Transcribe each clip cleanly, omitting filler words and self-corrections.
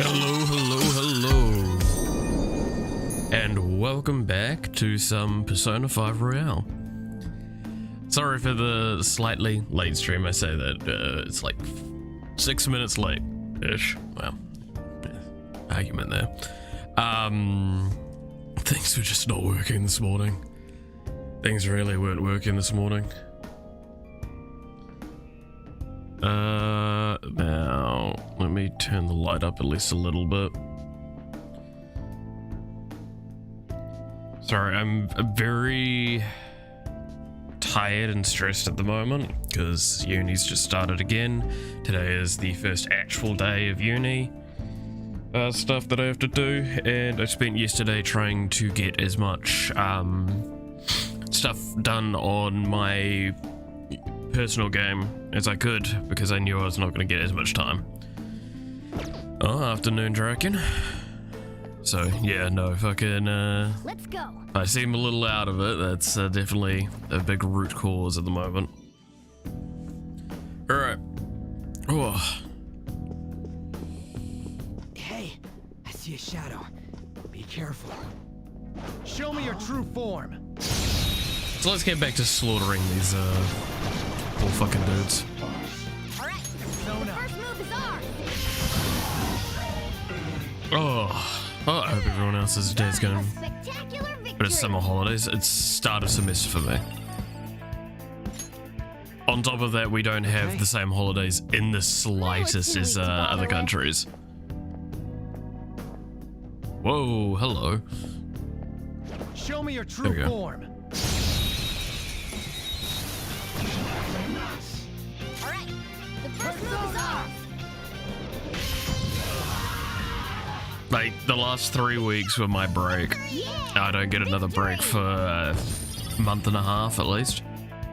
Hello, and welcome back to some Persona 5 Royale. Sorry for the slightly late stream. I say that it's like 6 minutes late-ish. Well, argument there. Things were just not working this morning. Things really weren't working this morning. Now, let me turn the light up at least a little bit. Sorry, I'm very tired and stressed at the moment because uni's just started again. Today is the first actual day of uni stuff that I have to do, and I spent yesterday trying to get as much stuff done on my personal game as I could because I knew I was not going to get as much time. Oh, afternoon, Draken. So yeah, no, fucking let's go. I seem a little out of it. That's definitely a big root cause at the moment. All right. Oh. Hey, I see a shadow. Be careful. Show me your true form. So let's get back to slaughtering these poor fucking dudes. All right. The first move is ours. Oh, I hope everyone else's day's going. But it's summer holidays. It's start of semester for me. On top of that, we don't have the same holidays in the slightest as other countries. Whoa, hello. Show me your true form. All right. The first move is ours. Like, the last 3 weeks were my break. I don't get another break for a month and a half at least,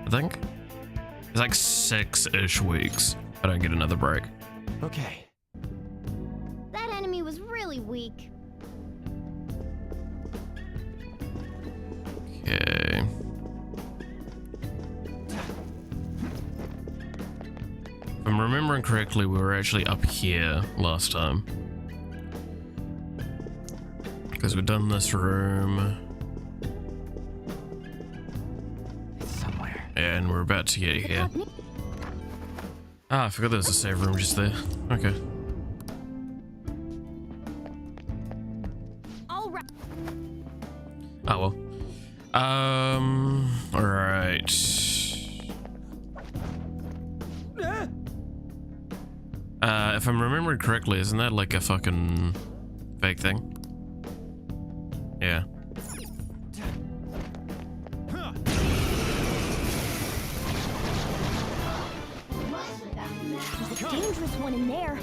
I think. It's like 6-ish weeks. I don't get another break. Okay. That enemy was really weak. Okay. If I'm remembering correctly, we were actually up here last time. Because we've done this room. It's somewhere. And we're about to get here. Ah, I forgot there was a save room just there. Okay. All right. Oh well. Alright. If I'm remembering correctly, isn't that like a fucking fake thing? Yeah. There's a dangerous one in there.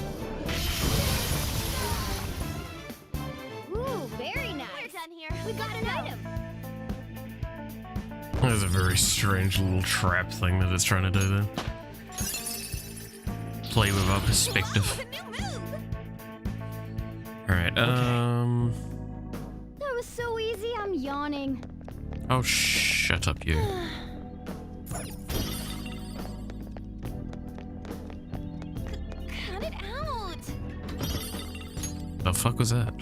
Ooh, very nice. We're done here. We got an item. There's a very strange little trap thing that it's trying to do there. Play with our perspective. Alright, That was so easy, I'm yawning. Oh, shut up, you. Cut it out. The fuck was that?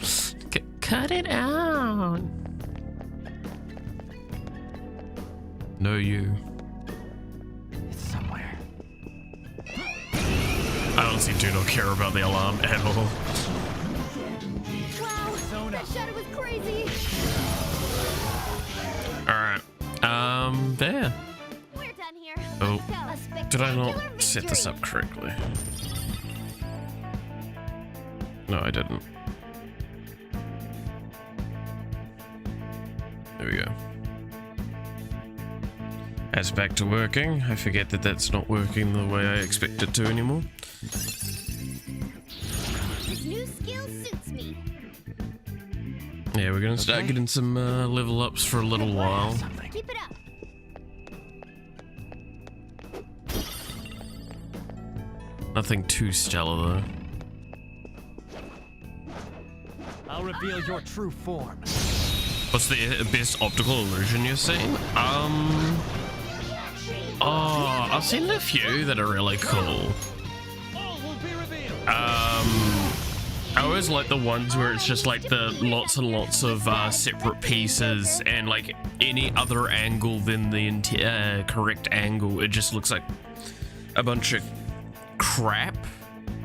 Cut it out. No, you. It's somewhere. I honestly do not care about the alarm at all. Wow, that shadow was crazy. Alright. There. We're done here. Oh. A Did I not spectacular set this victory. up correctly? No, I didn't. There we go. As back to working, I forget that that's not working the way I expect it to anymore. This new skill suits me. Yeah, we're gonna start getting some level ups for a little while. Keep it up. Nothing too stellar though. I'll reveal your true form. What's the best optical illusion you've seen? Oh, I've seen a few that are really cool. All will be revealed. I always like the ones where it's just like the lots and lots of separate pieces, and like any other angle than the correct angle, it just looks like a bunch of crap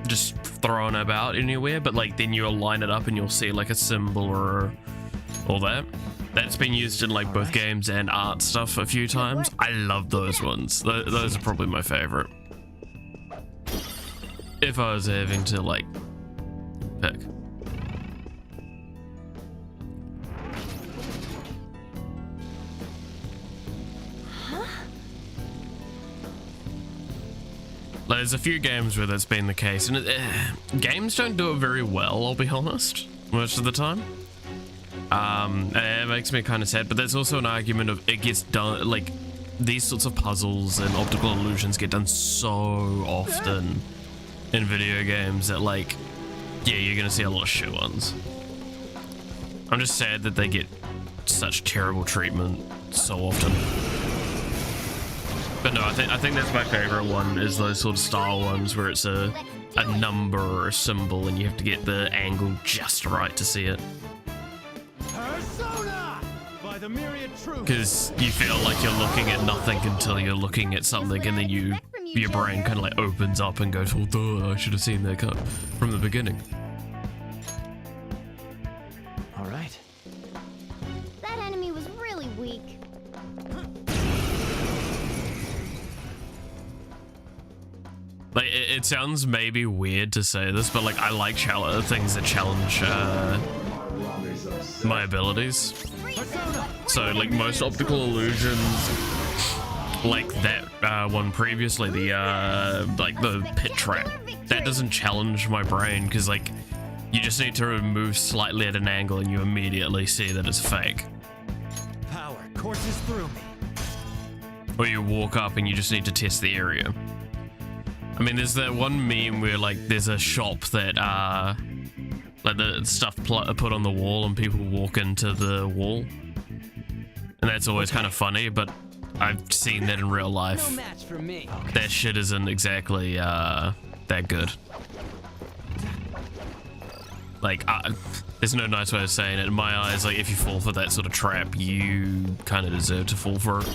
just thrown about anywhere. But like then you line it up and you'll see like a symbol or all that. That's been used in like both games and art stuff a few times. I love those ones. Those are probably my favorite. If I was having to like pick. There's a few games where that's been the case, and games don't do it very well, I'll be honest, most of the time. It makes me kind of sad, but there's also an argument of it gets done, like these sorts of puzzles and optical illusions get done so often in video games that like, yeah, you're gonna see a lot of shit ones. I'm just sad that they get such terrible treatment so often. But no, I think that's my favorite one, is those sort of style ones where it's a number or a symbol and you have to get the angle just right to see it. Because you feel like you're looking at nothing until you're looking at something, and then your brain kind of like opens up and goes, oh duh, I should have seen that cut from the beginning. All right. That enemy was really weak. Like it sounds maybe weird to say this, but like I like things that challenge my abilities. So like most optical illusions, like that one previously, the like the pit trap, that doesn't challenge my brain, because like you just need to move slightly at an angle and you immediately see that it's fake. Power courses through me. Or you walk up and you just need to test the area. I mean, there's that one meme where like there's a shop that like the stuff put on the wall and people walk into the wall, and that's always kind of funny, but I've seen that in real life. No match for me. That shit isn't exactly that good. Like there's no nice way of saying it. In my eyes, like if you fall for that sort of trap, you kind of deserve to fall for it.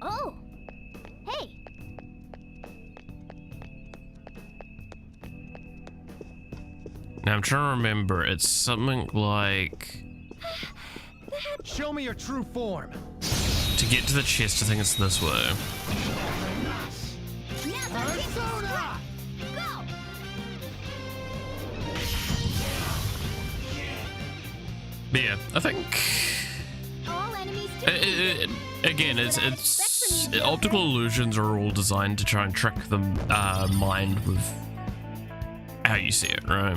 Oh, hey. Now I'm trying to remember. It's something like, Show me your true form. to get to the chest, I think it's this way. Persona! Go! But yeah, I think All enemies again, it's optical illusions are all designed to try and trick the mind with how you see it, right?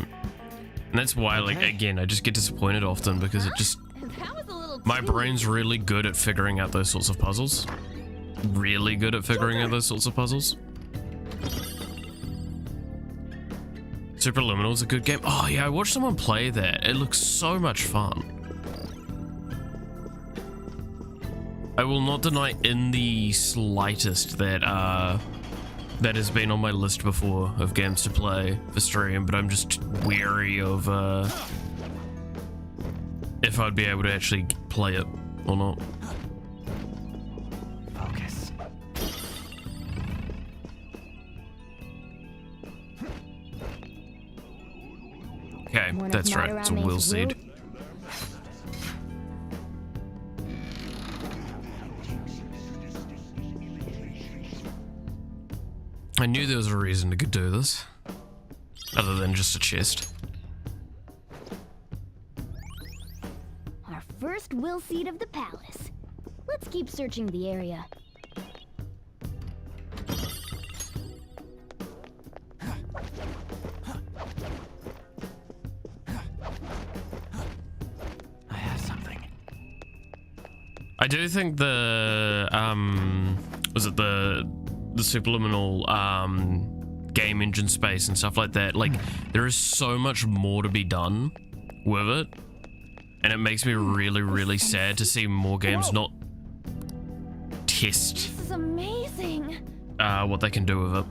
And that's why, like, again, I just get disappointed often, because it just, That was a little my brain's really good at figuring out those sorts of puzzles. Really good at figuring out those sorts of puzzles. Superliminal's a good game. Oh yeah, I watched someone play that. It looks so much fun. I will not deny in the slightest that that has been on my list before of games to play for stream, but I'm just wary of if I'd be able to actually play it or not. Focus. Okay, that's right. It's a will seed. I knew there was a reason to do this, other than just a chest. Our first will seed of the palace. Let's keep searching the area. I have something. I do think the was it the subliminal game engine space and stuff like that, like there is so much more to be done with it, and it makes me really sad to see more games not test This is amazing. what they can do with it.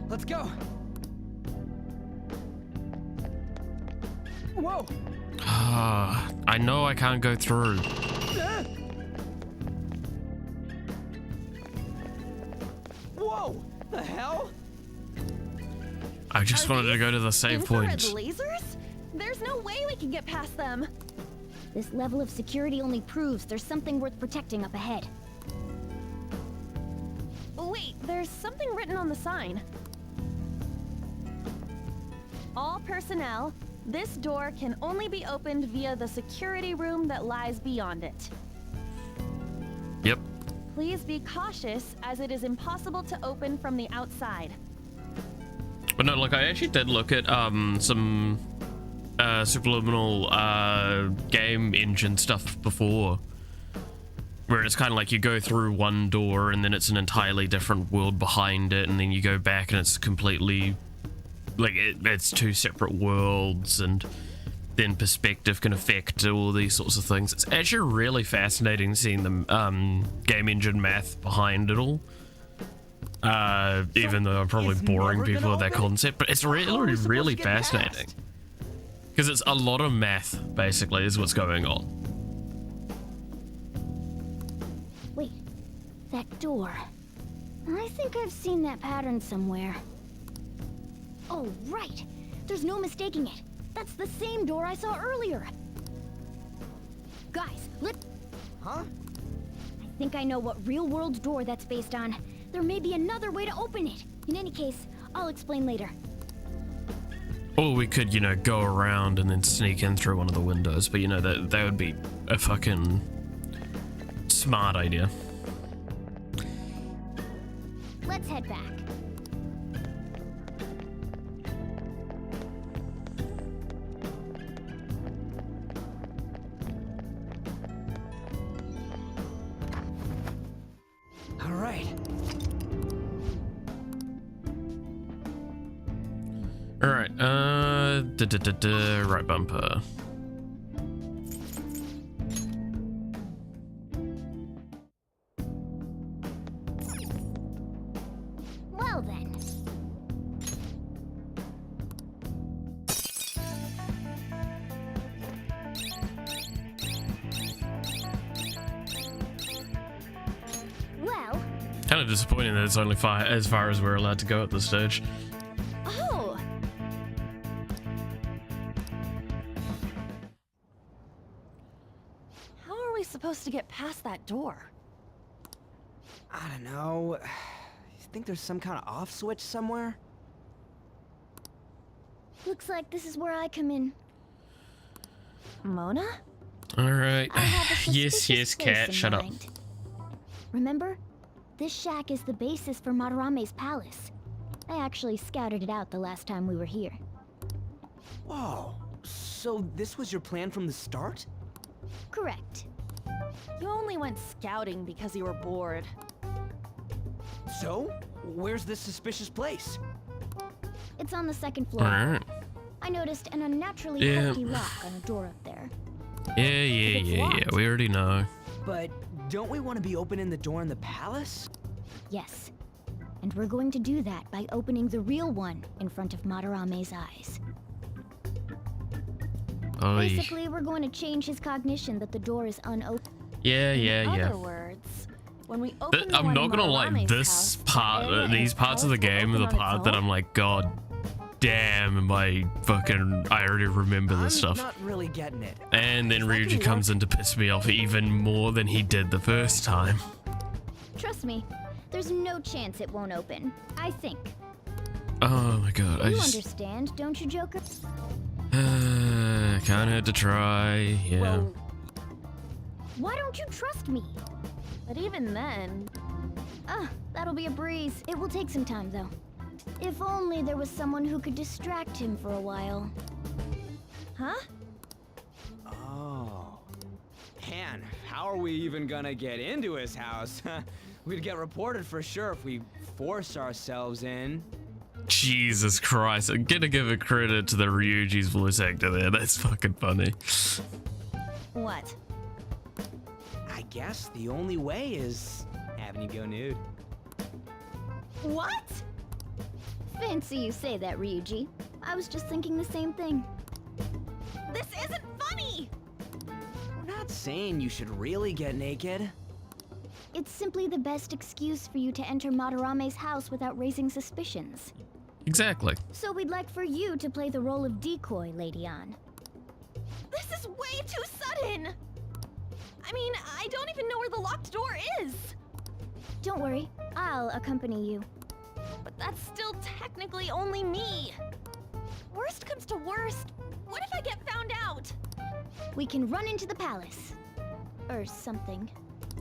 Let's go. Whoa. I know I can't go through. Whoa! The hell? I just wanted to go to the save Infrared point. lasers? There's no way we can get past them. This level of security only proves there's something worth protecting up ahead. Wait, there's something written on the sign. All personnel, this door can only be opened via the security room that lies beyond it. Yep. Please be cautious, as it is impossible to open from the outside. But no, like I actually did look at some subliminal game engine stuff before, where it's kind of like you go through one door and then it's an entirely different world behind it, and then you go back and it's completely like it's two separate worlds, and then perspective can affect all these sorts of things. It's actually really fascinating seeing the game engine math behind it all. Even though I'm probably boring people with that concept, but it's really fascinating. Because it's a lot of math, basically, is what's going on. Wait, that door. I think I've seen that pattern somewhere. Oh, right. There's no mistaking it. That's the same door I saw earlier. Guys, Huh? I think I know what real-world door that's based on. There may be another way to open it. In any case, I'll explain later. Or we could, you know, go around and then sneak in through one of the windows, but you know, that would be a fucking smart idea. Let's head back. All right. All right, right bumper. Well then. Well, Kind of disappointing that it's only as far as we're allowed to go at this stage. Oh! How are we supposed to get past that door? I don't know. You think there's some kind of off switch somewhere? looks like this is where I come in. Mona? All right. I have a Yes, suspicious place cat, in shut up. mind. Remember? This shack is the basis for Madarame's palace. I actually scouted it out the last time we were here. Whoa. So this was your plan from the start? Correct. You only went scouting because you were bored. So, where's this suspicious place? It's on the second floor. All right. I noticed an unnaturally Yeah. hefty lock on a door up there. Yeah. We already know. But don't we want to be opening the door in the palace? Yes. And we're going to do that by opening the real one in front of Madarame's eyes. Oy. Basically, we're going to change his cognition that the door is unopened. Yeah. In other words, when we open the I'm one not in gonna lie, Madarame's this house, part, area in these its parts of the house will game are the open on part its that own. I'm like, God damn, I already remember this I'm stuff. not really getting it. And then Is that gonna Ryuji comes in to piss me off even more than he did the first time. Trust me, there's no chance it won't open. I think. Oh my god, I You just understand, don't you, Joker? can't hurt to try. Yeah. Well, Why don't you trust me? but even then, That'll be a breeze. It will take some time, though. If only there was someone who could distract him for a while. huh? man, how are we even gonna get into his house? We'd get reported for sure if we forced ourselves in. Jesus Christ, I'm gonna give a credit to the Ryuji's voice actor there. That's fucking funny. What? I guess the only way is having you go nude. What? Fancy you say that, Ryuji. I was just thinking the same thing. This isn't funny! We're not saying you should really get naked. It's simply the best excuse for you to enter Madarame's house without raising suspicions. Exactly. So we'd like for you to play the role of decoy, Lady Ann. This is way too sudden! I mean, I don't even know where the locked door is! Don't worry, I'll accompany you. But that's still technically only me. Worst comes to worst, what if I get found out? We can run into the palace. Or something.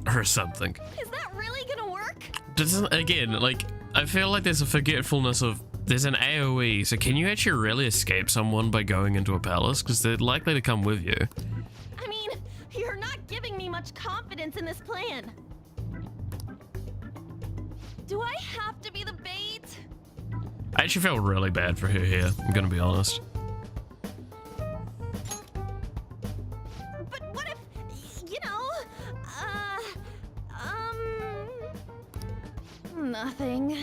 Or something. Is that really gonna work? Doesn't, again, like, I feel like there's a forgetfulness of, there's an AoE, so can you actually really escape someone by going into a palace? Because they're likely to come with you. I mean, you're not giving me much confidence in this plan. Do I have to be the bait? I actually feel really bad for her here, I'm gonna be honest. But what if, you know, nothing.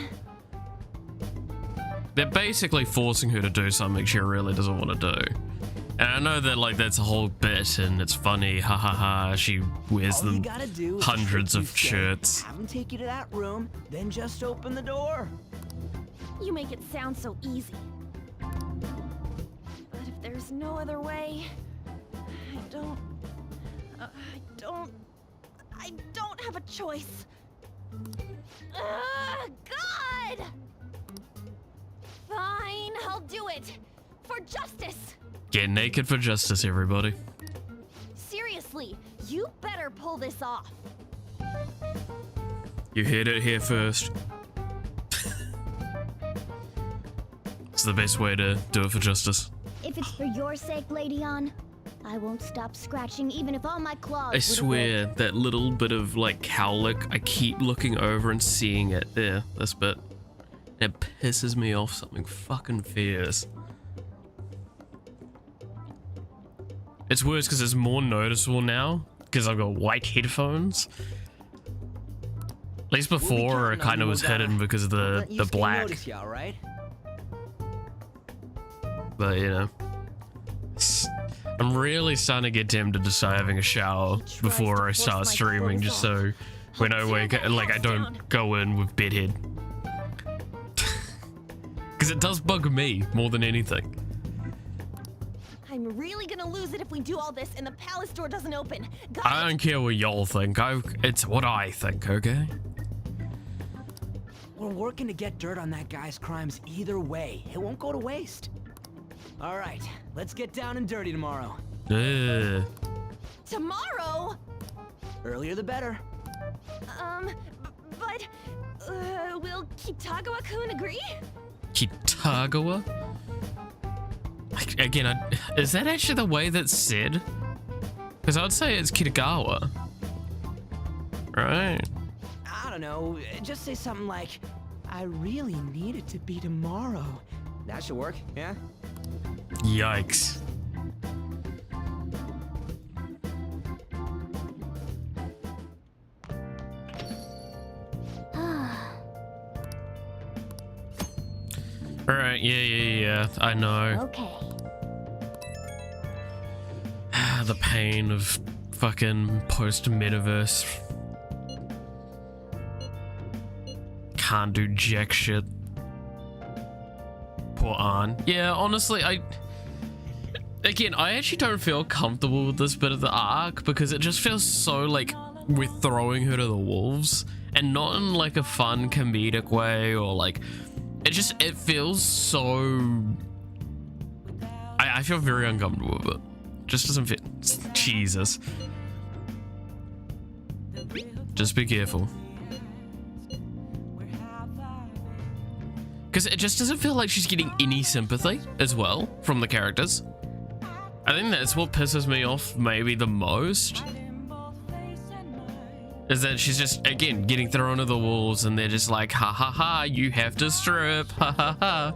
They're basically forcing her to do something she really doesn't want to do. And I know that, like, that's a whole bit and it's funny, ha ha ha, she wears All you them gotta do is hundreds just of like you said, shirts. Have him take you to that room, then just open the door. You make it sound so easy. But if there's no other way, I don't have a choice. God! Fine, I'll do it. For justice. Get naked for justice, everybody. Seriously, you better pull this off. You heard it here first. It's the best way to do it for justice. If it's for your sake, Lady Ann, I won't stop scratching even if all my claws I would swear, work. that little bit of, like, cowlick, I keep looking over and seeing it there, this bit. It pisses me off something fucking fierce. It's worse because it's more noticeable now, because I've got white headphones. At least before, it kind of was hidden because of the black. Notice you, all right? But, you know. I'm really starting to get tempted to start having a shower before I start streaming, just so when I wake up, like, I don't go in with bedhead. Because it does bug me more than anything. I'm really gonna lose it if we do all this and the palace door doesn't open. Got I it? don't care what y'all think. It's what I think, okay? We're working to get dirt on that guy's crimes either way. It won't go to waste. All right, let's get down and dirty tomorrow. Ugh. Tomorrow? Earlier the better. But, will Kitagawa-kun agree? Kitagawa? Again, is that actually the way that's said? Because I'd say it's Kitagawa. Right? I don't know, just say something like, I really need it to be tomorrow. That should work, yeah? Yikes. Alright, yeah, I know. Okay. The pain of fucking post-metaverse. Can't do jack shit. Poor Ann. Yeah, honestly, I actually don't feel comfortable with this bit of the arc because it just feels so like we're throwing her to the wolves, and not in like a fun comedic way, or like it feels so I feel very uncomfortable with it. Just doesn't fit. Jesus. Just be careful. Because it just doesn't feel like she's getting any sympathy as well from the characters. I think that's what pisses me off maybe the most. is that she's just, again, getting thrown to the wolves, and they're just like, ha ha ha, you have to strip, ha ha ha.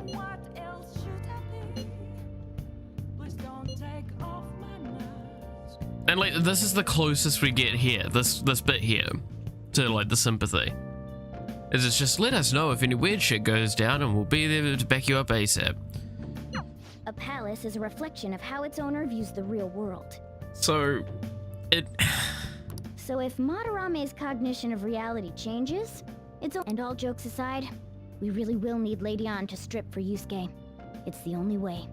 What else should I be? Please don't take off my mask. And like, this is the closest we get here, this bit here, to like the sympathy. Is it's just, let us know if any weird shit goes down and we'll be there to back you up ASAP. A palace is a reflection of how its owner views the real world. So, So if Madarame's cognition of reality changes, and all jokes aside, we really will need Lady Ann to strip for Yusuke. It's the only way.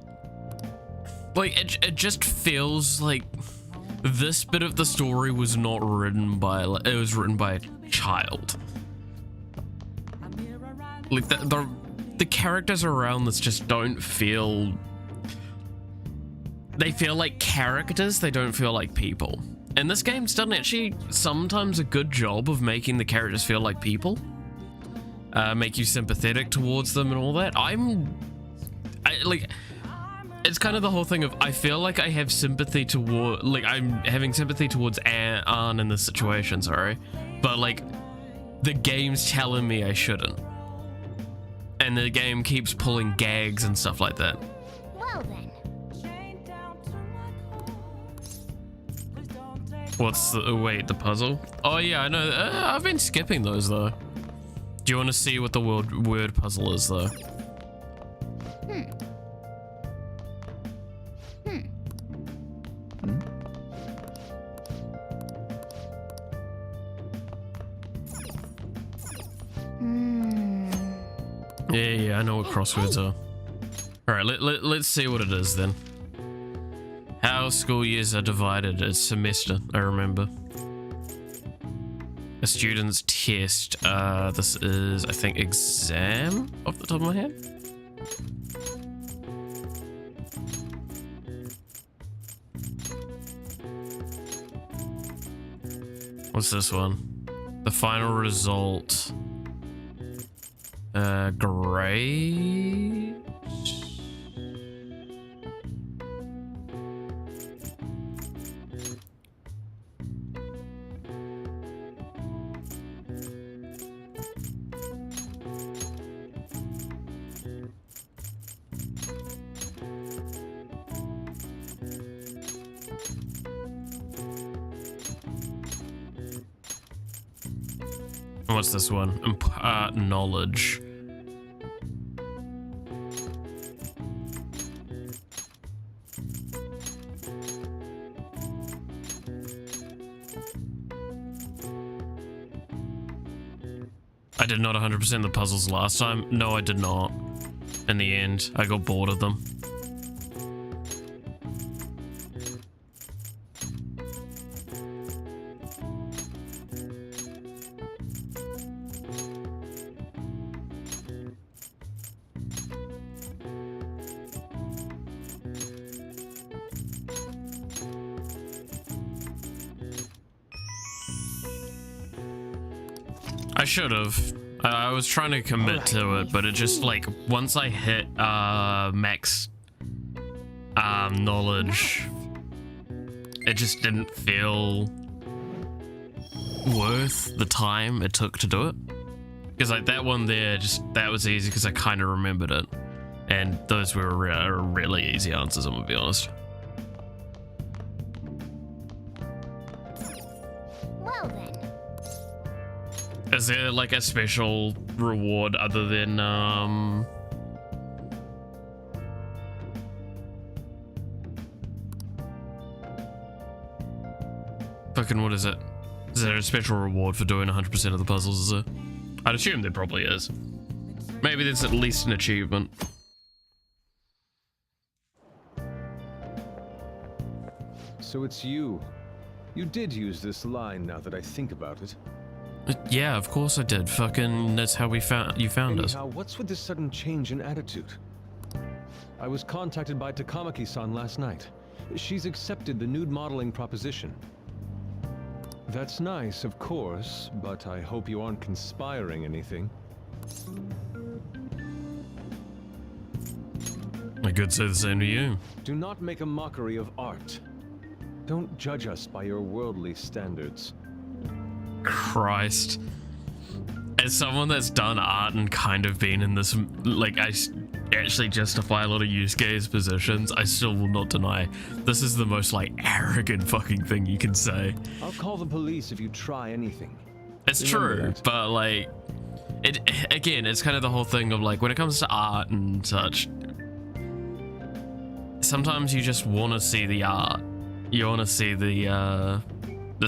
like, it just feels like this bit of the story was not written by, it was written by a child. Like, the characters around this just don't feel... They feel like characters, they don't feel like people. And this game's done actually sometimes a good job of making the characters feel like people. Make you sympathetic towards them and all that. It's kind of the whole thing of, I feel like I have sympathy toward, like, I'm having sympathy towards Anne in this situation, sorry. But, like, the game's telling me I shouldn't. And the game keeps pulling gags and stuff like that. Well then. What's the, wait, the puzzle? Oh yeah, I know, I've been skipping those though. Do you want to see what the word puzzle is though? Yeah, I know what crosswords are. Alright, let's see what it is then. How school years are divided. It's semester, I remember. A student's test. This is, I think, exam off the top of my head. What's this one? The final result. Grade? What's this one? Impart knowledge. I did not 100% the puzzles last time. No, I did not. In the end, I got bored of them. I should have. I was trying to commit to it, but it just like once I hit max knowledge, it just didn't feel worth the time it took to do it. Because like that one there, just that was easy because I kind of remembered it, and those were really easy answers. I'm gonna be honest. Well then. Is there like a special reward other than fucking what is it? Is there a special reward for doing 100% of the puzzles, is there? I'd assume there probably is. Maybe there's at least an achievement. So it's you. You did use this line now that I think about it. Yeah, of course I did. Fucking, that's how you found us. Anyhow, what's with this sudden change in attitude? I was contacted by Takamaki-san last night. She's accepted the nude modeling proposition. That's nice, of course, but I hope you aren't conspiring anything. I could say the same to you. Do not make a mockery of art. Don't judge us by your worldly standards. Christ. As someone that's done art and kind of been in this, like, actually justify a lot of Yusuke's positions, I still will not deny this is the most, like, arrogant fucking thing you can say. I'll call the police if you try anything. It's Remember true, that. but, like, again, it's kind of the whole thing of, like, when it comes to art and such, sometimes you just want to see the art. You want to see the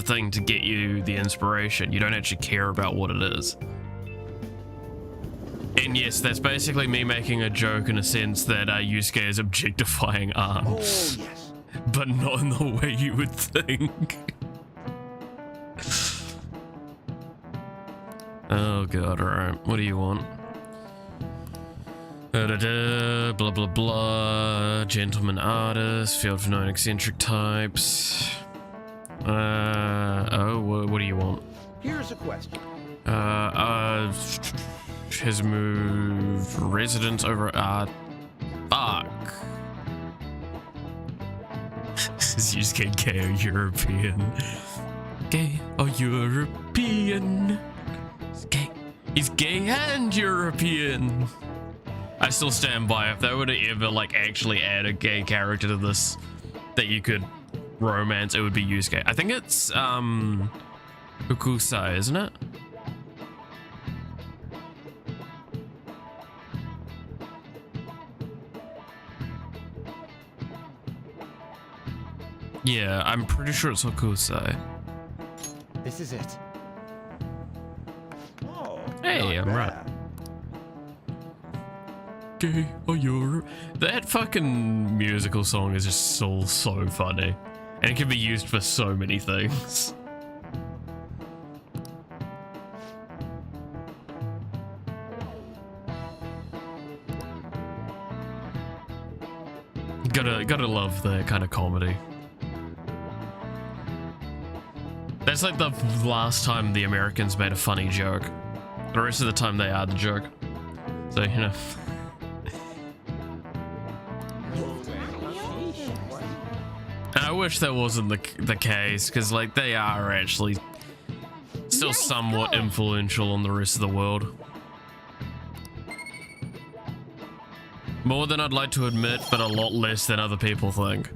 thing to get you the inspiration. You don't actually care about what it is. And yes, that's basically me making a joke in a sense that Yusuke is objectifying art. Oh, yes. But not in the way you would think. Oh god, alright. What do you want? Blah blah blah. Gentleman artist, field for known eccentric types. What do you want? Here's a question. Has moved residence over fuck. Is Yusuke gay or European? Gay or European? He's gay. He's gay and European. I still stand by, if they were to ever like actually add a gay character to this that you could romance, it would be Yusuke. I think it's Ukusai, isn't it? Yeah, I'm pretty sure it's Hokusai. This is it. Oh, Hey, not I'm right. bad. Gay or Europe. That fucking musical song is just so funny. And it can be used for so many things. Gotta love the kind of comedy. That's like the last time the Americans made a funny joke. The rest of the time they are the joke. So, you know. And I wish that wasn't the case, because like they are actually still somewhat influential on the rest of the world. More than I'd like to admit, but a lot less than other people think.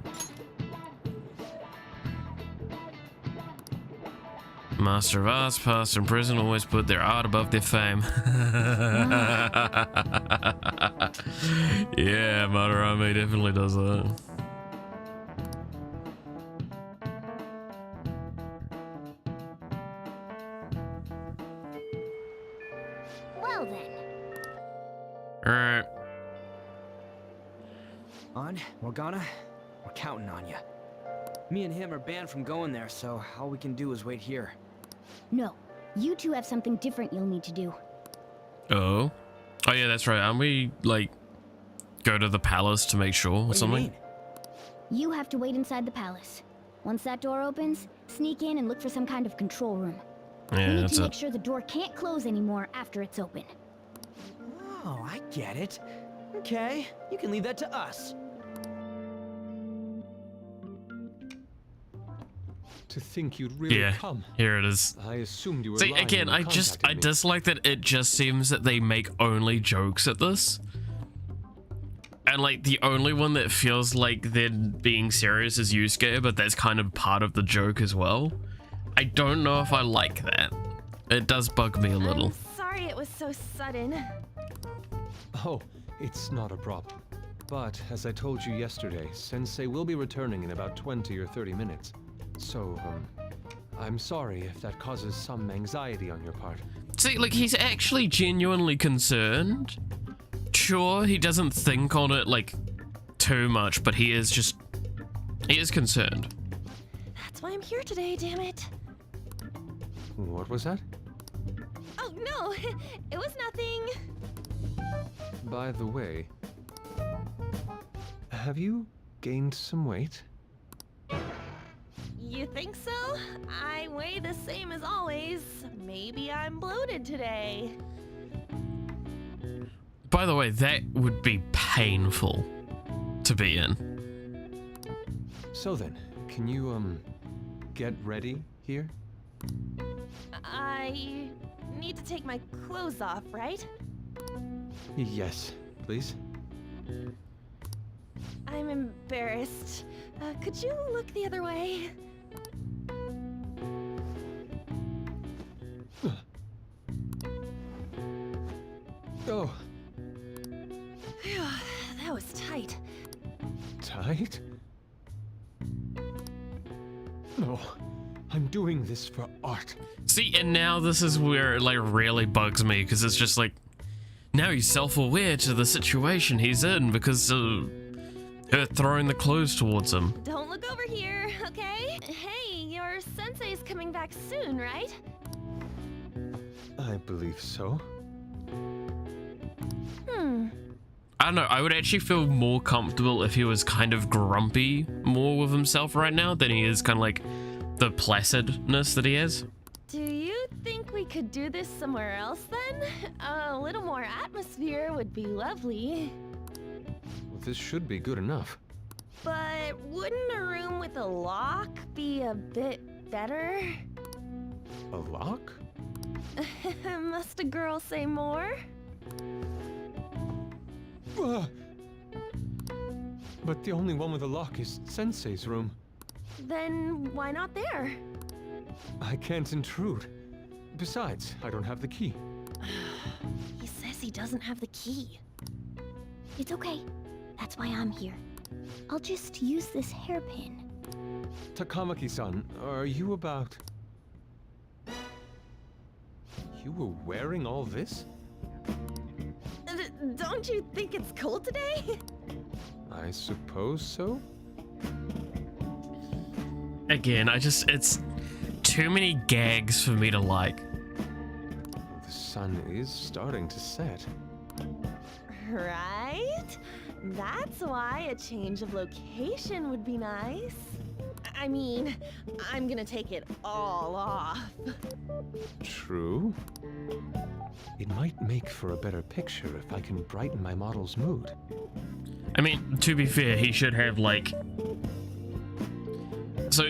Master of Arts, past and present, always put their art above their fame. Yeah, Madarame definitely does that. Well then. Alright. On, Morgana, we're counting on you. Me and him are banned from going there, so all we can do is wait here. No, you two have something different you'll need to do. Oh yeah, that's right. Aren't we like go to the palace to make sure or What do you something? mean? You have to wait inside the palace. Once that door opens, sneak in and look for some kind of control room. We Yeah, need that's to it. make sure the door can't close anymore after it's open. Oh, I get it. Okay, you can leave that to us. To think you'd really Yeah, come. here it is. I assumed you were See, lying again, when I you contacted me. dislike that it just seems that they make only jokes at this. And like the only one that feels like they're being serious is Yusuke, but that's kind of part of the joke as well. I don't know if I like that. It does bug me a little. I'm sorry it was so sudden. Oh, it's not a problem. But, as I told you yesterday, Sensei will be returning in about 20 or 30 minutes. So, I'm sorry if that causes some anxiety on your part. See, like, he's actually genuinely concerned. Sure, he doesn't think on it, like, too much, but he is concerned. That's why I'm here today, damn it. What was that? Oh, no, it was nothing. By the way, have you gained some weight? You think so? I weigh the same as always. Maybe I'm bloated today. By the way, that would be painful to be in. So then, Can you, get ready here? I need to take my clothes off, right? Yes, please. I'm embarrassed. Could you look the other way? Oh, Phew, that was tight. tight? No, I'm doing this for art. See, and now this is where it like really bugs me, because it's just like, now he's self-aware to the situation he's in because her throwing the clothes towards him. Don't look over here, okay? Hey, your sensei's coming back soon, right? I believe so. I don't know, I would actually feel more comfortable if he was kind of grumpy more with himself right now than he is kind of like the placidness that he has. Do you think we could do this somewhere else then? A little more atmosphere would be lovely. Well, this should be good enough. But wouldn't a room with a lock be a bit better? A lock? Must a girl say more? But the only one with a lock is Sensei's room. Then why not there? I can't intrude. Besides, I don't have the key. He says he doesn't have the key. It's okay. That's why I'm here. I'll just use this hairpin. Takamaki-san, are you about... You were wearing all this? Don't you think it's cool today? I suppose so. Again, it's too many gags for me to like. The sun is starting to set. Right? That's why a change of location would be nice. I mean, I'm gonna take it all off. True. It might make for a better picture if I can brighten my model's mood. I mean, to be fair, he should have like... So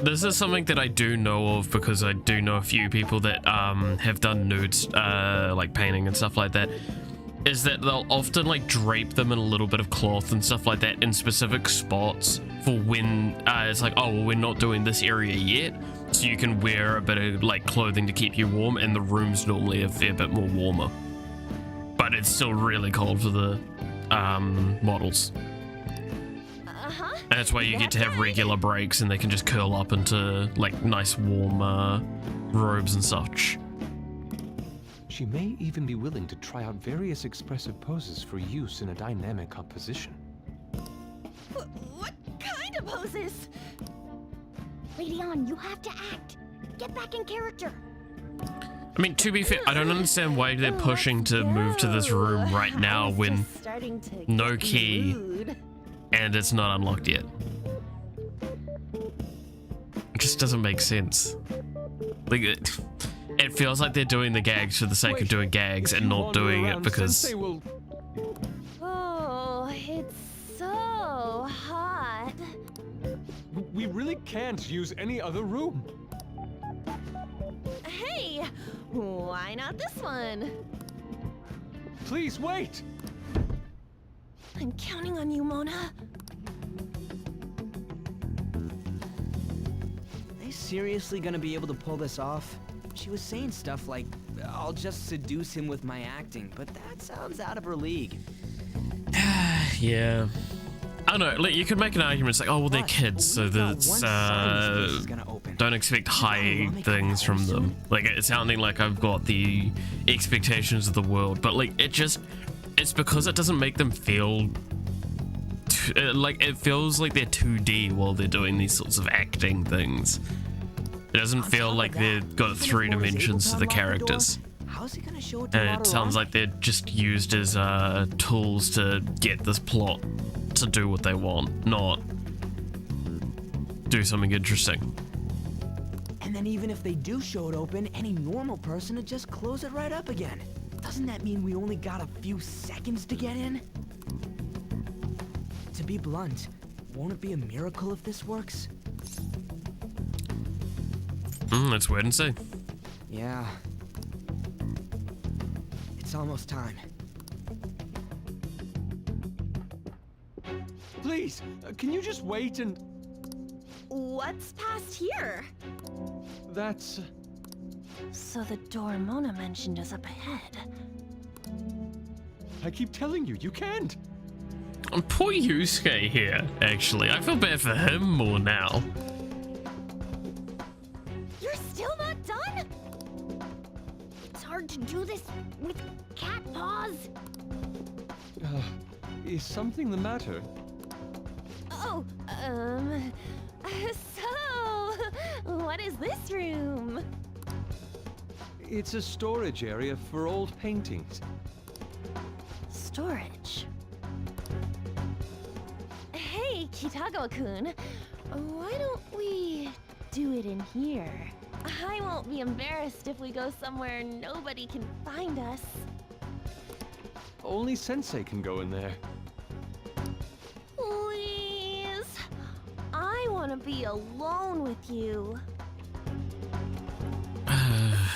this is something that I do know of because I do know a few people that have done nudes, like painting and stuff like that, is that they'll often like drape them in a little bit of cloth and stuff like that in specific spots for when it's like, oh, well, we're not doing this area yet, so you can wear a bit of like clothing to keep you warm, and the room's normally a fair bit more warmer. But it's still really cold for the models. And that's why you get to have regular breaks and they can just curl up into like nice warm robes and such. She may even be willing to try out various expressive poses for use in a dynamic composition. What kind of poses? Lady On, you have to act. Get back in character. I mean, to be fair, I don't understand why they're pushing to move to this room right now when no key and it's not unlocked yet. It just doesn't make sense. Like, it feels like they're doing the gags for the sake of doing gags and not doing it because... Oh, it's so hot. We really can't use any other room. Hey, why not this one? Please wait. I'm counting on you, Mona. Are they seriously gonna be able to pull this off? She was saying stuff like, I'll just seduce him with my acting, but that sounds out of her league. Yeah. I don't know, like, you could make an argument, it's like, oh, well, they're kids, so that's, don't expect high things from them. Like, it's sounding like I've got the expectations of the world, but, like, it's because it doesn't make them feel, like, it feels like they're 2D while they're doing these sorts of acting things. It doesn't feel like they've got 3 dimensions to the characters. And it sounds like they're just used as tools to get this plot to do what they want, not do something interesting. And then even if they do show it open, any normal person would just close it right up again. Doesn't that mean we only got a few seconds to get in? To be blunt, won't it be a miracle if this works? Let's wait and see. Yeah. It's almost time. Please, can you just wait and... What's past here? That's... So the door Mona mentioned is up ahead. I keep telling you, you can't. Poor Yusuke here, actually. I feel bad for him more now. You're still not done? It's hard to do this with cat paws. Is something the matter? Oh, so, what is this room? It's a storage area for old paintings. Storage. Hey, Kitagawa-kun, why don't we do it in here? I won't be embarrassed if we go somewhere nobody can find us. Only Sensei can go in there. Please, I want to be alone with you.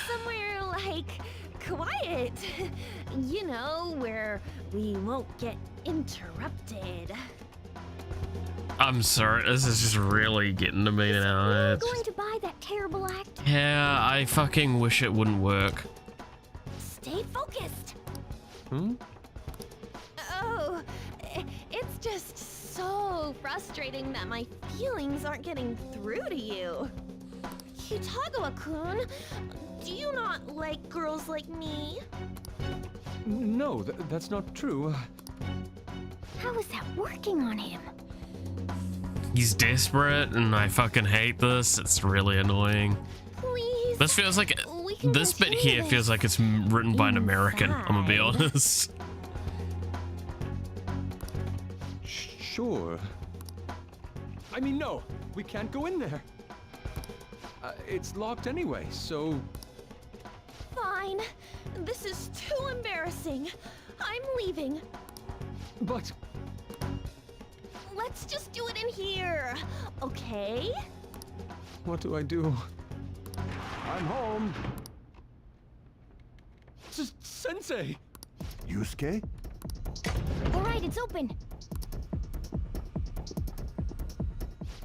Somewhere like quiet, you know, where we won't get interrupted. I'm sorry, this is just really getting to me now. Are you It's going just- to buy that terrible act? Yeah, I fucking wish it wouldn't work. Stay focused. Hmm? Oh, it's just so frustrating that my feelings aren't getting through to you. Kitagawa-kun, do you not like girls like me? No, that's not true. How is that working on him? He's desperate, and I fucking hate this. It's really annoying. Please. This feels like We can this bit continue here this feels like it's written by an American. I'm gonna be inside. honest. Sure. I mean, no, we can't go in there. It's locked anyway, so... Fine. This is too embarrassing. I'm leaving. But... Let's just do it in here, okay? what do I do? I'm home. Sensei! Yusuke? All right, it's open.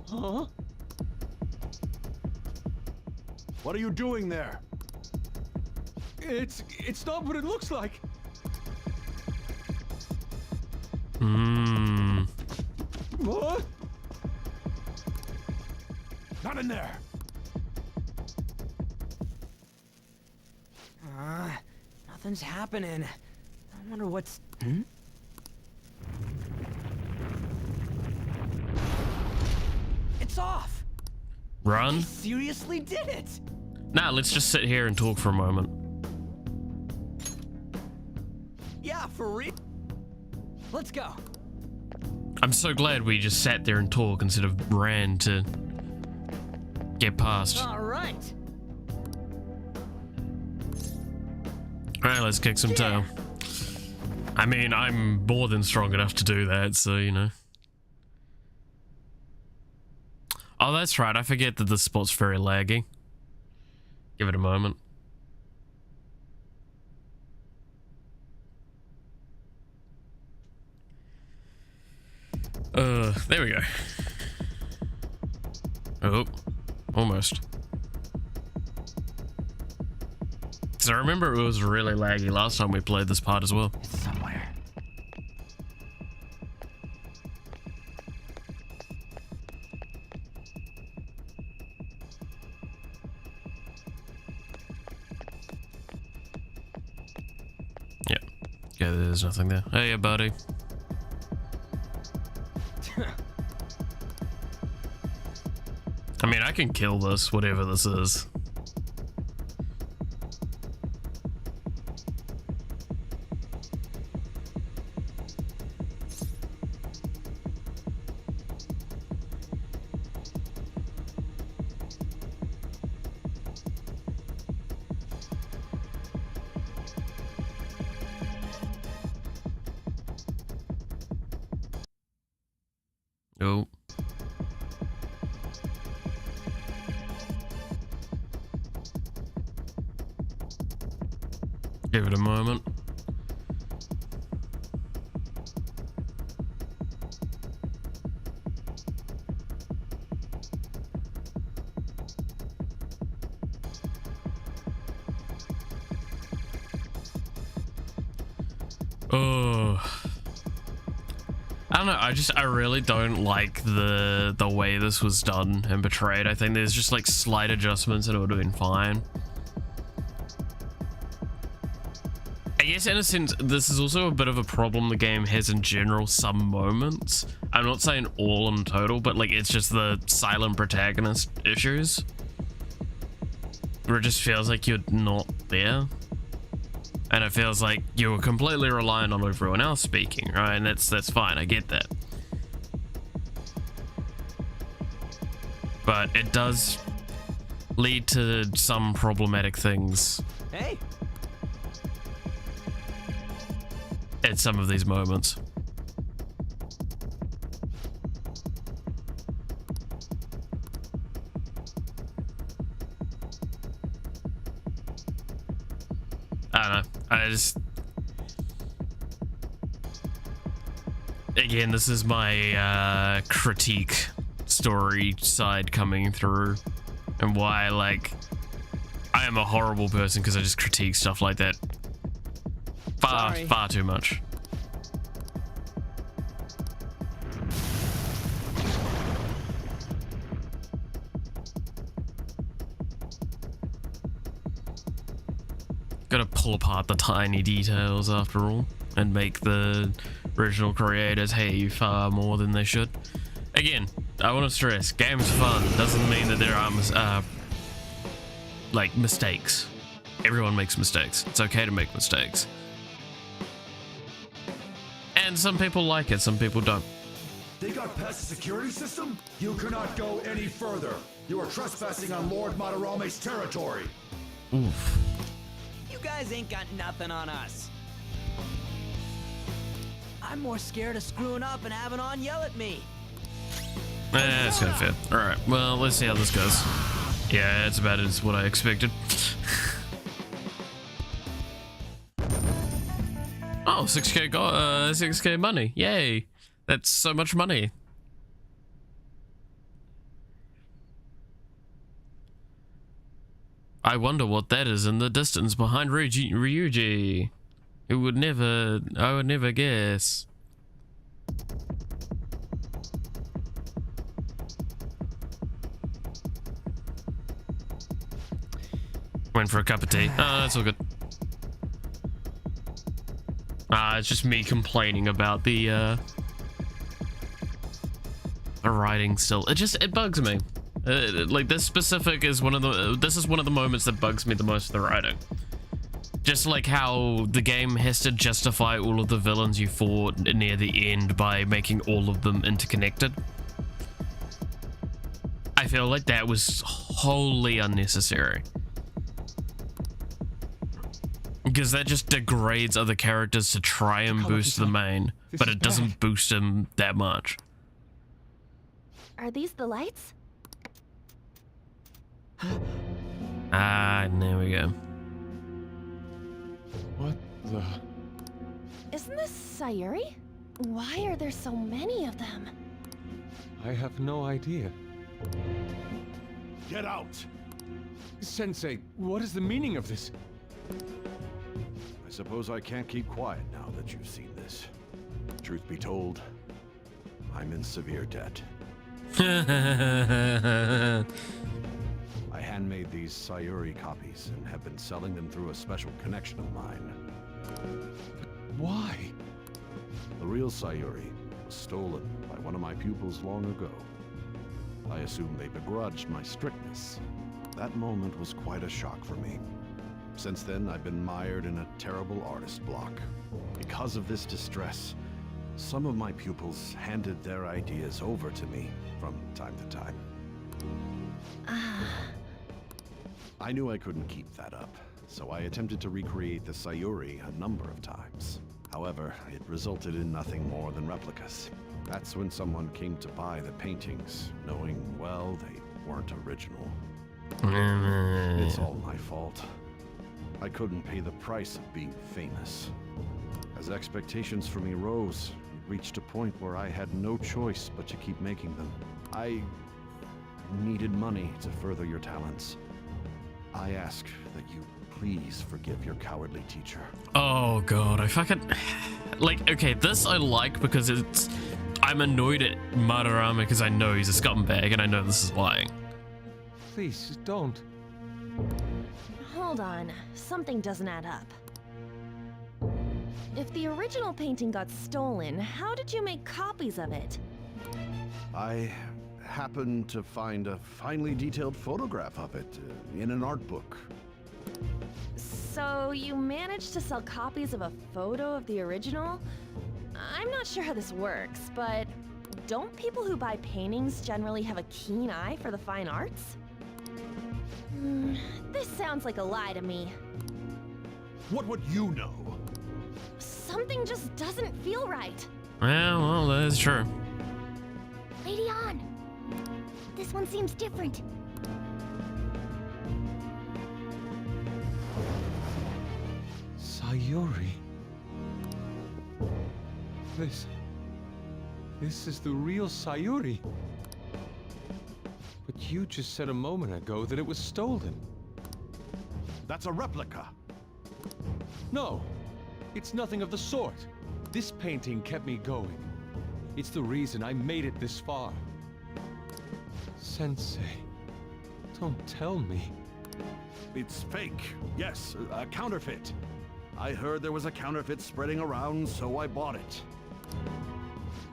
Huh? What are you doing there? It's not what it looks like. What? Not in there! Nothing's happening. I wonder what's... It's off! Run? They seriously did it! Nah, let's just sit here and talk for a moment. Yeah, for real. Let's go. I'm so glad we just sat there and talk instead of ran to get past. All right. Alright, let's kick some tail. I mean, I'm more than strong enough to do that, so, you know. Oh, that's right. I forget that this spot's very laggy. Give it a moment. There we go. Oh, almost. So I remember it was really laggy last time we played this part as well. It's somewhere. Yep. Yeah, there's nothing there. Hey, buddy. I mean, I can kill this, whatever this is. Oh. Give it a moment. Oh, I don't know. I really don't like the way this was done and portrayed. I think there's just like slight adjustments and it would have been fine. I guess in a sense, this is also a bit of a problem the game has in general. Some moments, I'm not saying all in total, but like it's just the silent protagonist issues where it just feels like you're not there. And it feels like you're completely reliant on everyone else speaking, right? And that's fine, I get that. But it does lead to some problematic things. Hey. At some of these moments. I don't know. I just... Again, this is my critique story side coming through. And why, like... I am a horrible person because I just critique stuff like that far too much. Gotta pull apart the tiny details after all and make the original creators hate far more than they should. Again, I want to stress, game's fun doesn't mean that there are like mistakes. Everyone makes mistakes. It's okay to make mistakes. And some people like it, some people don't. They got past the security system? You cannot go any further. You are trespassing on Lord Madarame's territory. Oof. You guys ain't got nothing on us. I'm more scared of screwing up and having On yell at me. That's kind of fair. Alright, well, let's see how this goes. Yeah, it's about as what I expected. Oh, 6k money. Yay. That's so much money. I wonder what that is in the distance behind Ryuji. I would never guess. Went for a cup of tea. Oh, that's all good. It's just me complaining about the writing still. It bugs me. Like this specific is this is one of the moments that bugs me the most, the writing. Just like how the game has to justify all of the villains you fought near the end by making all of them interconnected. I feel like that was wholly unnecessary. Because that just degrades other characters to try and boost the main, but it doesn't boost them that much. Are these the lights? There we go. What the? Isn't this Sayuri? Why are there so many of them? I have no idea. Get out! Sensei, what is the meaning of this? I suppose I can't keep quiet now that you've seen this. Truth be told, I'm in severe debt. I handmade these Sayuri copies and have been selling them through a special connection of mine. Why? The real Sayuri was stolen by one of my pupils long ago. I assume they begrudged my strictness. That moment was quite a shock for me. Since then, I've been mired in a terrible artist block. Because of this distress, some of my pupils handed their ideas over to me from time to time. I knew I couldn't keep that up, so I attempted to recreate the Sayuri a number of times. However, it resulted in nothing more than replicas. That's when someone came to buy the paintings, knowing, well, they weren't original. It's all my fault. I couldn't pay the price of being famous. As expectations for me rose, it reached a point where I had no choice but to keep making them. I needed money to further your talents. I ask that you please forgive your cowardly teacher. Oh god, I fucking like, okay, this I like because I'm annoyed at Madarame because I know he's a scumbag and I know this is lying. Please, don't. Hold on, something doesn't add up. If the original painting got stolen, how did you make copies of it? I happened to find a finely detailed photograph of it in an art book. So you managed to sell copies of a photo of the original? I'm not sure how this works, but don't people who buy paintings generally have a keen eye for the fine arts? This sounds like a lie to me. What would you know? Something just doesn't feel right. Yeah, well, that's true. Lady On! This one seems different. Sayori. This is the real Sayori. But you just said a moment ago that it was stolen. That's a replica. No, it's nothing of the sort. This painting kept me going. It's the reason I made it this far. Sensei, don't tell me. It's fake. Yes, a counterfeit. I heard there was a counterfeit spreading around, so I bought it.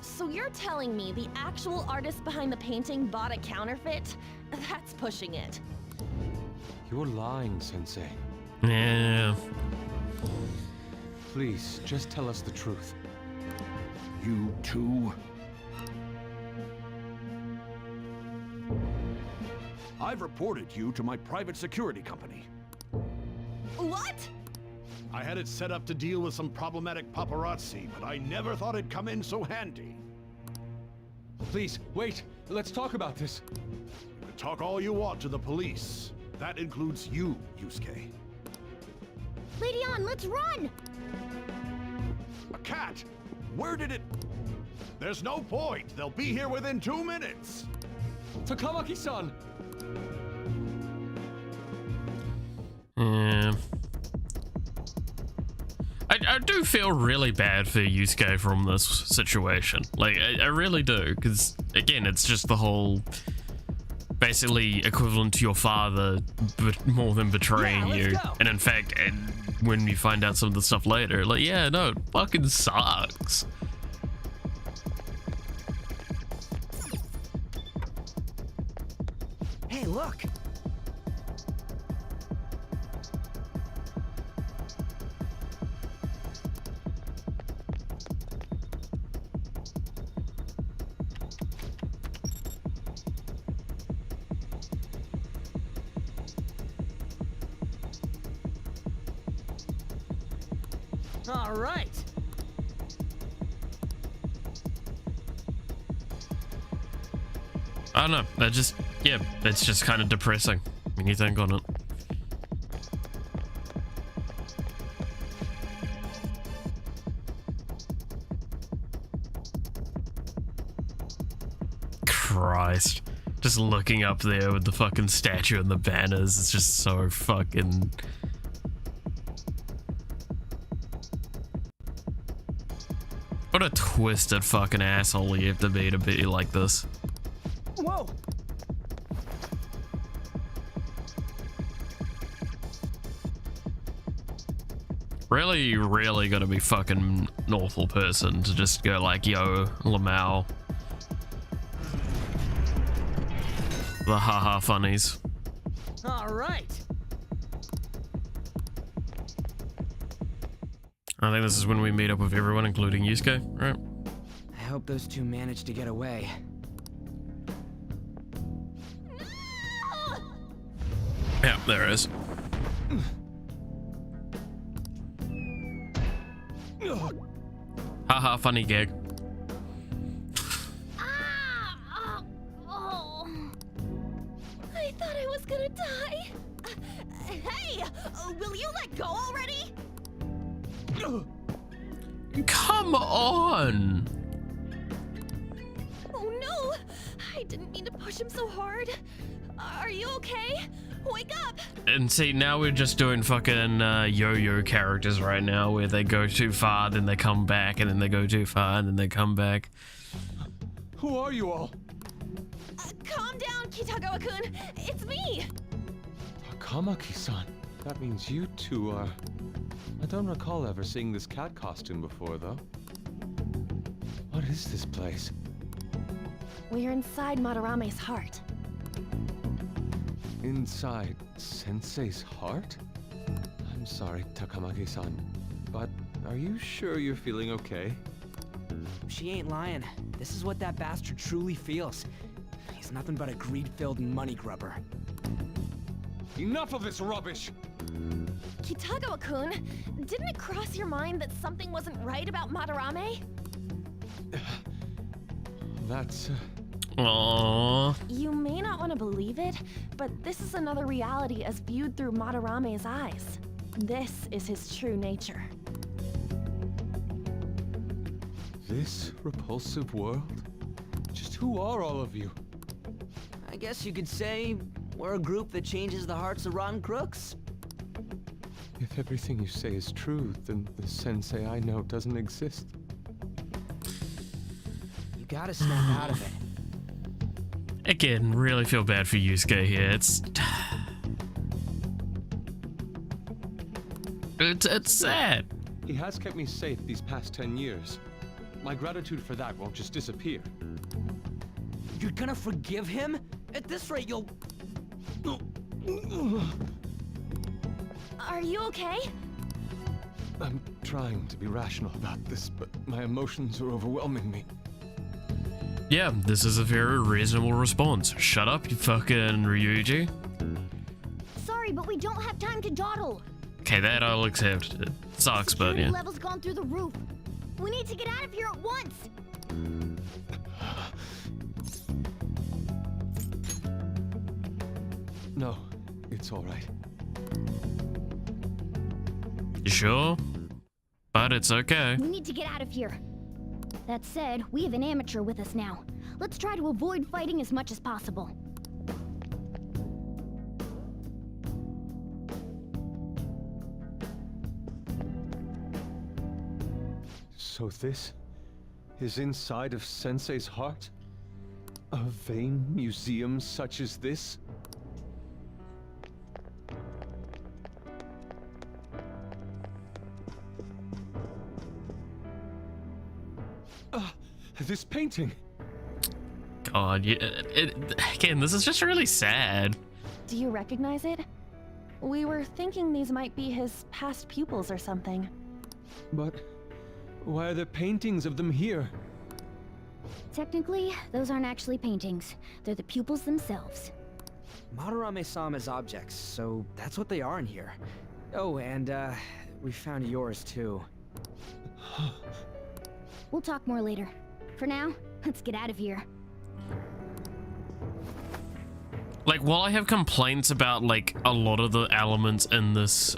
So you're telling me the actual artist behind the painting bought a counterfeit? That's pushing it. You're lying, Sensei. Yeah. Please, just tell us the truth. You too? I've reported you to my private security company. What? I had it set up to deal with some problematic paparazzi, but I never thought it'd come in so handy. Please, wait. Let's talk about this. You can talk all you want to the police. That includes you, Yusuke. Lady On, let's run! A cat? Where did it... There's no point. They'll be here within 2 minutes. Takamaki-san! Yeah. I do feel really bad for Yusuke from this situation. Like, I really do, because, again, it's just the whole... basically equivalent to your father, but more than betraying you. And in fact, when you find out some of the stuff later, like, yeah, no, it fucking sucks. Hey, look! All right. I don't know, that just, yeah, it's just kind of depressing when you think on it. Christ. Just looking up there with the fucking statue and the banners, it's just so fucking... What a twisted fucking asshole you have to be like this. Whoa! Really, you really gotta be fucking an awful person to just go like, yo, Lamau. The haha funnies. All right. I think this is when we meet up with everyone, including Yusuke, right? I hope those two managed to get away. Yeah, there it is. Haha, funny gag. I thought I was gonna die. Hey! Will you let go already? Come on! Oh no! I didn't mean to push him so hard. Are you okay? Wake up! And see, now we're just doing fucking yo-yo characters right now, where they go too far, then they come back, and then they go too far, and then they come back. Who are you all? Calm down, Kitagawa-kun. It's me! Takamaki-san. That means you two are... I don't recall ever seeing this cat costume before, though. What is this place? We're inside Madarame's heart. Inside Sensei's heart? I'm sorry, Takamaki-san, but are you sure you're feeling okay? She ain't lying. This is what that bastard truly feels. He's nothing but a greed-filled money grubber. Enough of this rubbish! Kitagawa-kun, didn't it cross your mind that something wasn't right about Madarame? That's... Aww. You may not want to believe it, but this is another reality as viewed through Madarame's eyes. This is his true nature. This repulsive world? Just who are all of you? I guess you could say we're a group that changes the hearts of rotten crooks. If everything you say is true, then the Sensei I know doesn't exist. You gotta snap out of it. Again, really feel bad for Yusuke here. It's sad. He has kept me safe these past 10 years. My gratitude for that won't just disappear. You're gonna forgive him? At this rate, you'll... Are you okay? I'm trying to be rational about this, but my emotions are overwhelming me. Yeah, this is a very reasonable response. Shut up, you fucking Ryuji. Sorry, but we don't have time to dawdle. Okay, that I'll accept. It sucks, but Security yeah. level's gone through the roof. We need to get out of here at once. No, it's all right. You sure? But it's okay. We need to get out of here. That said, we have an amateur with us now. Let's try to avoid fighting as much as possible. So this is inside of Sensei's heart? A vain museum such as this? This painting! God, yeah, again, this is just really sad. Do you recognize it? We were thinking these might be his past pupils or something. But why are there paintings of them here? Technically, those aren't actually paintings. They're the pupils themselves. Madarame saw them as objects, so that's what they are in here. Oh, and we found yours too. We'll talk more later. For now, let's get out of here. Like, while I have complaints about, like, a lot of the elements in this,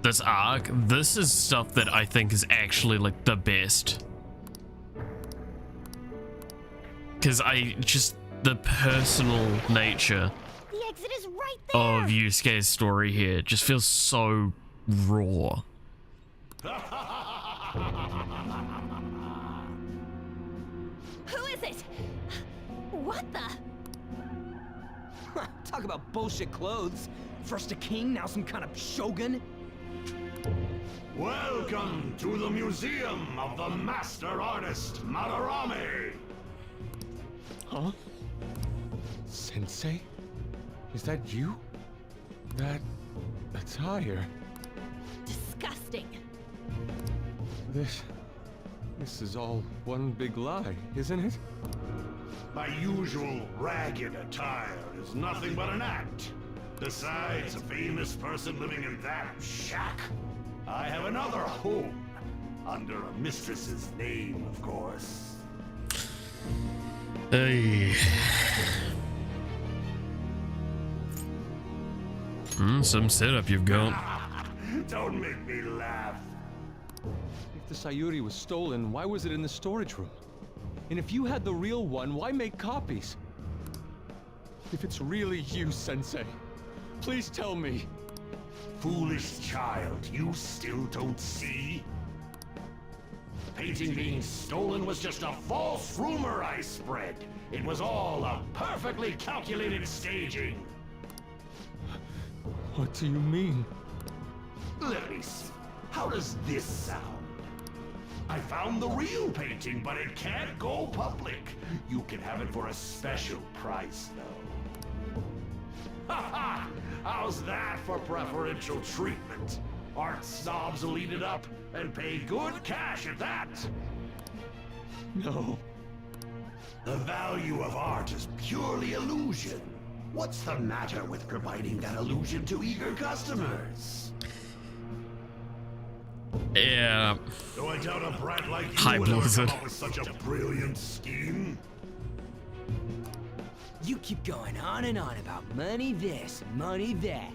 this arc, this is stuff that I think is actually, like, the best. Because the personal nature The exit is right there! of Yusuke's story here just feels so raw. Who is it? What the? Talk about bullshit clothes. First a king, now some kind of shogun. Welcome to the Museum of the Master Artist, Madarame! Huh? Sensei? Is that you? That attire? Disgusting. This is all one big lie, isn't it? My usual ragged attire is nothing but an act. Besides a famous person living in that shack, I have another home. Under a mistress's name, of course. Hey. Some setup you've got. Don't make me laugh. If the Sayuri was stolen, why was it in the storage room? And if you had the real one, why make copies? If it's really you, Sensei, please tell me. Foolish child, you still don't see? The painting being stolen was just a false rumor I spread. It was all a perfectly calculated staging. What do you mean? Let me see. How does this sound? I found the real painting, but it can't go public. You can have it for a special price, though. Ha ha! How's that for preferential treatment? Art snobs will eat it up and pay good cash at that. No. The value of art is purely illusion. What's the matter with providing that illusion to eager customers? Yeah. Though I doubt a brat like you Hi, would ever Blizzard. come up with such a brilliant scheme. You keep going on and on about money this, money that.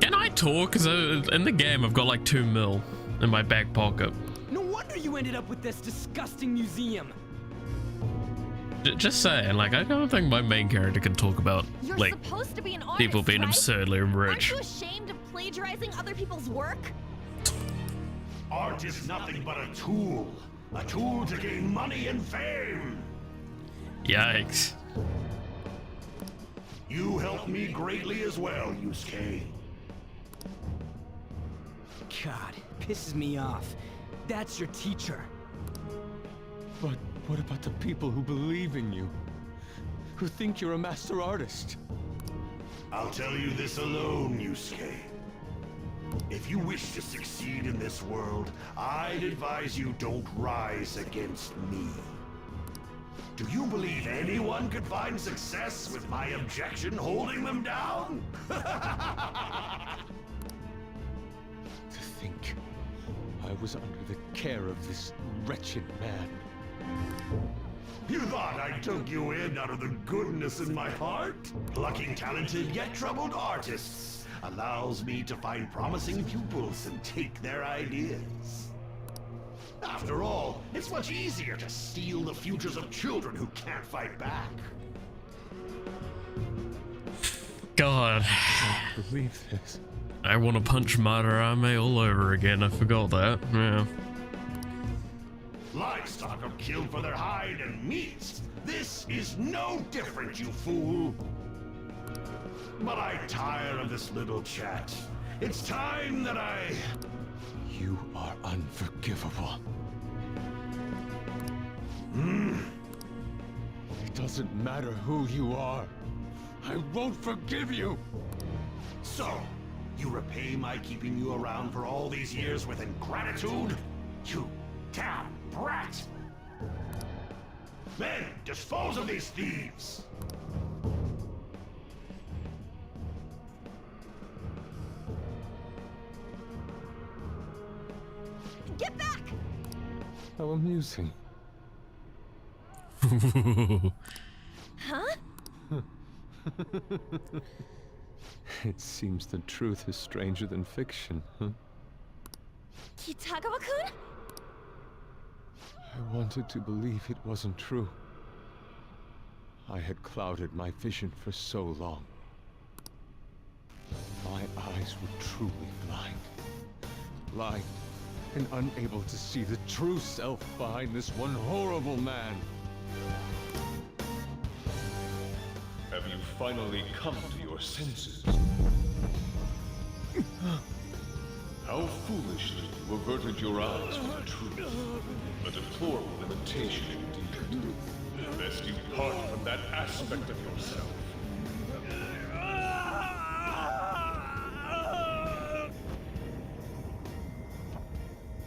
Can I talk? Because in the game, I've got like 2 mil in my back pocket. No wonder you ended up with this disgusting museum. Just saying, like, I don't think my main character can talk about, You're like, supposed to be an artist, people being right? absurdly Aren't rich. you ashamed of plagiarizing other people's work? Art is nothing but a tool to gain money and fame. Yikes. You helped me greatly as well, Yusuke. God, pisses me off. That's your teacher. But what about the people who believe in you? Who think you're a master artist? I'll tell you this alone, Yusuke. If you wish to succeed in this world, I'd advise you don't rise against me. Do you believe anyone could find success with my objection holding them down? To think I was under the care of this wretched man. You thought I took you in out of the goodness in my heart? Plucking talented yet troubled artists allows me to find promising pupils and take their ideas. After all, it's much easier to steal the futures of children who can't fight back. God. I can't believe this. I want to punch Madarame all over again. I forgot that. Yeah. Livestock are killed for their hide and meat. This is no different, you fool. But I tire of this little chat. It's time that I... You are unforgivable. It doesn't matter who you are. I won't forgive you. So, you repay my keeping you around for all these years with ingratitude? You damn brat! Then, dispose of these thieves! Get back! How amusing. Huh? It seems the truth is stranger than fiction, huh? Kitagawa-kun? I wanted to believe it wasn't true. I had clouded my vision for so long. My eyes were truly blind. Blind and unable to see the true self behind this one horrible man. Have you finally come to your senses? How foolishly you averted your eyes from the truth. A deplorable imitation indeed. Lest you part from that aspect of yourself.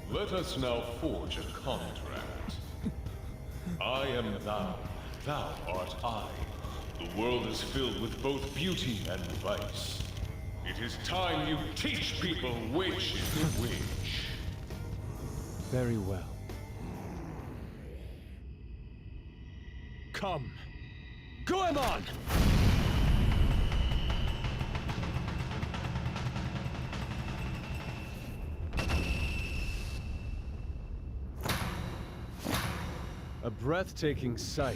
Let us now forge a contract. I am thou, thou art I. The world is filled with both beauty and vice. It is time you teach people which is which. Very well. come. Goemon! A breathtaking sight.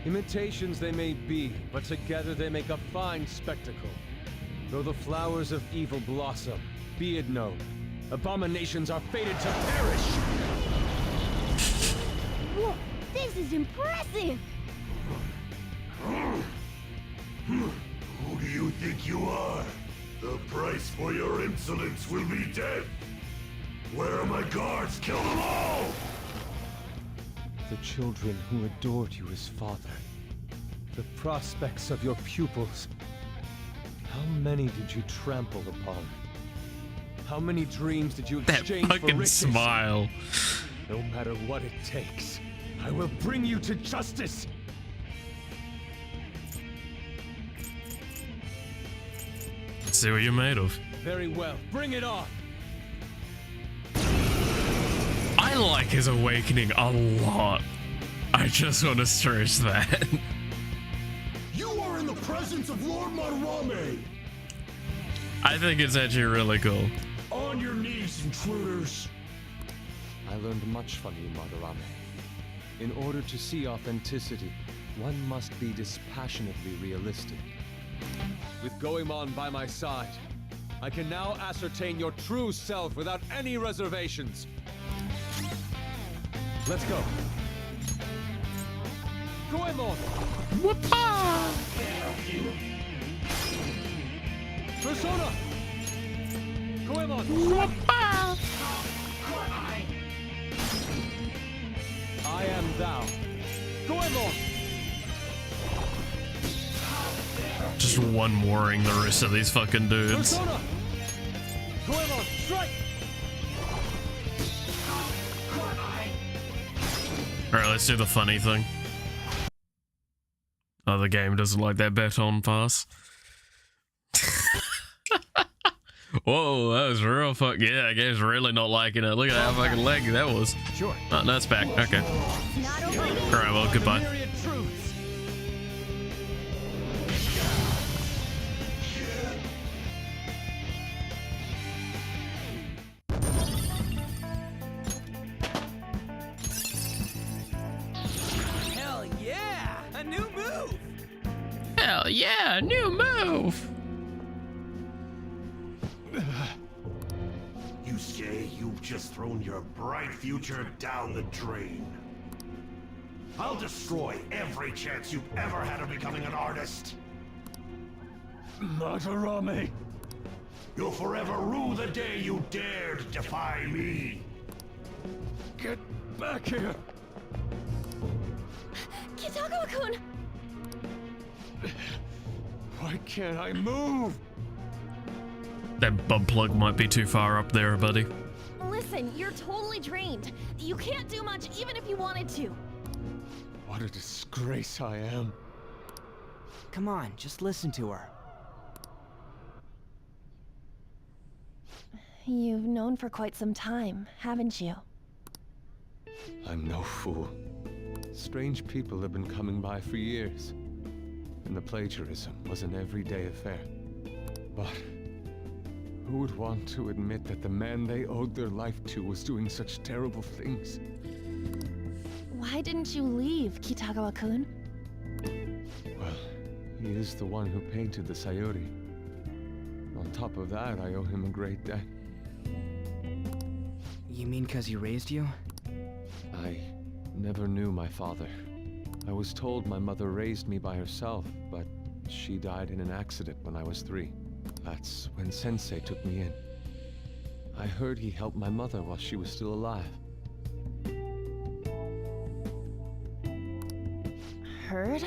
Imitations they may be, but together they make a fine spectacle. Though the flowers of evil blossom, be it known, abominations are fated to perish! Whoa, this is impressive! Who do you think you are? The price for your insolence will be death. Where are my guards? Kill them all! The children who adored you as father. The prospects of your pupils. How many did you trample upon? How many dreams did you That exchange for fucking riches? smile. No matter what it takes, I will bring you to justice! Let's see what you're made of. Very well, bring it on! I like his awakening a lot. I just want to stress that. You are in the presence of Lord Madarame! I think it's actually really cool. On your knees, intruders! I learned much from you, Madarame. In order to see authenticity, one must be dispassionately realistic. With Goemon by my side, I can now ascertain your true self without any reservations. Let's go. Goemon! Whoopah! Persona! Goemon! Whoopah! I am thou. Goemon! Just one warring the rest of these fucking dudes. Persona! Goemon, strike! Alright, let's do the funny thing. Oh, the game doesn't like that baton pass. Whoa, that was real fuck. Yeah, the game's really not liking it. Look at how fucking laggy that was. Sure. Oh, no, it's back. Okay. Not over yet. Alright, well, goodbye. Myriad truths. Hell yeah! A new move! Hell yeah, new move! You say you've just thrown your bright future down the drain. I'll destroy every chance you've ever had of becoming an artist. Madarame. You'll forever rue the day you dared defy me. Get back here. Kitagawa-kun! Why can't I move? That bug plug might be too far up there, buddy. Listen, you're totally drained. You can't do much even if you wanted to. What a disgrace I am. Come on, just listen to her. You've known for quite some time, haven't you? I'm no fool. Strange people have been coming by for years. And the plagiarism was an everyday affair. But who would want to admit that the man they owed their life to was doing such terrible things? Why didn't you leave, Kitagawa-kun? Well, he is the one who painted the Sayuri. On top of that, I owe him a great debt. You mean 'cause he raised you? I never knew my father. I was told my mother raised me by herself, but she died in an accident when I was 3. That's when Sensei took me in. I heard he helped my mother while she was still alive. Heard?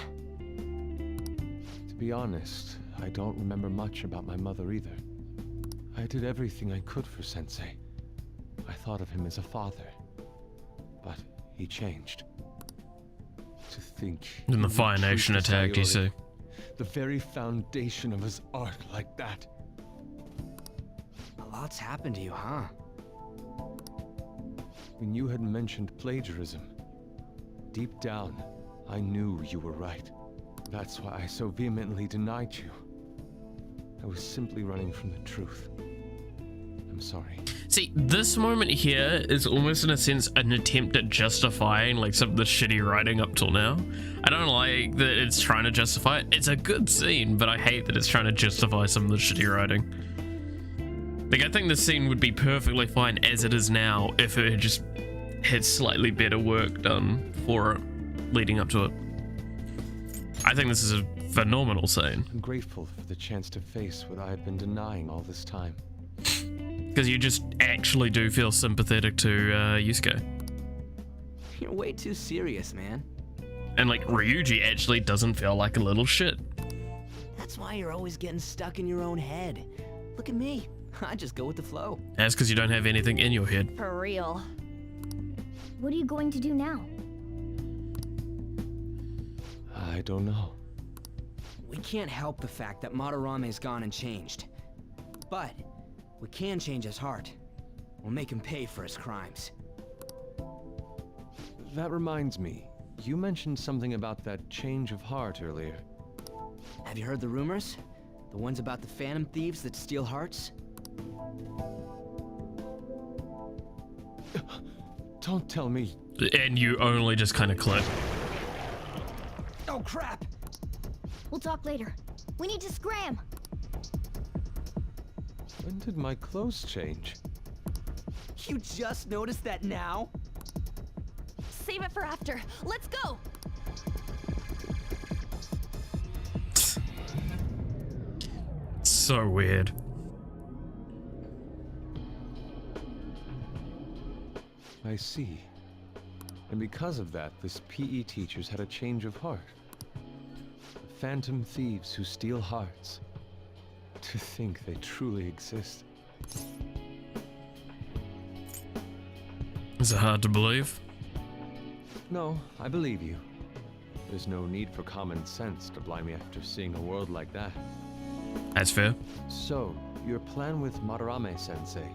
To be honest, I don't remember much about my mother either. I did everything I could for Sensei. I thought of him as a father. But he changed. To think... Then the he Fire would treat Nation the attacked, you Sayuri, see. the very foundation of his art, like that. A lot's happened to you, huh? When you had mentioned plagiarism, deep down, I knew you were right. That's why I so vehemently denied you. I was simply running from the truth. I'm sorry. See, this moment here is almost in a sense an attempt at justifying like some of the shitty writing up till now. I don't like that it's trying to justify it. It's a good scene, but I hate that it's trying to justify some of the shitty writing. Like, I think the scene would be perfectly fine as it is now if it had just had slightly better work done for it leading up to it. I think this is a phenomenal scene. I'm grateful for the chance to face what I had been denying all this time. Because you just actually do feel sympathetic to Yusuke. You're way too serious, man. And like, Ryuji actually doesn't feel like a little shit. That's why you're always getting stuck in your own head. Look at me. I just go with the flow. That's because you don't have anything in your head. For real. What are you going to do now? I don't know. We can't help the fact that Madarame's gone and changed. But we can change his heart. We'll make him pay for his crimes. That reminds me. You mentioned something about that change of heart earlier. Have you heard the rumors? The ones about the phantom thieves that steal hearts? Don't tell me. And you only just kind of click. Oh crap! We'll talk later. We need to scram. When did my clothes change? You just noticed that now? Save it for after. Let's go. So weird. I see. And because of that, this PE teacher's had a change of heart. Phantom thieves who steal hearts. To think they truly exist. Is it hard to believe? No, I believe you. There's no need for common sense to blind me after seeing a world like that. That's fair. So, your plan with Madarame-sensei,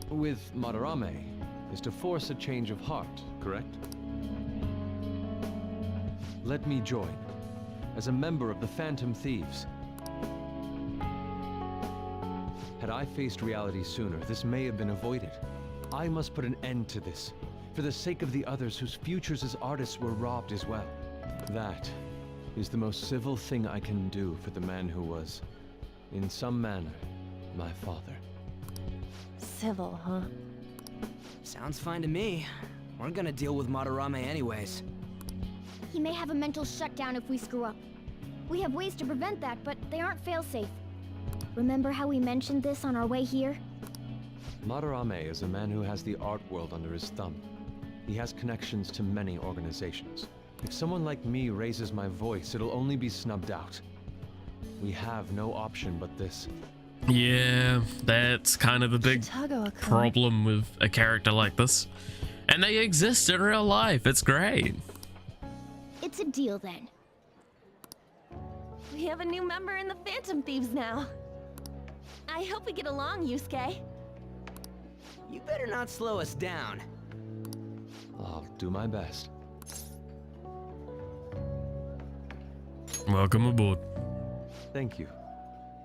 with Madarame, is to force a change of heart, correct? Let me join, as a member of the Phantom Thieves. Had I faced reality sooner, this may have been avoided. I must put an end to this, for the sake of the others whose futures as artists were robbed as well. That is the most civil thing I can do for the man who was, in some manner, my father. Civil, huh? Sounds fine to me. We're gonna deal with Madarame anyways. He may have a mental shutdown if we screw up. We have ways to prevent that, but they aren't fail-safe. Remember how we mentioned this on our way here? Madarame is a man who has the art world under his thumb. He has connections to many organizations. If someone like me raises my voice, it'll only be snubbed out. We have no option but this. Yeah, that's kind of the big Chitago-kun. problem with a character like this. And they exist in real life. It's great. It's a deal then. We have a new member in the Phantom Thieves now. I hope we get along, Yusuke. You better not slow us down. I'll do my best. Welcome aboard. Thank you.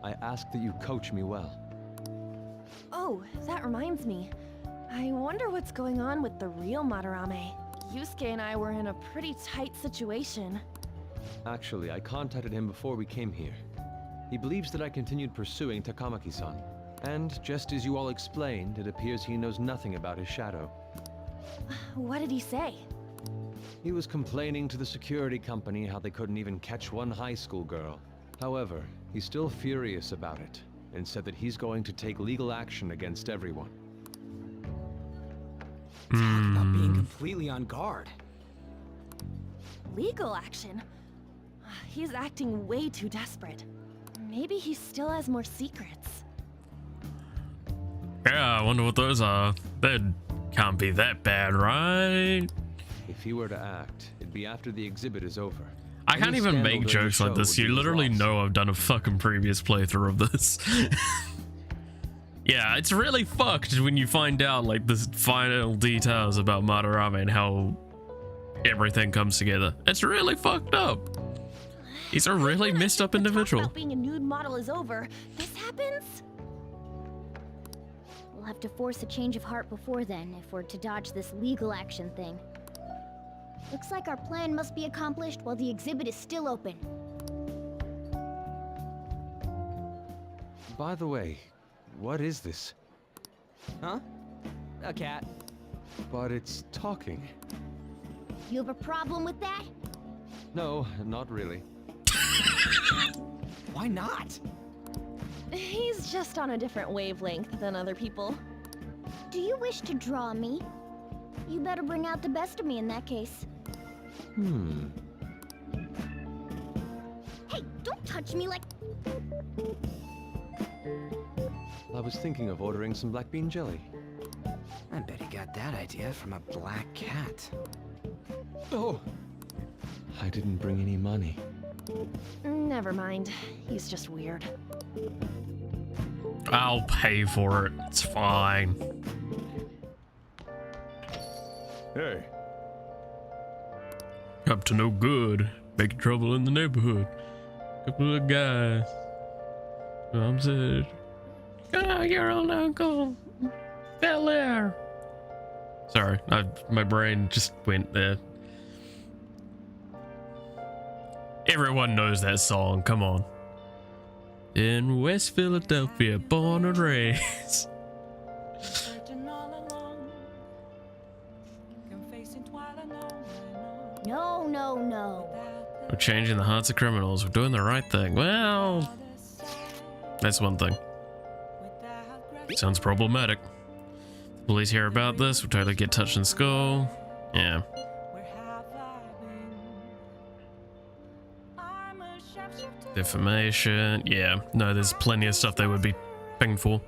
I ask that you coach me well. Oh, that reminds me. I wonder what's going on with the real Madarame. Yusuke and I were in a pretty tight situation. Actually, I contacted him before we came here. He believes that I continued pursuing Takamaki-san. And just as you all explained, it appears he knows nothing about his shadow. What did he say? He was complaining to the security company how they couldn't even catch one high school girl. However, he's still furious about it, and said that he's going to take legal action against everyone. Talk about being completely on guard. Legal action? He's acting way too desperate. Maybe he still has more secrets. Yeah, I wonder what those are. That can't be that bad, right? If he were to act, it'd be after the exhibit is over. I can't Any even scandal make during the jokes like show this. would You be his literally loss. know I've done a fucking previous playthrough of this. Yeah, it's really fucked when you find out like the final details about Madarame and how everything comes together. It's really fucked up. He's a really messed up individual. About being a nude model is over. This happens? We'll have to force a change of heart before then if we're to dodge this legal action thing. Looks like our plan must be accomplished while the exhibit is still open. By the way, what is this? Huh? A cat. But it's talking. You have a problem with that? No, not really. Why not? He's just on a different wavelength than other people. Do you wish to draw me? You better bring out the best of me in that case. Hey, don't touch me like... I was thinking of ordering some black bean jelly. I bet he got that idea from a black cat. Oh! I didn't bring any money. Never mind. He's just weird. I'll pay for it. It's fine. Hey. Up to no good. Making trouble in the neighborhood. Couple of guys. Mom said, "Oh, your old uncle fell there." Sorry, my brain just went there. Everyone knows that song, come on. In West Philadelphia, born and raised. Searching all alone, confessing twilight, No, no, no. We're changing the hearts of criminals. We're doing the right thing. Well, that's one thing. Sounds problematic. The police hear about this, we'll totally get touched in the skull. Yeah. Defamation. Yeah. No, there's plenty of stuff they would be pinged for.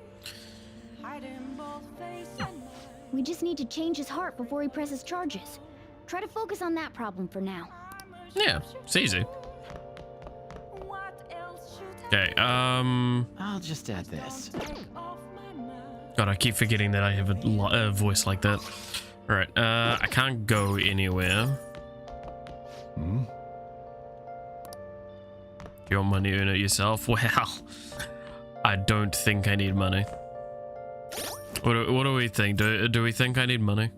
We just need to change his heart before he presses charges. Try to focus on that problem for now. Yeah, it's easy. Okay, I'll just add this. God, I keep forgetting that I have a voice like that. Alright, I can't go anywhere. You want money, earn it yourself? Well, I don't think I need money. What do we think? Do we think I need money?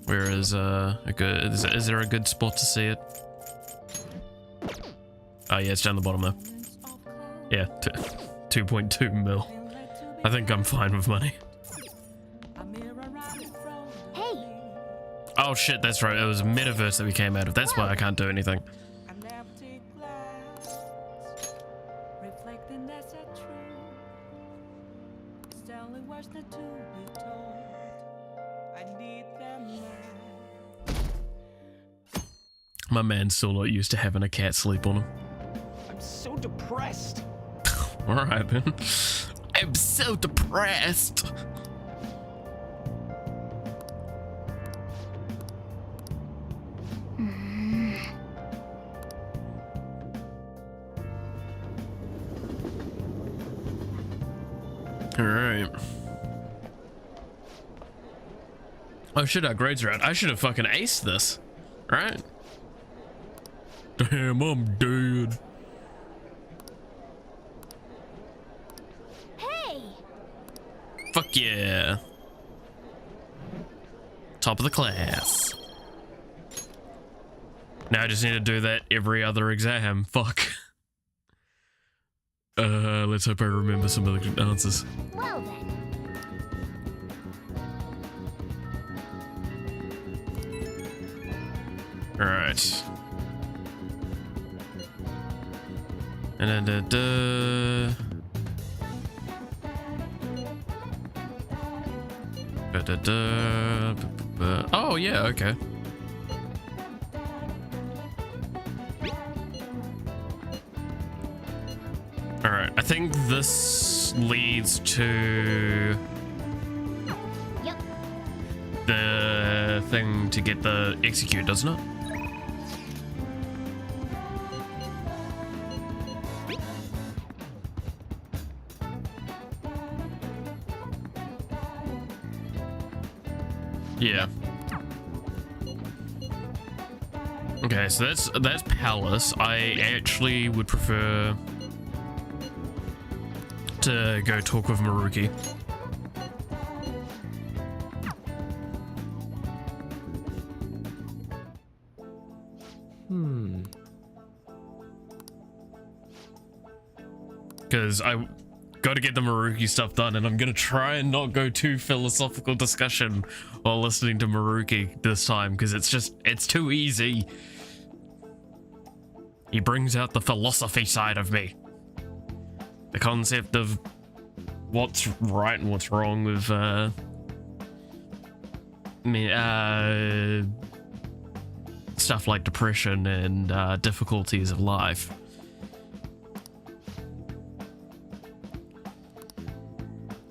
Where is is there a good spot to see it? Oh yeah, it's down the bottom there. Yeah, 2.2 mil. I think I'm fine with money. Hey! Oh shit, that's right. It was a metaverse that we came out of. That's why I can't do anything. My man's still not used to having a cat sleep on him. I'm so depressed. Alright, man. I'm so depressed. Alright. Oh shit, our grades are out. I should have fucking aced this. Right? Damn, I'm dead. Hey! Fuck yeah. Top of the class. Now I just need to do that every other exam. Fuck. Let's hope I remember some of the answers. Well then. Alright. And then oh yeah, okay. Alright, I think this leads to Yep. the thing to get the execute, doesn't it? Yeah. Okay, so that's Palace. I actually would prefer to go talk with Maruki. Because I got to get the Maruki stuff done, and I'm going to try and not go too philosophical discussion while listening to Maruki this time, because it's too easy. He brings out the philosophy side of me. The concept of what's right and what's wrong with, stuff like depression and difficulties of life.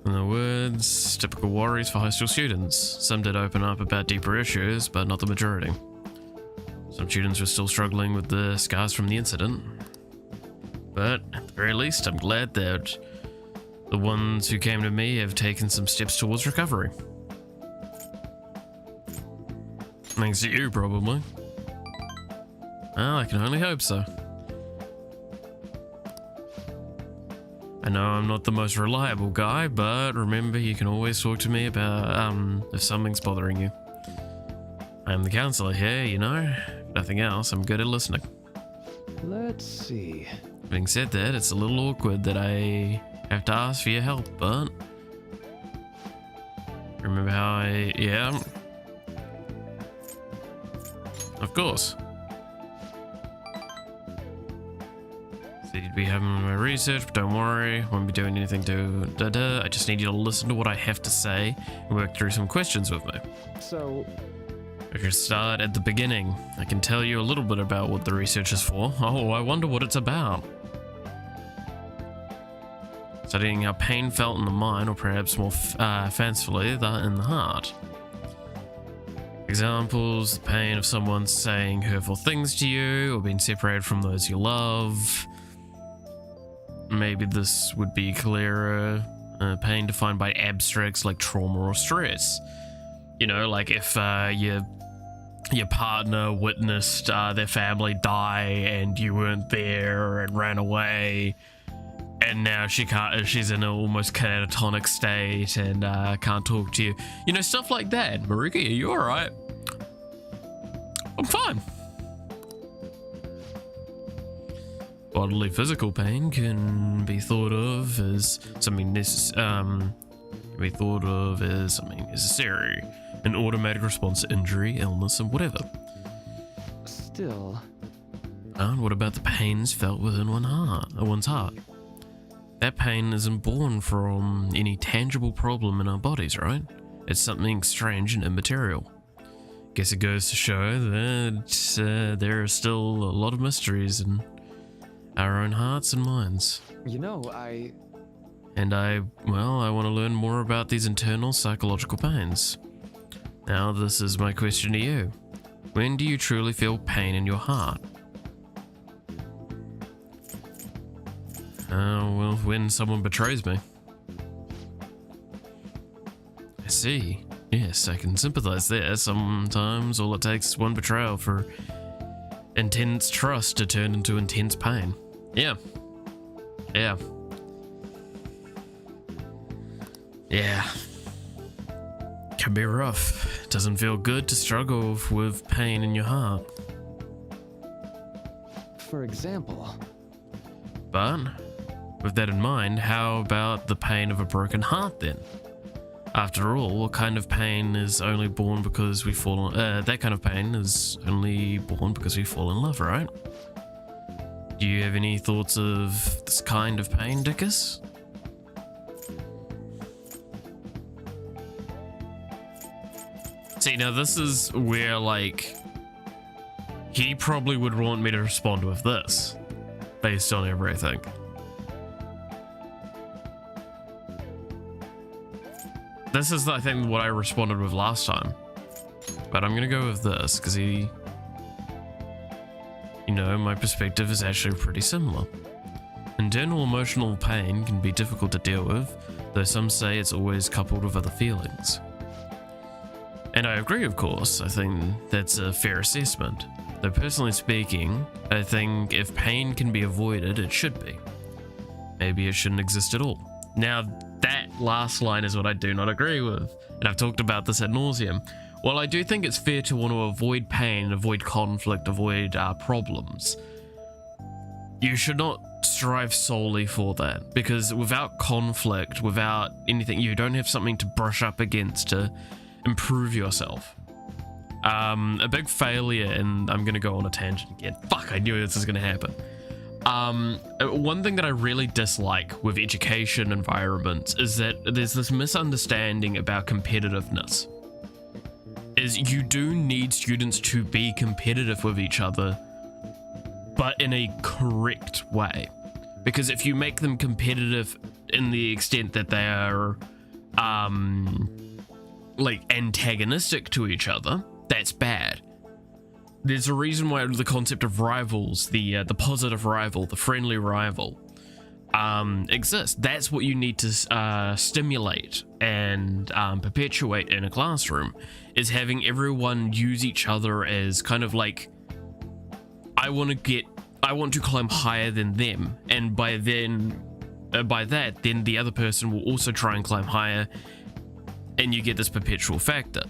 In the words, typical worries for high school students. Some did open up about deeper issues, but not the majority. Some students were still struggling with the scars from the incident. But at the very least, I'm glad that the ones who came to me have taken some steps towards recovery. Thanks to you, probably. Well, I can only hope so. I know I'm not the most reliable guy, but remember you can always talk to me about, if something's bothering you. I'm the counselor here, you know. If nothing else, I'm good at listening. Let's see. Having said that, it's a little awkward that I have to ask for your help, but... Remember how yeah. Of course. You'd be having my research, but don't worry, won't be doing anything to I just need you to listen to what I have to say and work through some questions with me. So, I can start at the beginning. I can tell you a little bit about what the research is for. Oh, I wonder what it's about. Studying how pain felt in the mind, or perhaps more fancifully, in the heart. Examples: the pain of someone saying hurtful things to you, or being separated from those you love. Maybe this would be clearer. Pain defined by abstracts like trauma or stress. You know, like if your partner witnessed their family die and you weren't there and ran away, and now she's in an almost catatonic state and can't talk to you. You know, stuff like that. Maruki, are you alright? I'm fine. Bodily physical pain can be thought of as something necessary, an automatic response to injury, illness, and whatever. still... And what about the pains felt within one's heart? That pain isn't born from any tangible problem in our bodies, right? It's something strange and immaterial. Guess it goes to show that there are still a lot of mysteries in our own hearts and minds. You know, I want to learn more about these internal psychological pains. Now, this is my question to you. When do you truly feel pain in your heart? Well, when someone betrays me. I see. Yes, I can sympathize there. Sometimes all it takes is one betrayal for intense trust to turn into intense pain. Yeah. Yeah. Yeah. Can be rough. It doesn't feel good to struggle with pain in your heart. For example... But, with that in mind, how about the pain of a broken heart then? After all, what kind of pain is only born because we fall that kind of pain is only born because we fall in love, right? Do you have any thoughts of this kind of pain, Dickus? See, now this is where, like, he probably would want me to respond with this, based on everything. This is, I think, what I responded with last time. But I'm gonna go with this, because you know, my perspective is actually pretty similar. Internal emotional pain can be difficult to deal with, though some say it's always coupled with other feelings. And I agree, of course. I think that's a fair assessment. Though personally speaking, I think if pain can be avoided, it should be. Maybe it shouldn't exist at all. Now, that last line is what I do not agree with, and I've talked about this ad nauseum. While I do think it's fair to want to avoid pain, avoid conflict, avoid problems, you should not strive solely for that, because without conflict, without anything, you don't have something to brush up against to improve yourself. A big failure, and I'm gonna go on a tangent again. Fuck, I knew this was gonna happen. One thing that I really dislike with education environments is that there's this misunderstanding about competitiveness. Is you do need students to be competitive with each other, but in a correct way. Because if you make them competitive in the extent that they are like antagonistic to each other, that's bad. There's a reason why the concept of rivals, the positive rival, the friendly rival, exists. That's what you need to stimulate and perpetuate in a classroom, is having everyone use each other as kind of like, I want to climb higher than them, and by that, then the other person will also try and climb higher, and you get this perpetual factor.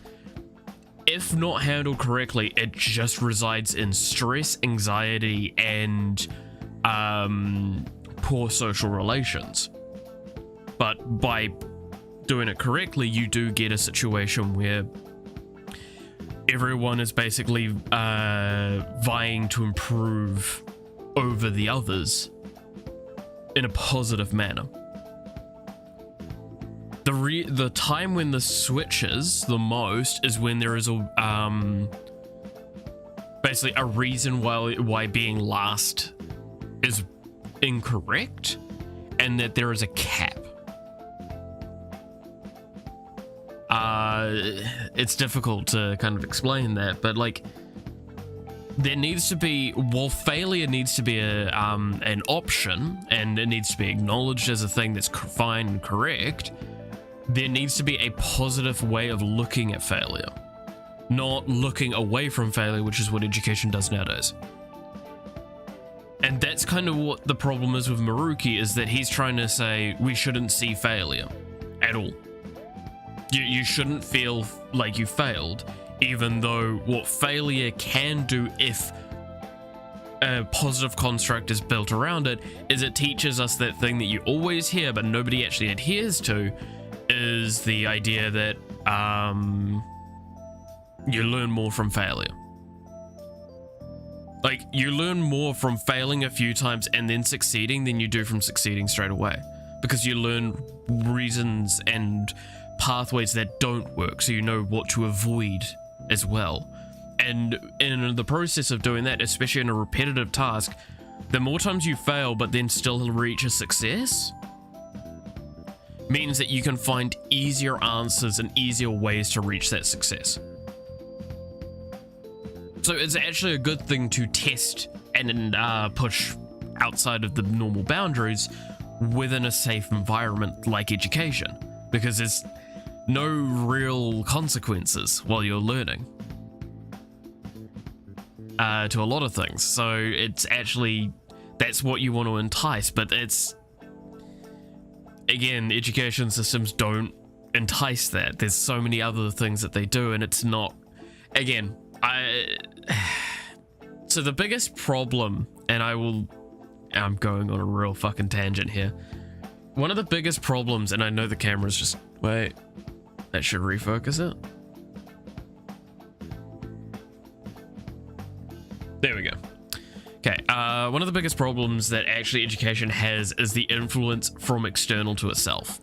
If not handled correctly, it just resides in stress, anxiety, and poor social relations. But by doing it correctly, you do get a situation where everyone is basically vying to improve over the others in a positive manner. The time when this switches the most is when there is a basically a reason why being last is incorrect, and that there is a cap. It's difficult to kind of explain that, but like, there needs to be, while failure needs to be an option, and it needs to be acknowledged as a thing that's fine and correct, there needs to be a positive way of looking at failure, not looking away from failure, which is what education does nowadays. And that's kind of what the problem is with Maruki, is that he's trying to say we shouldn't see failure at all. You shouldn't feel like you failed, even though what failure can do, if a positive construct is built around it, is it teaches us that thing that you always hear but nobody actually adheres to, is the idea that you learn more from failure. Like, you learn more from failing a few times and then succeeding than you do from succeeding straight away, because you learn reasons and pathways that don't work, so you know what to avoid as well. And in the process of doing that, especially in a repetitive task, the more times you fail but then still reach a success means that you can find easier answers and easier ways to reach that success. So it's actually a good thing to test and push outside of the normal boundaries within a safe environment like education, because there's no real consequences while you're learning to a lot of things. So it's actually, that's what you want to entice, but it's, again, education systems don't entice that. There's so many other things that they do, and it's not, again, so the biggest problem, and I'm going on a real fucking tangent here. One of the biggest problems, and I know the camera's just, wait, that should refocus it. There we go. Okay, one of the biggest problems that actually education has is the influence from external to itself.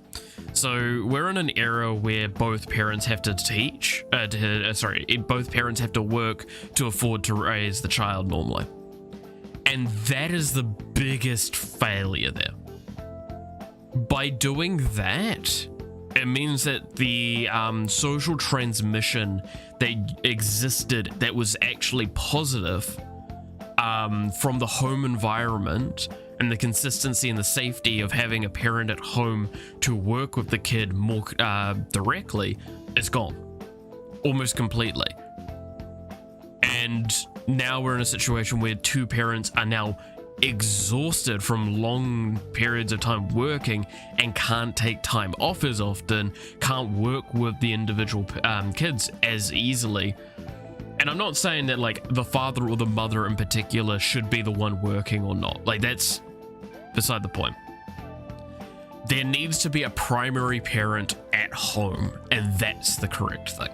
So we're in an era where both parents have to teach, both parents have to work to afford to raise the child normally. And that is the biggest failure there. By doing that, it means that the social transmission that existed that was actually positive from the home environment, and the consistency and the safety of having a parent at home to work with the kid more directly, is gone. almost completely. And now we're in a situation where two parents are now exhausted from long periods of time working and can't take time off as often, can't work with the individual kids as easily. And I'm not saying that like the father or the mother in particular should be the one working or not. Like, that's beside the point. There needs to be a primary parent at home, and that's the correct thing.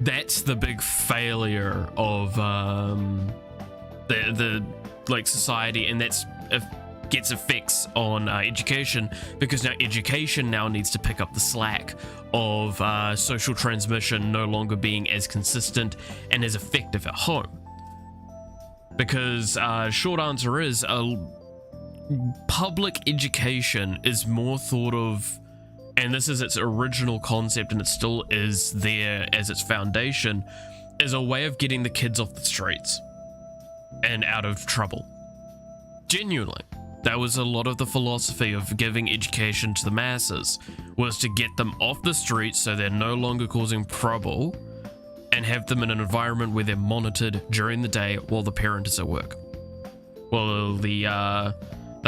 That's the big failure of the like society, and that's gets effects on education, because now education now needs to pick up the slack of social transmission no longer being as consistent and as effective at home. Because short answer is public education is more thought of, and this is its original concept and it still is there as its foundation, is a way of getting the kids off the streets and out of trouble. Genuinely, that was a lot of the philosophy of giving education to the masses, was to get them off the streets so they're no longer causing trouble, and have them in an environment where they're monitored during the day while the parent is at work, while the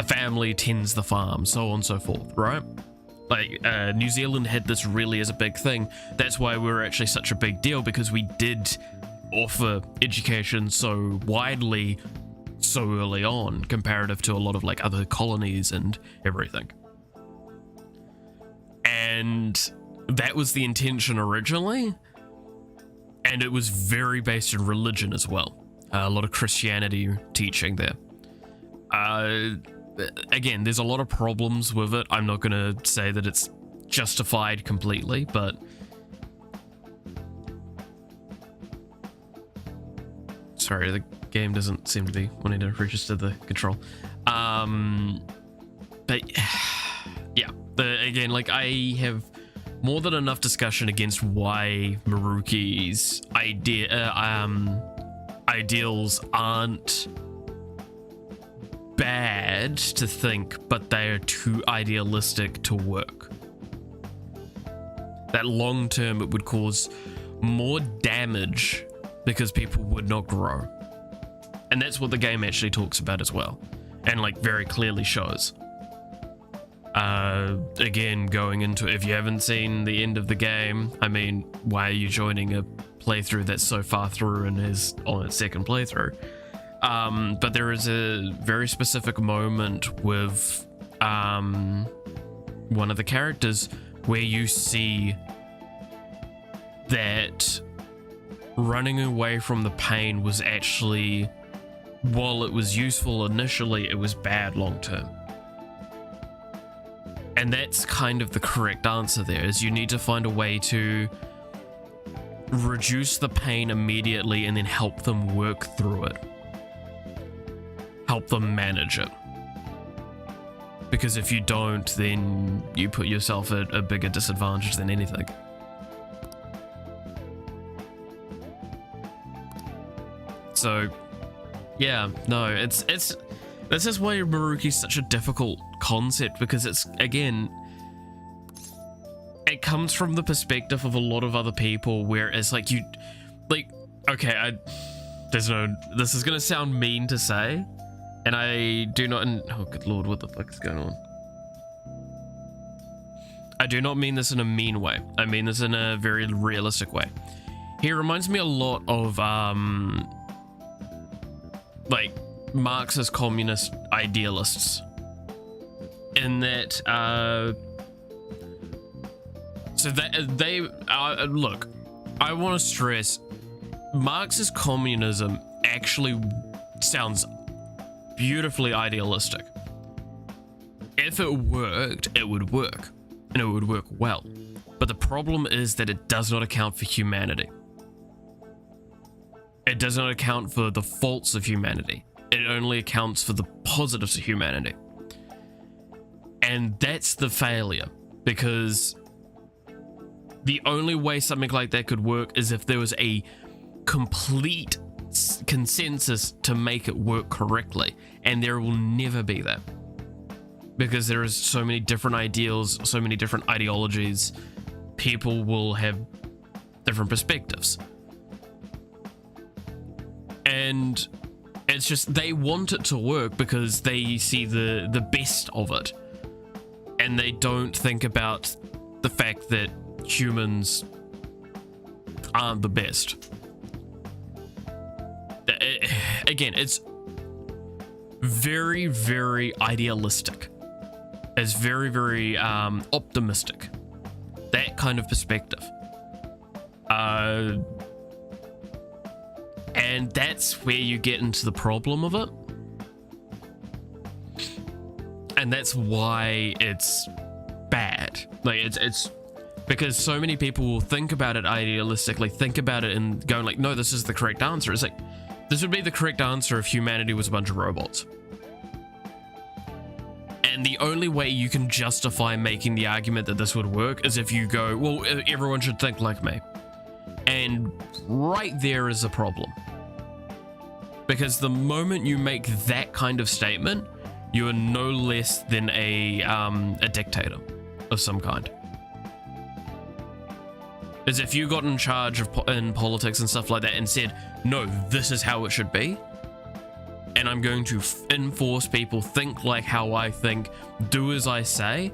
family tends the farm, so on and so forth, right? Like, New Zealand had this really as a big thing. That's why we were actually such a big deal, because we did offer education so widely so early on, comparative to a lot of like other colonies and everything. And that was the intention originally, and it was very based in religion as well. A lot of Christianity teaching there. Again, there's a lot of problems with it. I'm not gonna say that it's justified completely, but sorry, the game doesn't seem to be wanting to register the control. But yeah, again, like, I have more than enough discussion against why Maruki's ideals aren't bad to think, but they are too idealistic to work. That long term it would cause more damage because people would not grow. And that's what the game actually talks about as well, and like very clearly shows. Again, going into, if you haven't seen the end of the game, I mean, why are you joining a playthrough that's so far through and is on its second playthrough? But there is a very specific moment with one of the characters where you see that running away from the pain was actually, while it was useful initially, it was bad long term. And that's kind of the correct answer there, is you need to find a way to reduce the pain immediately and then help them work through it. Help them manage it. Because if you don't, then you put yourself at a bigger disadvantage than anything. So, yeah, no, it's this is why Maruki's such a difficult concept, because it's, again, it comes from the perspective of a lot of other people where it's like, you, like, okay, this is gonna sound mean to say, and I do not, oh good lord, what the fuck is going on? I do not mean this in a mean way. I mean this in a very realistic way. He reminds me a lot of, like, Marxist communist idealists, in that so that they look, I want to stress, Marxist communism actually sounds beautifully idealistic. If it worked, it would work, and it would work well, but the problem is that it does not account for humanity. It does not account for the faults of humanity. It only accounts for the positives of humanity. And that's the failure, because the only way something like that could work is if there was a complete consensus to make it work correctly, and there will never be that, because there is so many different ideals, so many different ideologies people will have different perspectives. And it's just they want it to work because they see the best of it. And they don't think about the fact that humans aren't the best. Again, it's very, very idealistic. It's very, very optimistic. That kind of perspective. And that's where you get into the problem of it. And that's why it's bad. Like it's because so many people will think about it idealistically, think about it and go like, no, this is the correct answer. It's like, this would be the correct answer if humanity was a bunch of robots. And the only way you can justify making the argument that this would work is if you go, well, everyone should think like me. And right there is a problem. Because the moment you make that kind of statement, you are no less than a dictator of some kind. As if you got in charge of in politics and stuff like that and said, no, this is how it should be. And I'm going to enforce people, think like how I think, do as I say.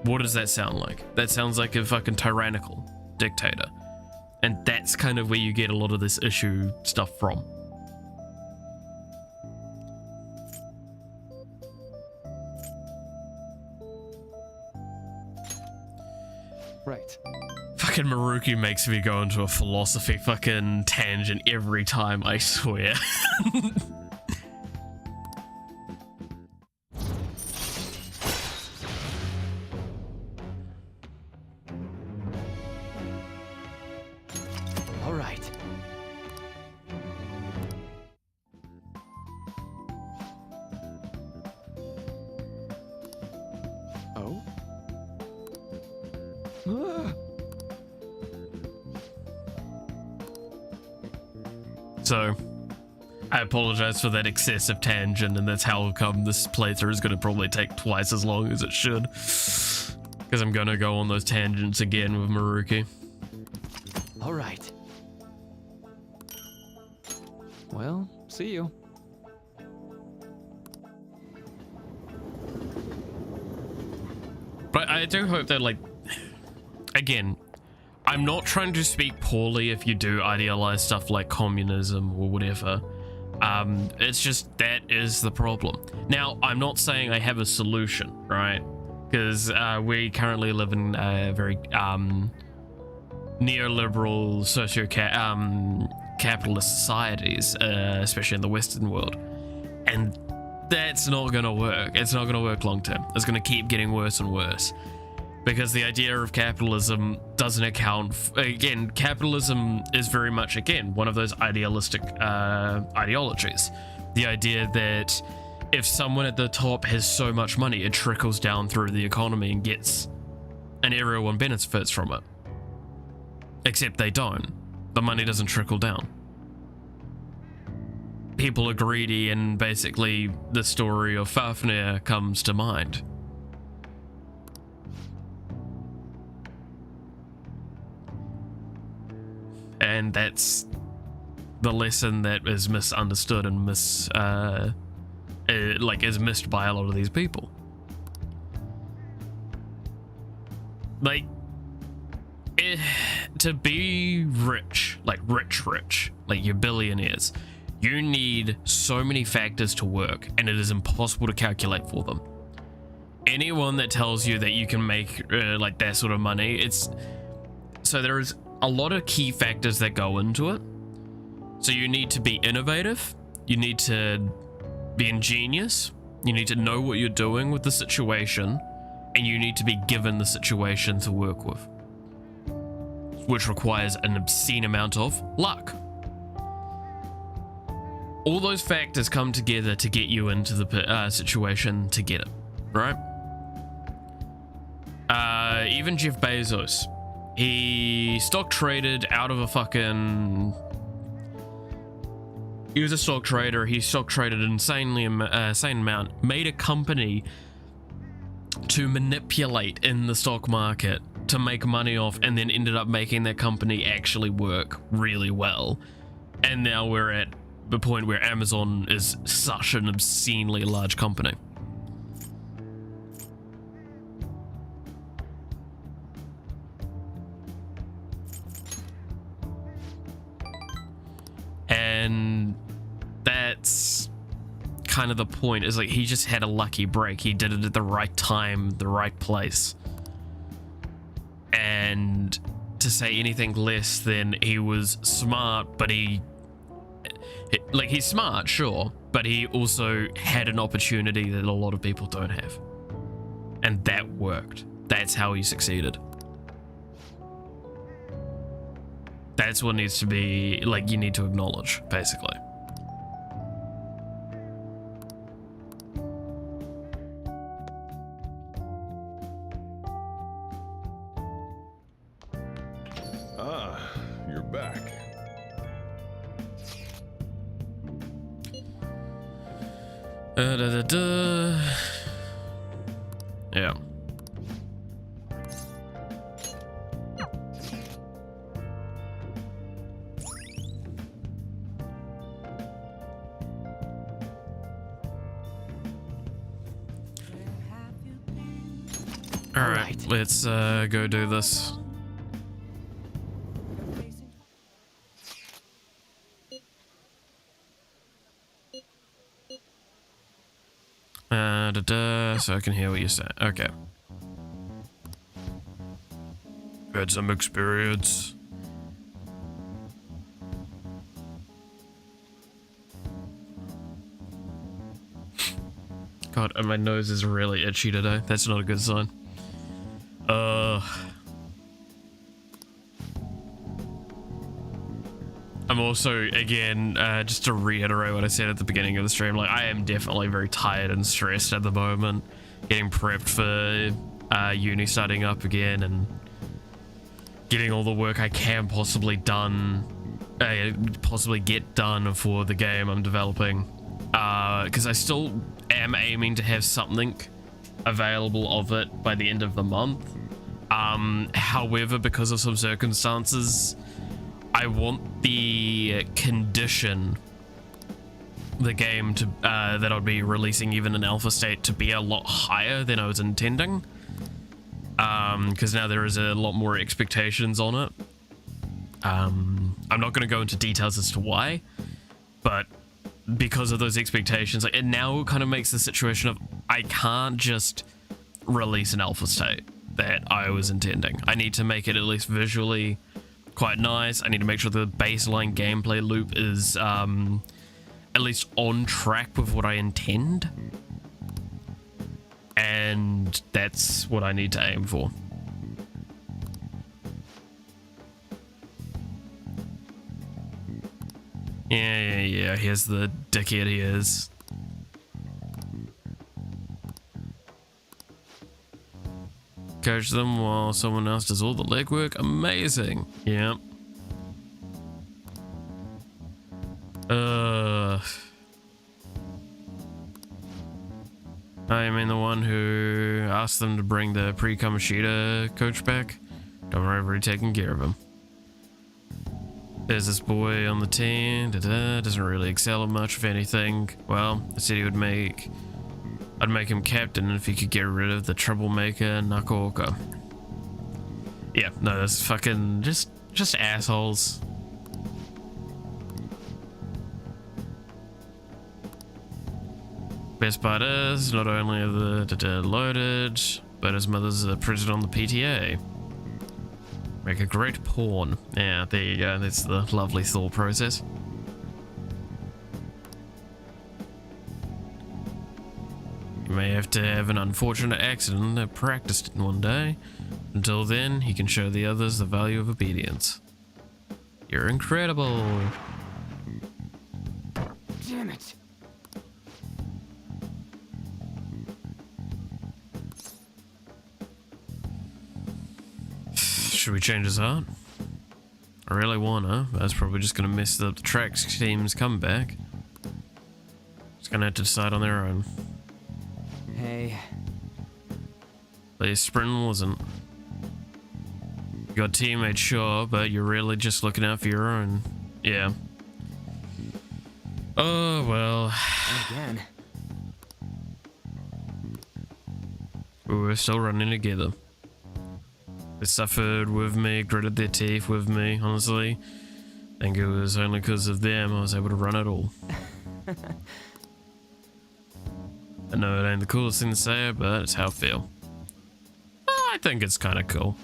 What does that sound like? That sounds like a fucking tyrannical dictator. And that's kind of where you get a lot of this issue stuff from. Right. Fucking Maruki makes me go into a philosophy fucking tangent every time, I swear. All right. Oh? Ah. So, I apologize for that excessive tangent, and that's how come this playthrough is going to probably take twice as long as it should. Because I'm going to go on those tangents again with Maruki. All right. Well, see you. But I do hope that, like, again, I'm not trying to speak poorly if you do idealize stuff like communism or whatever. It's just that is the problem. Now, I'm not saying I have a solution, right? Because we currently live in very neoliberal capitalist societies, especially in the Western world. And that's not going to work. It's not going to work long term. It's going to keep getting worse and worse. Because the idea of capitalism doesn't account again, capitalism is very much, again, one of those idealistic ideologies. The idea that if someone at the top has so much money, it trickles down through the economy and everyone benefits from it. Except they don't. The money doesn't trickle down. People are greedy, and basically the story of Fafnir comes to mind. And that's the lesson that is misunderstood and is missed by a lot of these people. Like, to be rich, like rich, like you're billionaires, you need so many factors to work, and it is impossible to calculate for them. Anyone that tells you that you can make like that sort of money, so there's a lot of key factors that go into it. So you need to be innovative, you need to be ingenious, you need to know what you're doing with the situation, and you need to be given the situation to work with, which requires an obscene amount of luck. All those factors come together to get you into the situation to get it, right? Even Jeff Bezos, he stock traded out of a fucking... He was a stock trader. He stock traded an insane amount, made a company to manipulate in the stock market to make money off, and then ended up making that company actually work really well. And now we're at the point where Amazon is such an obscenely large company. And that's kind of the point, is like he just had a lucky break. He did it at the right time, the right place. And to say anything less than he was smart, but he's smart, sure, but he also had an opportunity that a lot of people don't have. And that worked. That's how he succeeded. That's what needs to be, like, you need to acknowledge, basically. Ah, you're back. Yeah. All right, let's go do this. So I can hear what you say. Okay. Had some experience. God, and my nose is really itchy today. That's not a good sign. I'm also, again, just to reiterate what I said at the beginning of the stream, like, I am definitely very tired and stressed at the moment, getting prepped for uni starting up again and getting all the work I can possibly get done for the game I'm developing. Because I still am aiming to have something available of it by the end of the month. However, because of some circumstances, I want the condition, the game to that I'll be releasing even in alpha state, to be a lot higher than I was intending. Because now there is a lot more expectations on it. I'm not going to go into details as to why, but because of those expectations, like, it now kind of makes the situation of I can't just release an alpha state that I was intending. I need to make it at least visually quite nice. I need to make sure the baseline gameplay loop is at least on track with what I intend, and that's what I need to aim for. Yeah, here's the dickhead he is. Coach them while someone else does all the legwork. Amazing. Yep. I mean the one who asked them to bring the pre-Kamashita coach back. Don't worry, I've already taken care of him. There's this boy on the team, doesn't really excel at much, if anything. Well, I said I'd make him captain if he could get rid of the troublemaker Nakaoka. Yeah, no, that's fucking just assholes. Best part is, not only are the loaded, but his mother's a president on the PTA. Make a great pawn. Yeah, there you go. That's the lovely thought process. You may have to have an unfortunate accident that practiced in one day. Until then, he can show the others the value of obedience. You're incredible. Damn it. Should we change his heart? I really wanna. That's probably just gonna mess up the track team's comeback. Just gonna have to decide on their own. Hey. The sprint wasn't. Your teammate, sure, but you're really just looking out for your own. Yeah. Oh, well. Again. We were still running together. They suffered with me, gritted their teeth with me, honestly. I think it was only because of them I was able to run it all. I know it ain't the coolest thing to say, but it's how I feel. Oh, I think it's kind of cool.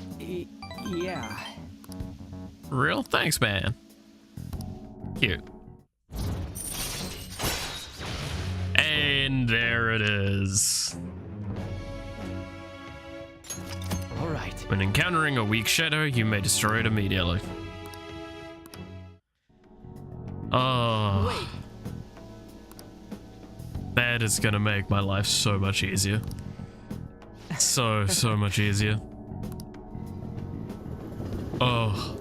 Yeah. Real? Thanks, man. Cute. And there it is. All right. When encountering a weak shadow, you may destroy it immediately. Oh. Wait. That is gonna make my life so much easier. So much easier. Oh.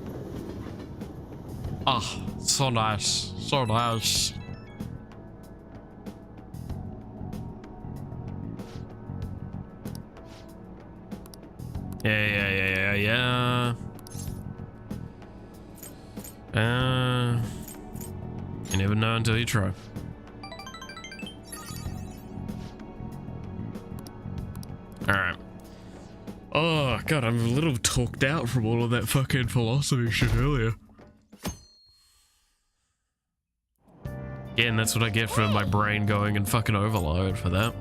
Ah, so nice. So nice. Yeah. You never know until you try. Alright. Oh, God, I'm a little talked out from all of that fucking philosophy shit earlier. Again, that's what I get for my brain going in fucking overload for that.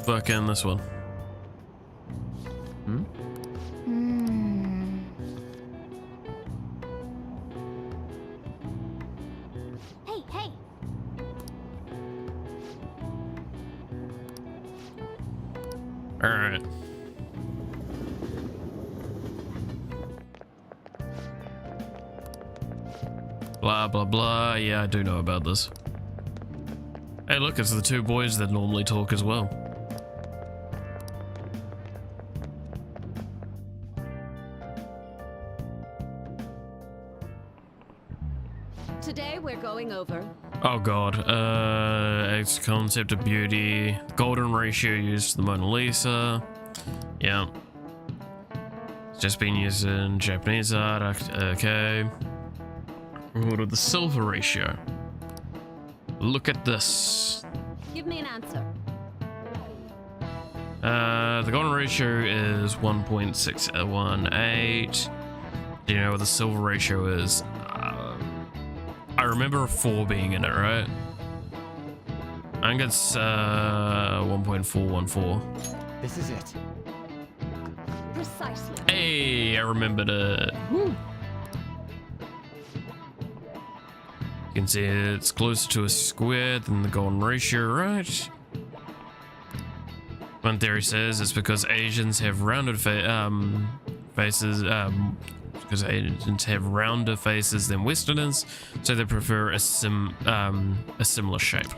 Fucking this one. Hey. Alright. Blah, blah, blah. Yeah, I do know about this. Hey, look, it's the two boys that normally talk as well. Today we're going over. Oh god, its concept of beauty, golden ratio used for the Mona Lisa. Yeah. It's just been used in Japanese art, okay. What of the silver ratio? Look at this. Give me an answer. The golden ratio is 1.618. Do you know what the silver ratio is? I remember a 4 being in it, right? I think it's 1.414. This is it. Precisely. Hey, I remembered it. Woo. You can see it's closer to a square than the golden ratio, right? One theory says it's because Asians have rounded faces, because Asians have rounder faces than Westerners, so they prefer a similar shape.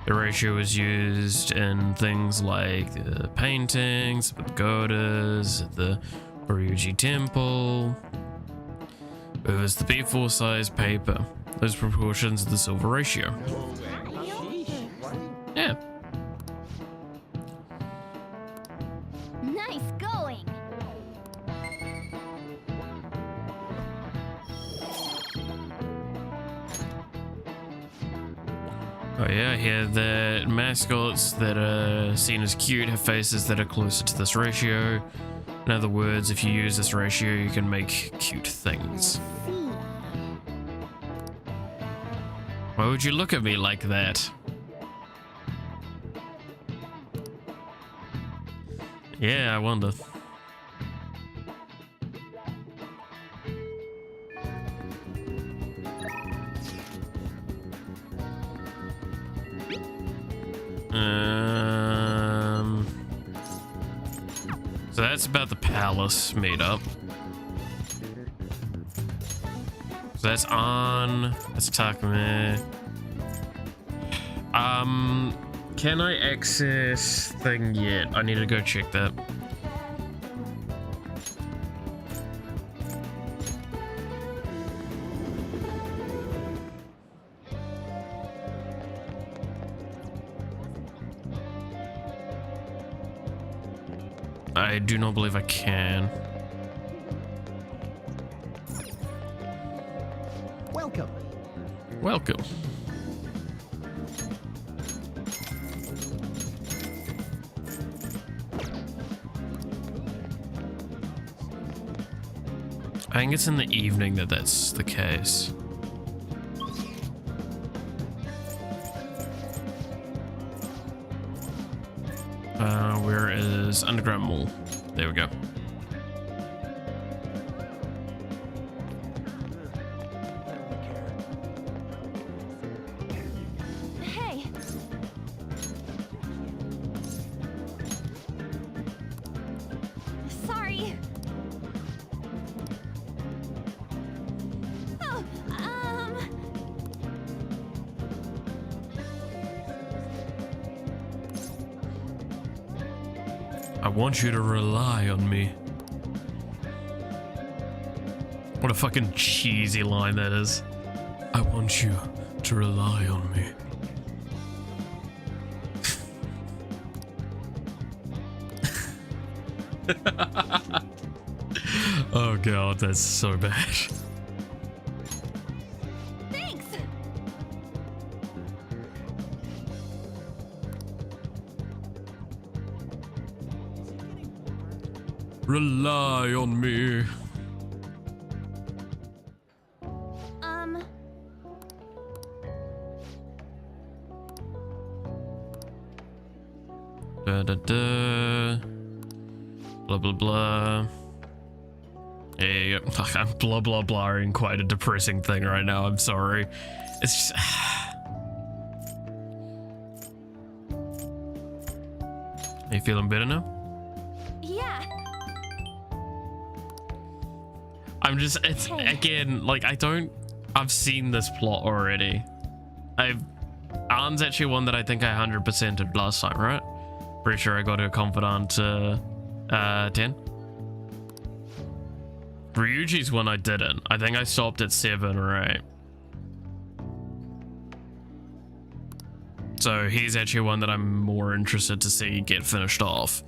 The ratio is used in things like the paintings, the pagodas, the Ryuji Temple. It was the B4 size paper. Those proportions of the silver ratio. Yeah. Nice going. Oh yeah, I hear that mascots that are seen as cute have faces that are closer to this ratio. In other words, if you use this ratio, you can make cute things. Why would you look at me like that? Yeah, I wonder. So that's about the palace meetup. So that's on. Let's talk, man. Can I access thing yet? I need to go check that. I do not believe I can. Welcome. Welcome. I think it's in the evening that's the case. Where is Underground Mall? There we go. Hey. Sorry. Oh, I want you to rely on me. What a fucking cheesy line that is. I want you to rely on me. Oh god, that's so bad. thanks. Rely on me. Da da da. Blah blah blah. Hey, I'm blah blah blahing quite a depressing thing right now. I'm sorry. It's just. Are you feeling better now? Yeah. I'm just, it's again, like I've seen this plot already. Arn's actually one that I think I 100%ed last time, right? Pretty sure I got her confidant 10. Ryuji's one I didn't. I think I stopped at 7 or 8. So he's actually one that I'm more interested to see get finished off.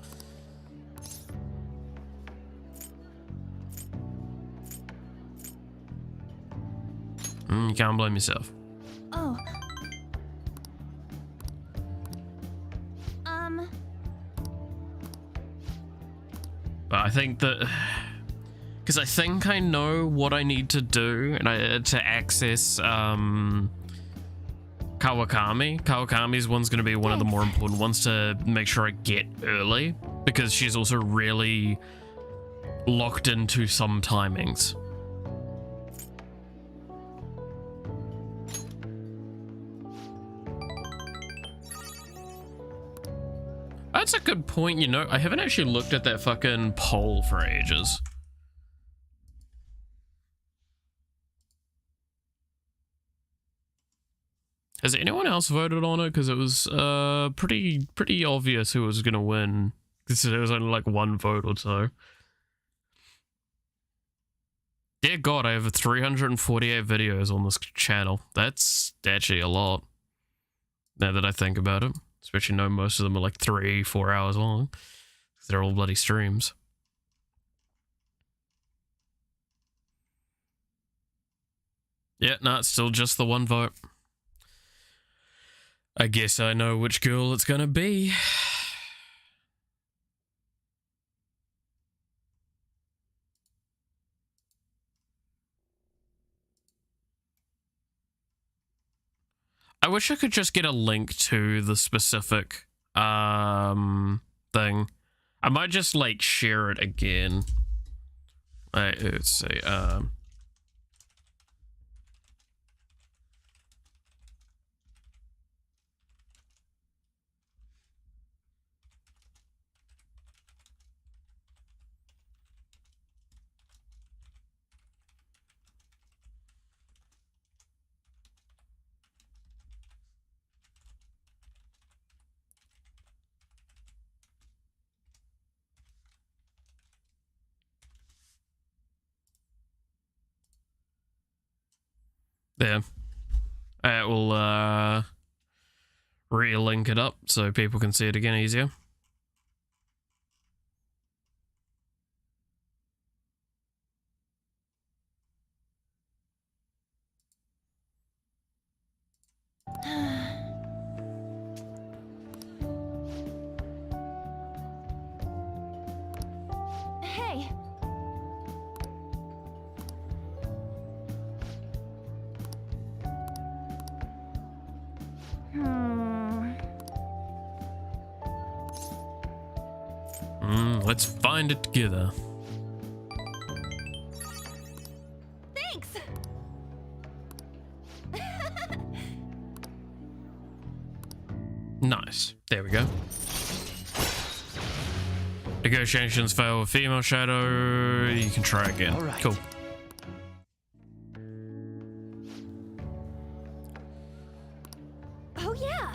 You can't blame yourself. Oh. But I think that, because I think I know what I need to do to access Kawakami. Kawakami's one's going to be one of the more important ones to make sure I get early, because she's also really locked into some timings. That's a good point, you know. I haven't actually looked at that fucking poll for ages. Has anyone else voted on it? Because it was pretty obvious who was gonna win. Because there was only like one vote or so. Dear God, I have 348 videos on this channel. That's actually a lot. Now that I think about it. Especially know most of them are like 3-4 hours long. They're all bloody streams. Yeah, no, it's still just the one vote. I guess I know which girl it's gonna be. I wish I could just get a link to the specific thing. I might just like share it again. Let's see. There. It will re-link it up so people can see it again easier. Hey. Let's find it together. Thanks. Nice. There we go. Negotiations fail with female shadow. You can try again. All right. Cool. Oh yeah.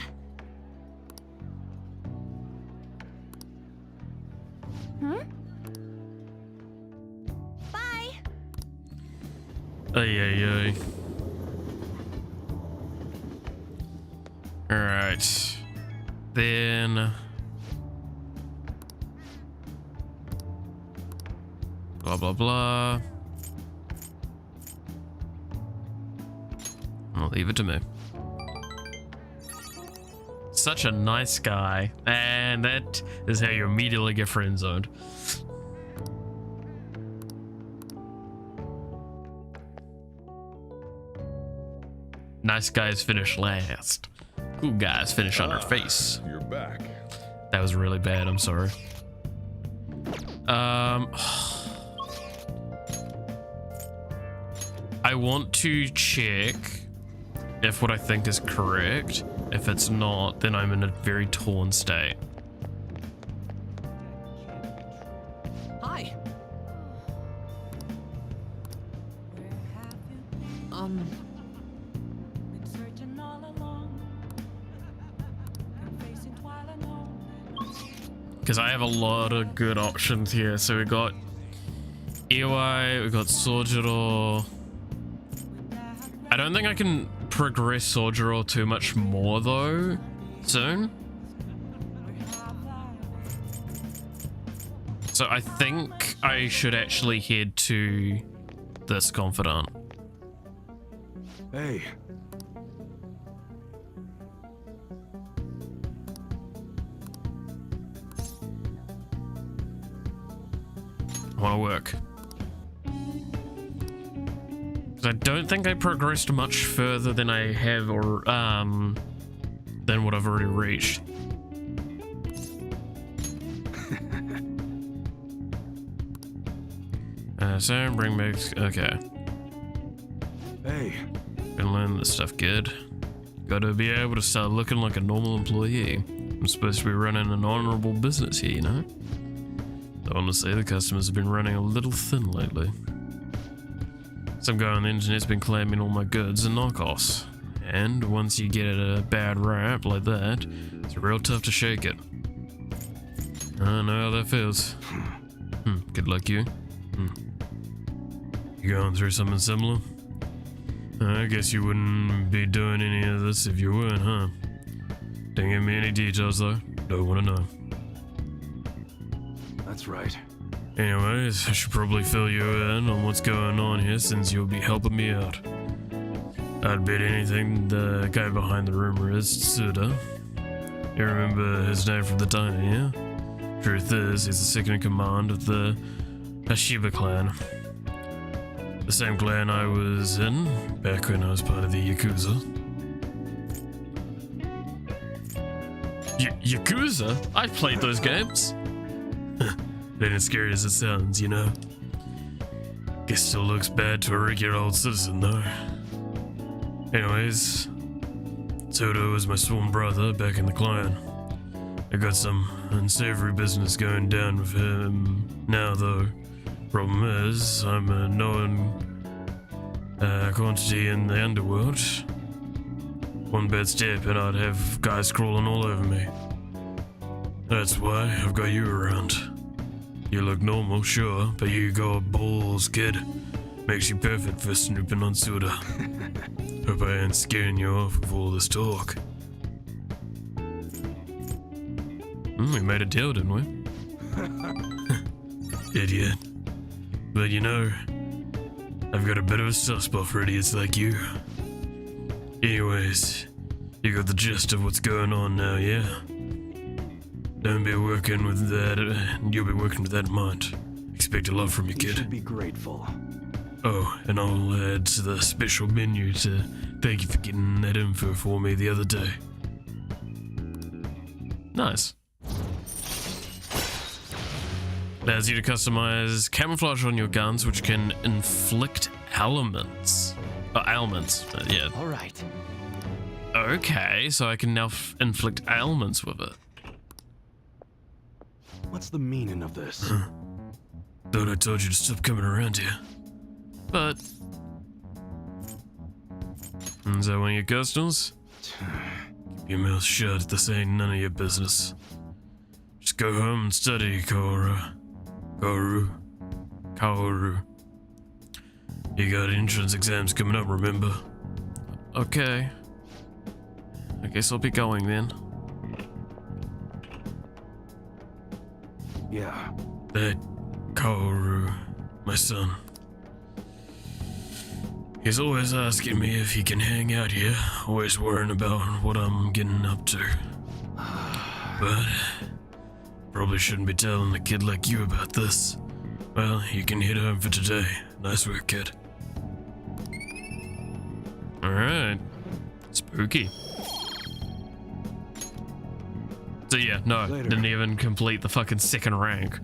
Bye. Ay. Alright. Then... blah, blah, blah. I'll leave it to me. Such a nice guy. And that is how you immediately get friend zoned. Nice guys finish last. Cool guys finish on her face. You're back. That was really bad, I'm sorry. I want to check if what I think is correct. If it's not, then I'm in a very torn state. Hi. Been searching all along. Been facing twilight alone. Because I have a lot of good options here. So we got FYI, we got Sojiro. I don't think I can progress Sojiro too much more though soon. So I think I should actually head to this confidant. Hey. I want to work. I don't think I progressed much further than I have, or than what I've already reached. So bring back. Okay. Hey. Been learning this stuff good. Gotta be able to start looking like a normal employee. I'm supposed to be running an honorable business here, you know? Though honestly, the customers have been running a little thin lately. Some guy on the internet's been claiming all my goods are knockoffs. And once you get a bad rap like that, it's real tough to shake it. I know how that feels. Good luck, you. You going through something similar? I guess you wouldn't be doing any of this if you weren't, huh? Didn't give me any details though. Don't want to know. That's right. Anyways, I should probably fill you in on what's going on here since you'll be helping me out. I'd bet anything the guy behind the rumor is Tsuda. You remember his name from the diner, yeah? Truth is, he's the second in command of the Hashiba clan. The same clan I was in back when I was part of the Yakuza. Yakuza? I played those games. Ain't as scary as it sounds, you know. Guess still looks bad to a regular old citizen, though. Anyways, Toto was my sworn brother back in the clan. I got some unsavory business going down with him now, though. Problem is, I'm a known quantity in the underworld. One bad step and I'd have guys crawling all over me. That's why I've got you around. You look normal, sure, but you got balls, kid. Makes you perfect for snooping on Suda. Hope I ain't scaring you off with all this talk. We made a deal, didn't we? Idiot. But you know, I've got a bit of a soft spot for idiots like you. Anyways, you got the gist of what's going on now, yeah? Don't be working with that, you'll be working with that in mind. Expect a lot from you, You kid. should be grateful. Oh, and I'll add to the special menu to thank you for getting that info for me the other day. Nice. Allows you to customize camouflage on your guns, which can inflict ailments. Ailments, yeah. All right. Okay, so I can now inflict ailments with it. What's the meaning of this? Thought I told you to stop coming around here. But... Is that one of your customers? Keep your mouth shut, this ain't none of your business. Just go home and study, Kaoru. You got entrance exams coming up, remember? Okay. I guess I'll be going then. Yeah. That Kaoru, my son. He's always asking me if he can hang out here, always worrying about what I'm getting up to. But probably shouldn't be telling a kid like you about this. Well, you can head home for today. Nice work, kid. Alright. Spooky. So yeah, no, Later. didn't even complete the fucking second rank.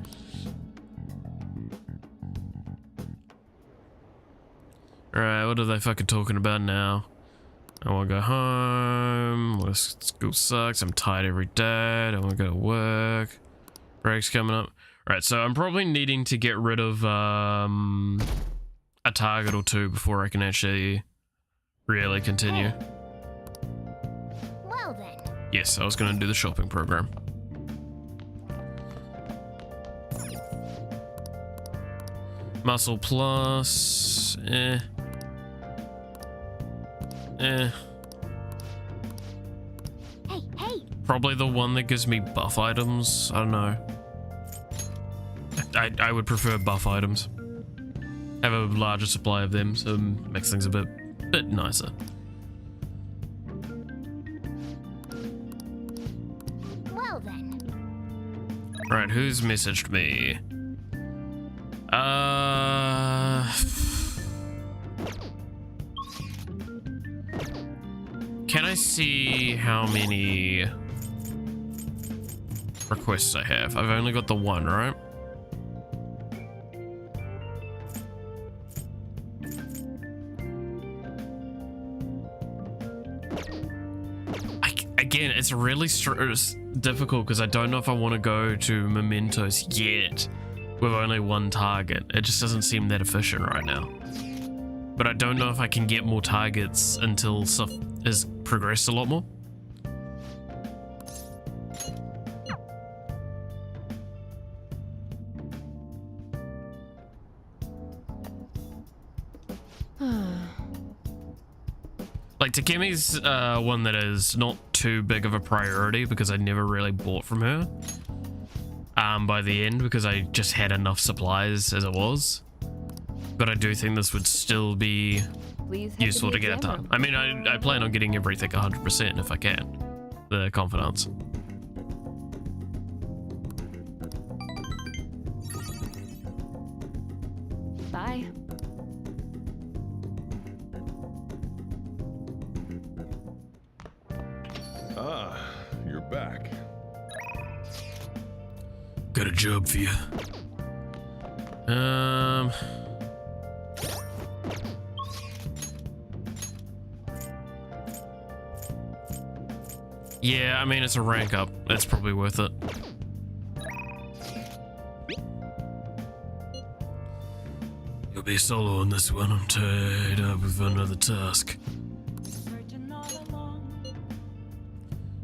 Alright, what are they fucking talking about now? I wanna go home. School sucks. I'm tired every day. I don't wanna go to work. Break's coming up. Alright, so I'm probably needing to get rid of a target or two before I can actually really continue. Well then. Yes, I was gonna do the shopping program. Muscle plus, eh. Hey, hey! Probably the one that gives me buff items. I don't know. I would prefer buff items. Have a larger supply of them, so it makes things a bit nicer. Well then. Right, who's messaged me? Can I see how many requests I have? I've only got the one, right? Again, it's really difficult because I don't know if I want to go to Mementos yet with only one target. It just doesn't seem that efficient right now. But I don't know if I can get more targets until stuff has progressed a lot more. Like, Takemi's one that is not too big of a priority because I never really bought from her by the end because I just had enough supplies as it was. But I do think this would still be useful to get it done. I mean, I plan on getting everything 100% if I can. The confidants. Bye. Ah, you're back. Got a job for you. Yeah, I mean, it's a rank up. That's probably worth it. You'll be solo on this one. I'm tied up with another task. Searching all along.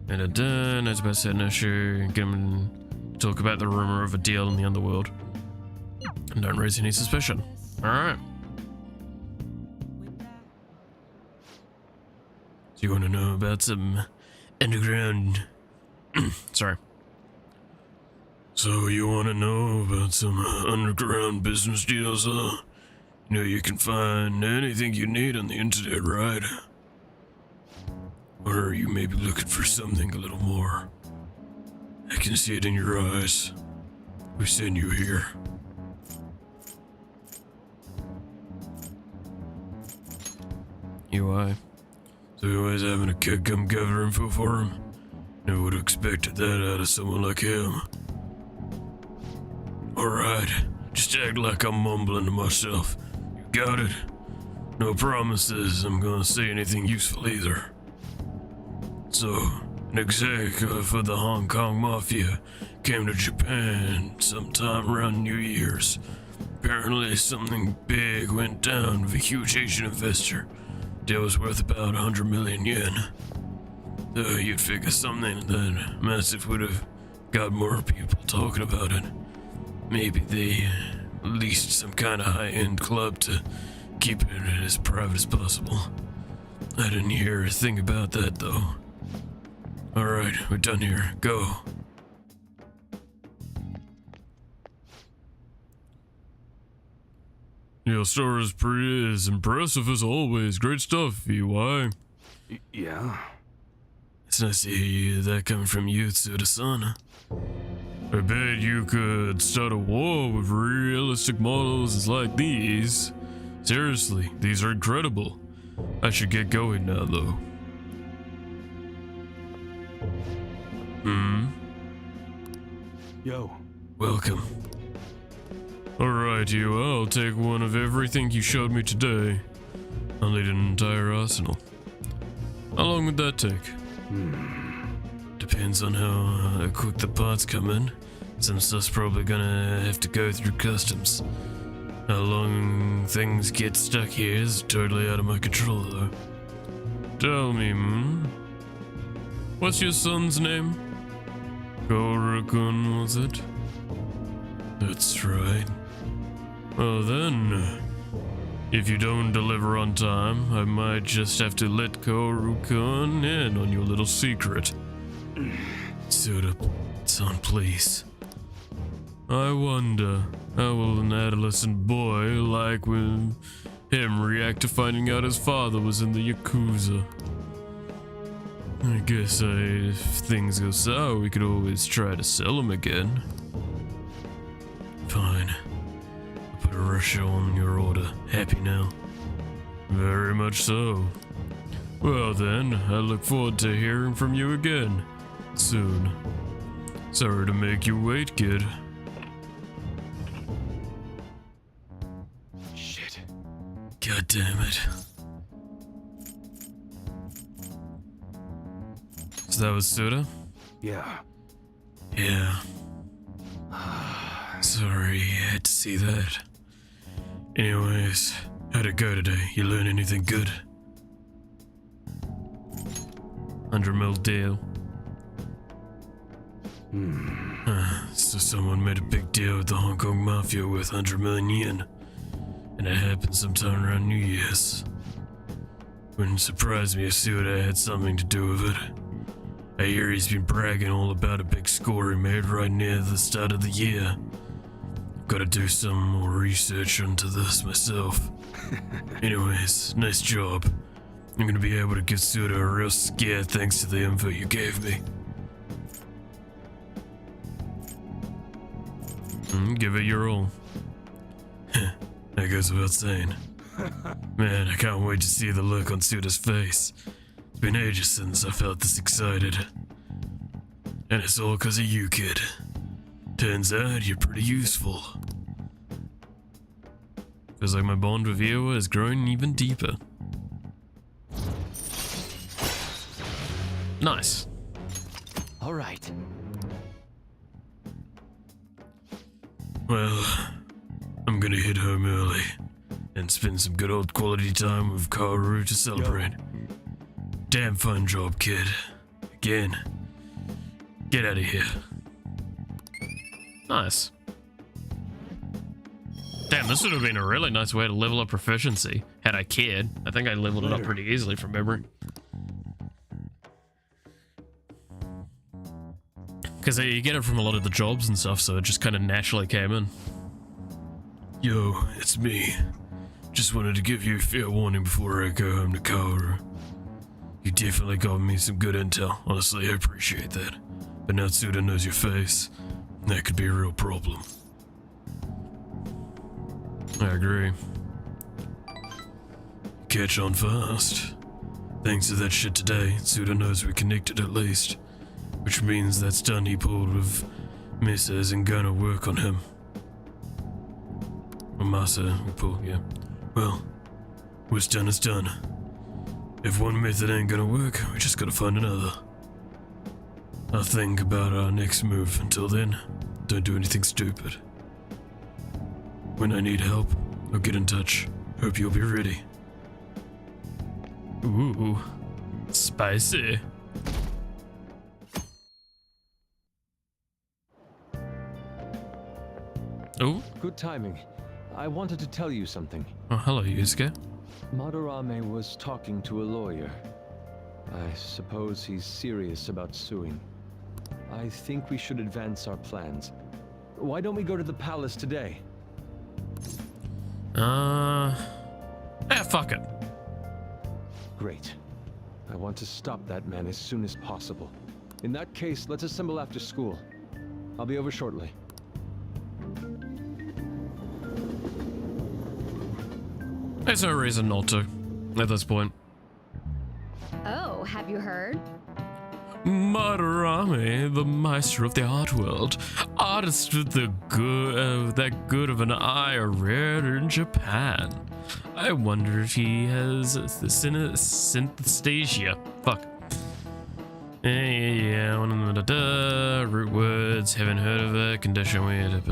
And a done. That's about setting an issue. Get him to talk about the rumor of a deal in the underworld. And don't raise any suspicion. Alright. So you want to know about some underground... Sorry. So you want to know about some underground business deals, huh? You know you can find anything you need on the internet, right? Or are you maybe looking for something a little more? I can see it in your eyes. We sent you here. UI. So you always having a kid come gather info for him? Never would have expected that out of someone like him. Alright, just act like I'm mumbling to myself. You got it? No promises I'm gonna say anything useful either. So, an exec for the Hong Kong Mafia came to Japan sometime around New Year's. Apparently something big went down with a huge Asian investor. Deal was worth about 100 million yen. You'd figure something that massive would have got more people talking about it. Maybe they leased some kind of high-end club to keep it as private as possible. I didn't hear a thing about that though. Alright, we're done here. Go. Your story is pretty as impressive as always. Great stuff, FYI. Yeah? It's nice to hear that coming from you, Tsuda-san. I bet you could start a war with realistic models like these. Seriously, these are incredible. I should get going now, though. Yo. Welcome. Alright, you. I'll take one of everything you showed me today. I'll need an entire arsenal. How long would that take? Depends on how quick the parts come in. Some stuff's probably gonna have to go through customs. How long things get stuck here is totally out of my control, though. Tell me, what's your son's name? Korakun, was it? That's right. Well then, if you don't deliver on time, I might just have to let Korakun in on your little secret. Son, please. I wonder, how will an adolescent boy like when him react to finding out his father was in the Yakuza? I guess if things go sour, we could always try to sell him again. Fine. I'll put a rush on your order. Happy now? Very much so. Well then, I look forward to hearing from you again. Soon. Sorry to make you wait, kid. Shit. God damn it. So that was Suda? Yeah. Yeah. Sorry, I had to see that. Anyways, how'd it go today? You learn anything good? 100 mil deal. So someone made a big deal with the Hong Kong Mafia worth 100 million yen. And it happened sometime around New Year's. Wouldn't surprise me if Suda had something to do with it. I hear he's been bragging all about a big score he made right near the start of the year. Gotta do some more research into this myself. Anyways, nice job. I'm gonna be able to give Suda a real scare thanks to the info you gave me. Give it your all. That goes without saying. Man, I can't wait to see the look on Suda's face. It's been ages since I felt this excited. And it's all because of you, kid. Turns out you're pretty useful. Feels like my bond with you is growing even deeper. Nice. All right. Well, I'm gonna head home early and spend some good old quality time with Kaoru to celebrate. Damn fun job, kid. Again. Get out of here. Nice. Damn, this would have been a really nice way to level up proficiency, had I cared. I think I leveled it up pretty easily from memory. Because you get it from a lot of the jobs and stuff, so it just kind of naturally came in. Yo, it's me. Just wanted to give you a fair warning before I go home to Kaoru. You definitely got me some good intel. Honestly, I appreciate that. But now Tsuda knows your face. That could be a real problem. I agree. catch on fast. Thanks to that shit today, Suda knows we connected at least. Which means that stunt he pulled with Mesa isn't gonna work on him. Or Masa, we pull, yeah. Well, what's done is done. If one method ain't gonna work, we just gotta find another. I'll think about our next move. Until then, don't do anything stupid. When I need help, I'll get in touch. Hope you'll be ready. Ooh, spicy. Oh, Good timing. I wanted to tell you something. oh hello, Yusuke. Madarame was talking to a lawyer. I suppose he's serious about suing. I think we should advance our plans. Why don't we go to the palace today? Fuck it. Great. I want to stop that man as soon as possible. In that case, let's assemble after school. I'll be over shortly. There's no reason not to, at this point. Oh, have you heard? Madarame, the master of the art world, artist with the that good of an eye are rare in Japan. I wonder if he has the synesthesia. Fuck. Yeah, root words, haven't heard of it, condition weird,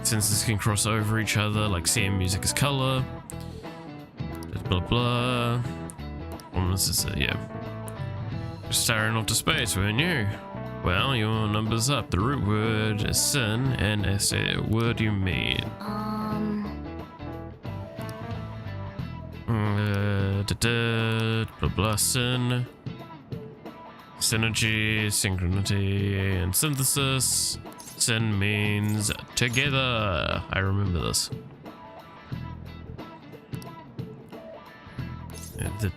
senses can cross over each other, like seeing music as color. Blah blah. This is it, yeah. Staring off to space, weren't you? Well, your number's up. The root word is sin, and essay. What do you mean? Blah blah sin. Synergy, synchronity, and synthesis. Sin means together. I remember this.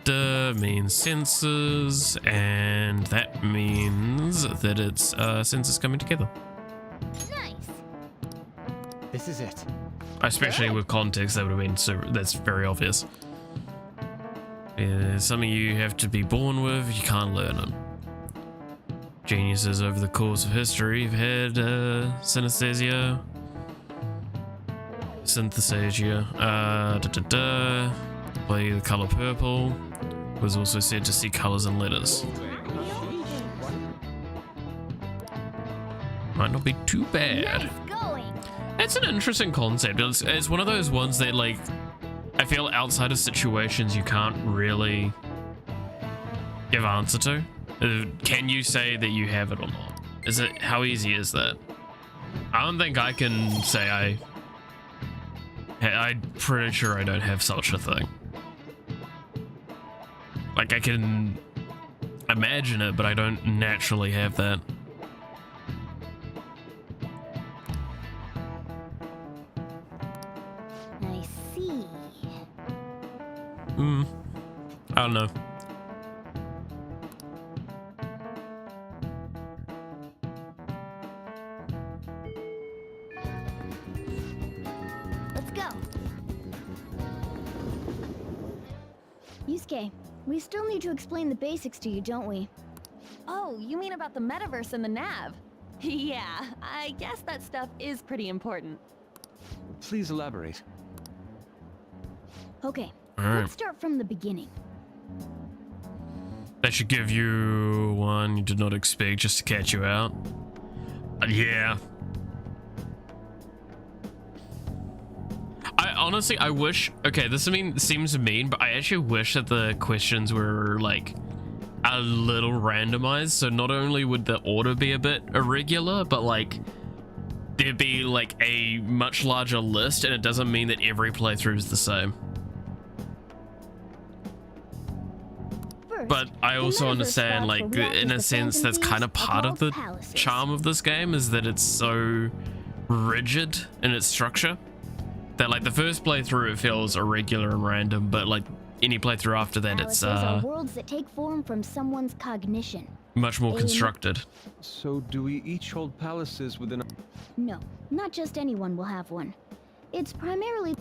The means senses, and that means that it's senses coming together. Nice. This is it. Especially with context, that would have been that's very obvious. It's something you have to be born with, you can't learn it. Geniuses over the course of history have had synesthesia, play the color purple, was also said to see colors and letters. Might not be too bad. Nice going. It's an interesting concept. It's one of those ones that, like, I feel outside of situations you can't really give answer to. Can you say that you have it or not? Is it, how easy is that? I don't think I can say I'm pretty sure I don't have such a thing. Like, I can imagine it, but I don't naturally have that. I see. I don't know. Let's go. Yusuke, we still need to explain the basics to you, don't we? Oh, you mean about the metaverse and the nav? Yeah, I guess that stuff is pretty important. Please elaborate. Okay, Alright. let's start from the beginning. That should give you one you did not expect just to catch you out. Yeah. I wish, okay, this seems mean, but I actually wish that the questions were like a little randomized. So not only would the order be a bit irregular, but like there'd be like a much larger list, and it doesn't mean that every playthrough is the same. But I also understand, like, in a sense, that's kind of part of the charm of this game, is that it's so rigid in its structure that, like, the first playthrough it feels irregular and random, but like any playthrough after that, it's are worlds that take form from someone's cognition. much more constructed. So do we each hold palaces within? No, not just anyone will have one. It's primarily.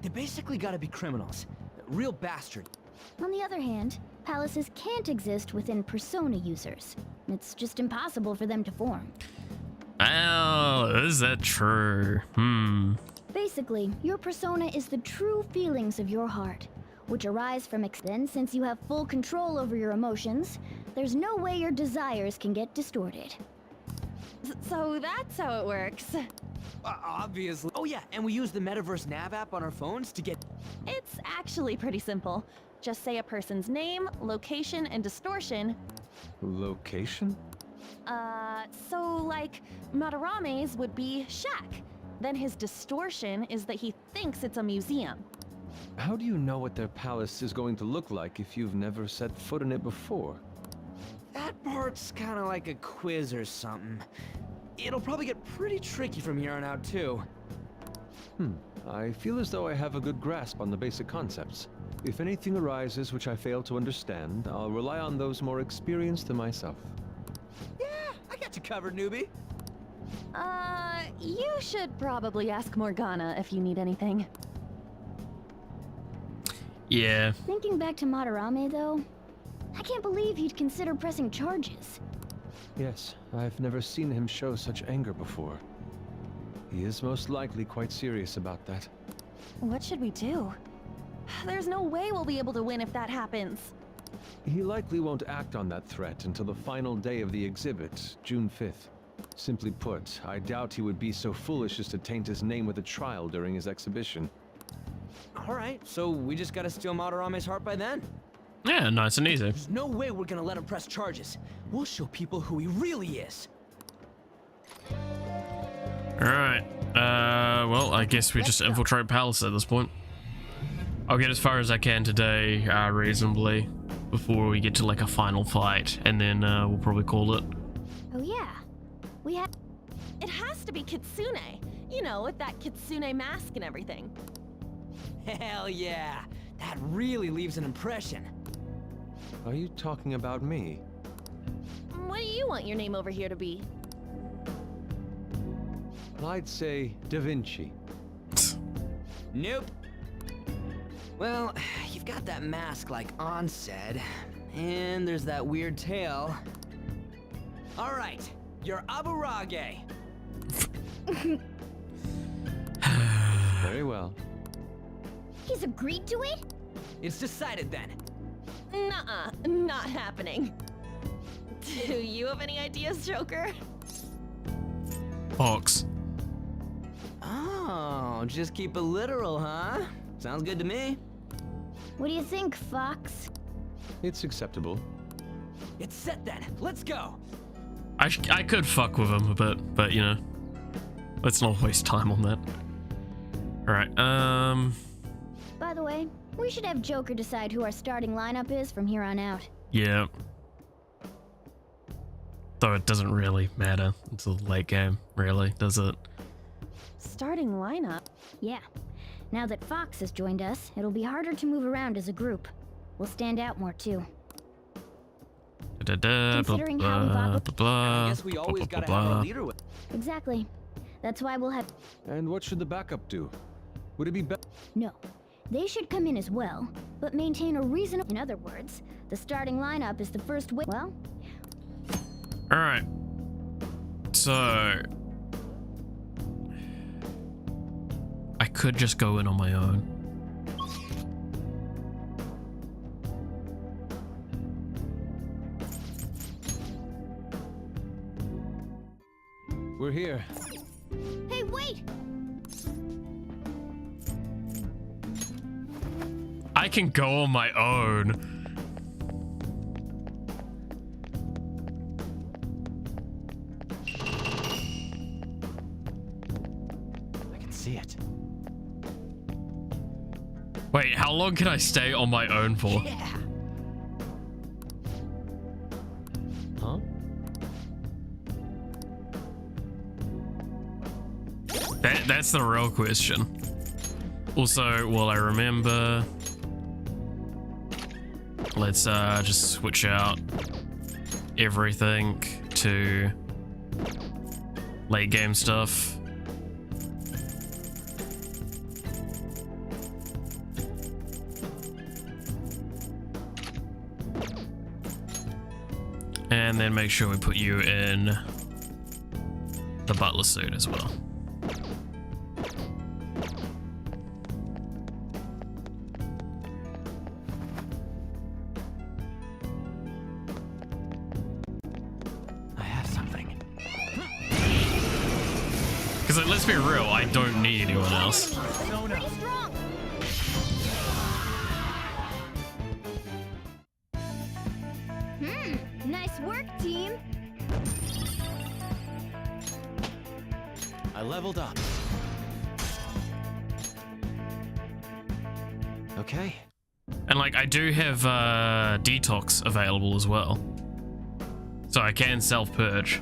They basically gotta be criminals. Real bastard. On the other hand, palaces can't exist within persona users. It's just impossible for them to form. Oh, is that true? Basically, your persona is the true feelings of your heart, which arise from then since you have full control over your emotions, there's no way your desires can get distorted. So that's how it works. Obviously. Oh yeah, and we use the Metaverse Nav app on our phones to get... It's actually pretty simple. Just say a person's name, location, and distortion. Location? So like, Madarame's would be shack. Then his distortion is that he thinks it's a museum. How do you know what their palace is going to look like if you've never set foot in it before? That part's kind of like a quiz or something. It'll probably get pretty tricky from here on out, too. I feel as though I have a good grasp on the basic concepts. If anything arises which I fail to understand, I'll rely on those more experienced than myself. Yeah, I got you covered, newbie. You should probably ask Morgana if you need anything. Yeah. Thinking back to Madarame, though, I can't believe he'd consider pressing charges. Yes, I've never seen him show such anger before. He is most likely quite serious about that. What should we do? There's no way we'll be able to win if that happens. He likely won't act on that threat until the final day of the exhibit, June 5th. Simply put, I doubt he would be so foolish as to taint his name with a trial during his exhibition. Alright, so we just gotta steal Madarame's heart by then. Yeah, nice and easy. There's no way we're gonna let him press charges. We'll show people who he really is. Alright. Well, I guess we just infiltrate Palace at this point. I'll get as far as I can today, reasonably, before we get to like a final fight, and then we'll probably call it. Oh yeah, we have... It has to be Kitsune. You know, with that Kitsune mask and everything. Hell yeah, that really leaves an impression. Are you talking about me? What do you want your name over here to be? I'd say Da Vinci. Nope. Well, you've got that mask like On said, and there's that weird tail. All right, you're Aburage. Very well. He's agreed to it? It's decided then. Nuh-uh, not happening. Do you have any ideas, Joker? Fox. Oh, just keep it literal, huh? Sounds good to me. What do you think, Fox? It's acceptable. It's set then. Let's go. I could fuck with him a bit, but you know, let's not waste time on that. Alright, By the way, we should have Joker decide who our starting lineup is from here on out. yeah. Though it doesn't really matter until the late game, really, does it? Starting lineup? Yeah. Now that Fox has joined us, it'll be harder to move around as a group. We'll stand out more too. Considering how we've I guess we always gotta have our leader with. Exactly. That's why we'll have... And what should the backup do? Would it be better? No. They should come in as well, but maintain a reasonable... In other words, the starting lineup is the first way... Well... Alright. So... I could just go in on my own. We're here. Hey, wait! I can go on my own. I can see it. Wait, how long can I stay on my own for? Yeah. Huh? That's the real question. Also, will I remember? Let's just switch out everything to late game stuff. And then make sure we put you in the butler suit as well. I have something. Because like, let's be real, I don't need anyone else. Pretty strong. Nice work, team. I leveled up. Okay. And like, I do have detox available as well. So I can self-purge.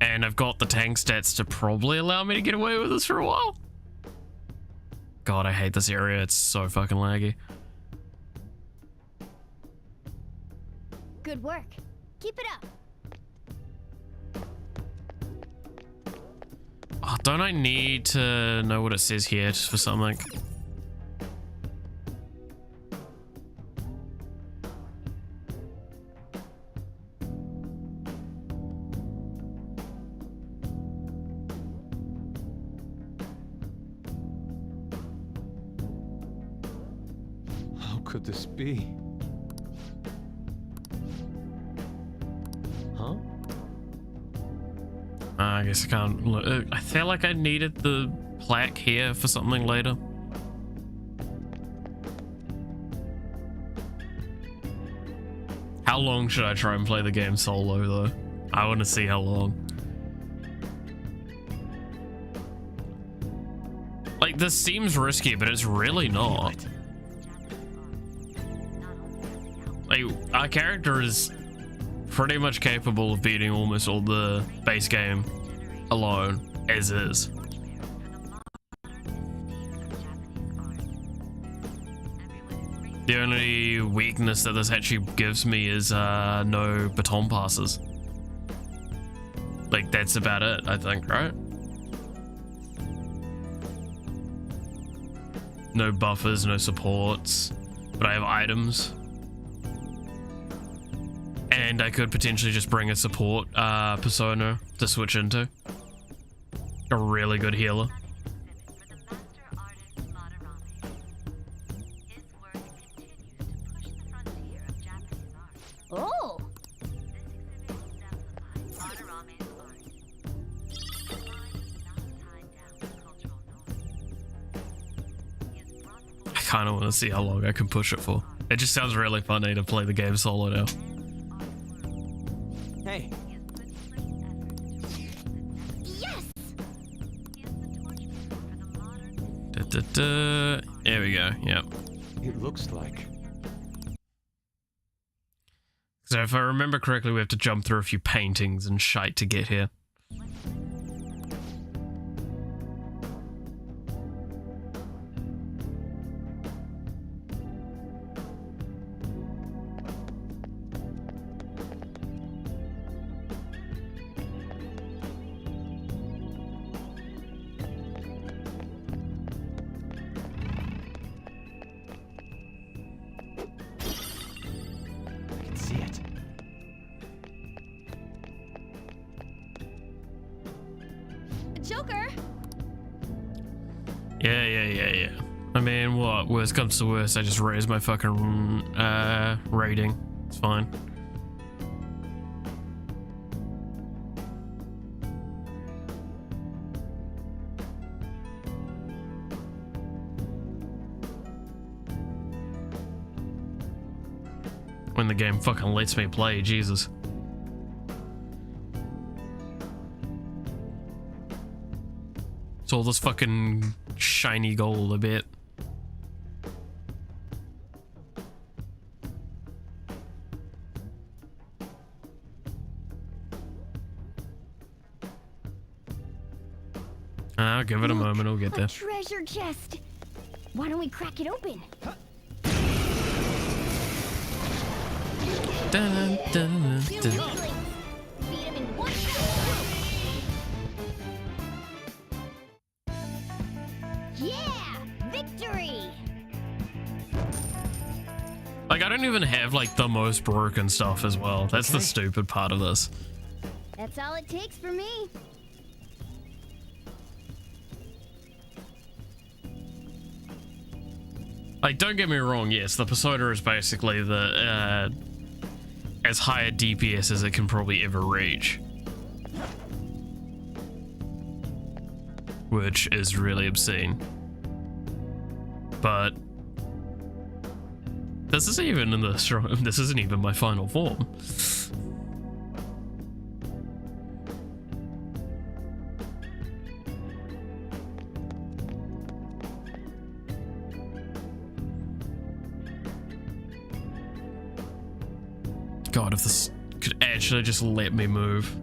And I've got the tank stats to probably allow me to get away with this for a while. God, I hate this area. It's so fucking laggy. Good work. Keep it up. Oh, don't I need to know what it says here just for something? How could this be? Huh? I guess I can't look. I feel like I needed the plaque here for something later. How long should I try and play the game solo though? I want to see how long. Like, this seems risky, but it's really not. Like, our character is pretty much capable of beating almost all the base game alone, as is. The only weakness that this actually gives me is no baton passes. Like, that's about it, I think, right? No buffers, no supports, but I have items. And I could potentially just bring a support persona to switch into. A really good healer. Oh. I kind of want to see how long I can push it for. It just sounds really funny to play the game solo now. Hey. Yes. There we go. Yep. It looks like. So if I remember correctly, we have to jump through a few paintings and shite to get here. I can see it. Joker! Yeah. I mean, what? Worst comes to worst, I just raise my fucking rating. It's fine. When the game fucking lets me play, Jesus. It's all this fucking shiny gold a bit. I'll give it a moment, we'll get there. A treasure chest. Why don't we crack it open? Dun, dun, dun, Two dun. weaklings. Beat 'em in one shot. Yeah! Victory! Like, I don't even have like the most broken stuff as well. That's the stupid part of this. That's all it takes for me. Like, don't get me wrong, yes, the Persona is basically the as high a DPS as it can probably ever reach. Which is really obscene. But this isn't even in the strong, this isn't even my final form. God, if this could actually just let me move.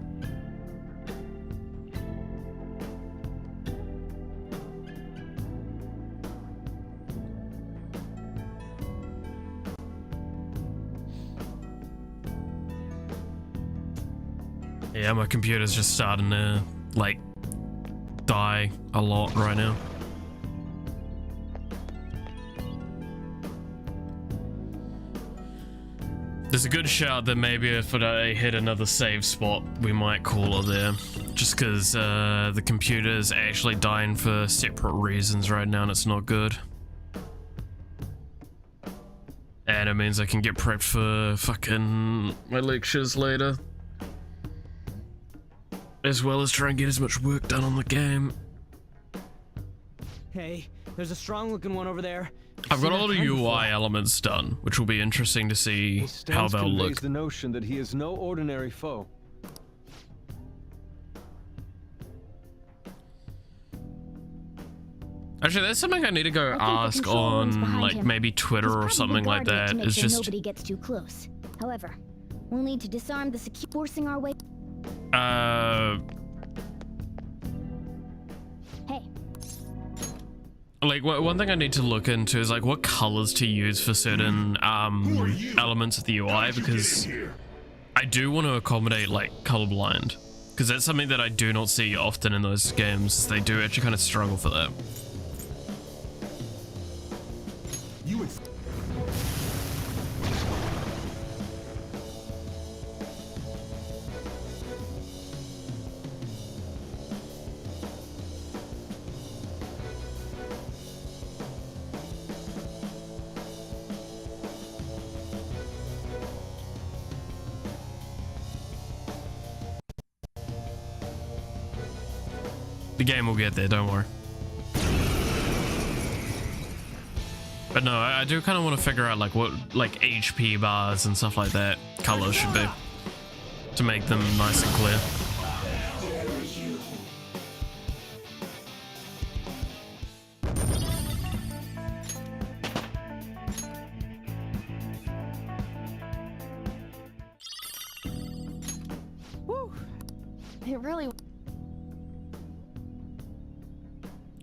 Yeah, my computer's just starting to, like, die a lot right now. There's a good shout that maybe if I hit another save spot, we might call it there. Just because the computer's actually dying for separate reasons right now and it's not good. And it means I can get prepped for fucking my lectures later. As well as try and get as much work done on the game. Hey, there's a strong looking one over there. I've got all the UI elements done, which will be interesting to see how they'll look. The notion that he is no ordinary foe. Actually, that's something I need to go ask on, like, maybe Twitter or something like that. It's just nobody gets too close. However, we'll need to disarm the forcing our way. Hey. Like, one thing I need to look into is, like, what colors to use for certain, elements of the UI, because I do want to accommodate, like, colorblind. Because that's something that I do not see often in those games. They do actually kind of struggle for that. The game will get there, don't worry. But no, I do kind of want to figure out like what like HP bars and stuff like that colors should be to make them nice and clear. Woo. It really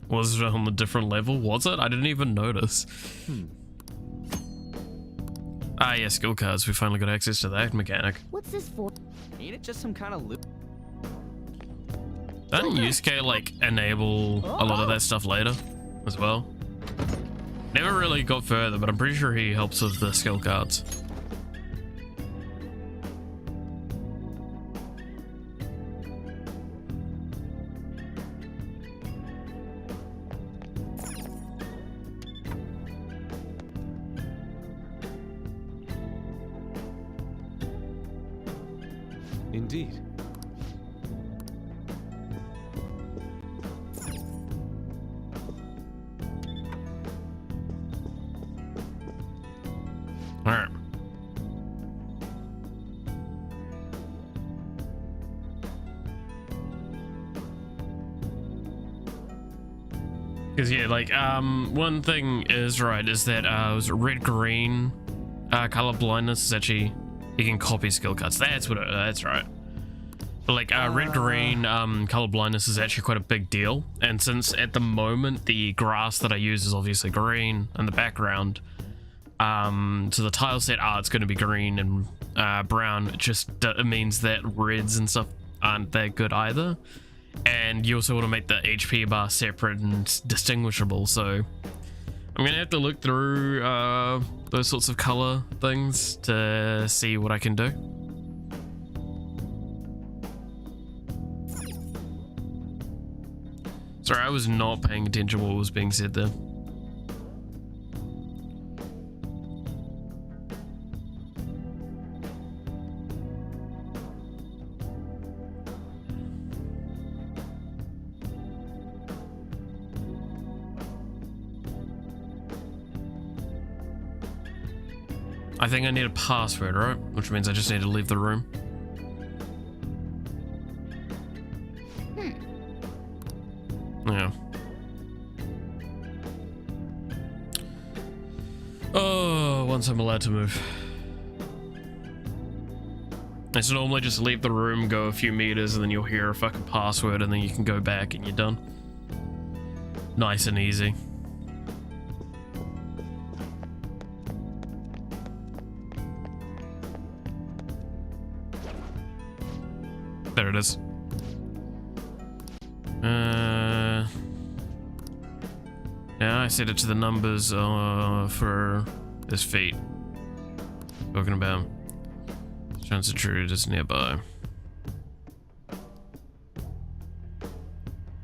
was it on a different level? Was it? I didn't even notice. Ah, yeah, skill cards. We finally got access to that mechanic. What's this for? Ain't it just some kind of loot? Doesn't Yusuke like enable a lot of that stuff later as well? Never really got further, but I'm pretty sure he helps with the skill cards. Indeed. All right. Because yeah, like one thing is right is that was red-green color blindness is actually you can copy skill cards. That's what that's right. But like red-green color blindness is actually quite a big deal, and since at the moment the grass that I use is obviously green in the background, so the tile set art's going to be green and brown. It means that reds and stuff aren't that good either, and you also want to make the HP bar separate and distinguishable. So I'm gonna have to look through those sorts of color things to see what I can do. Sorry, I was not paying attention to what was being said there. I think I need a password, right? Which means I just need to leave the room. Yeah. Oh, once I'm allowed to move. It's normally just leave the room, go a few meters, and then you'll hear a fucking password, and then you can go back and you're done. Nice and easy. There it is. Yeah, I set it to the numbers for this feat. Talking about chance of truth is nearby.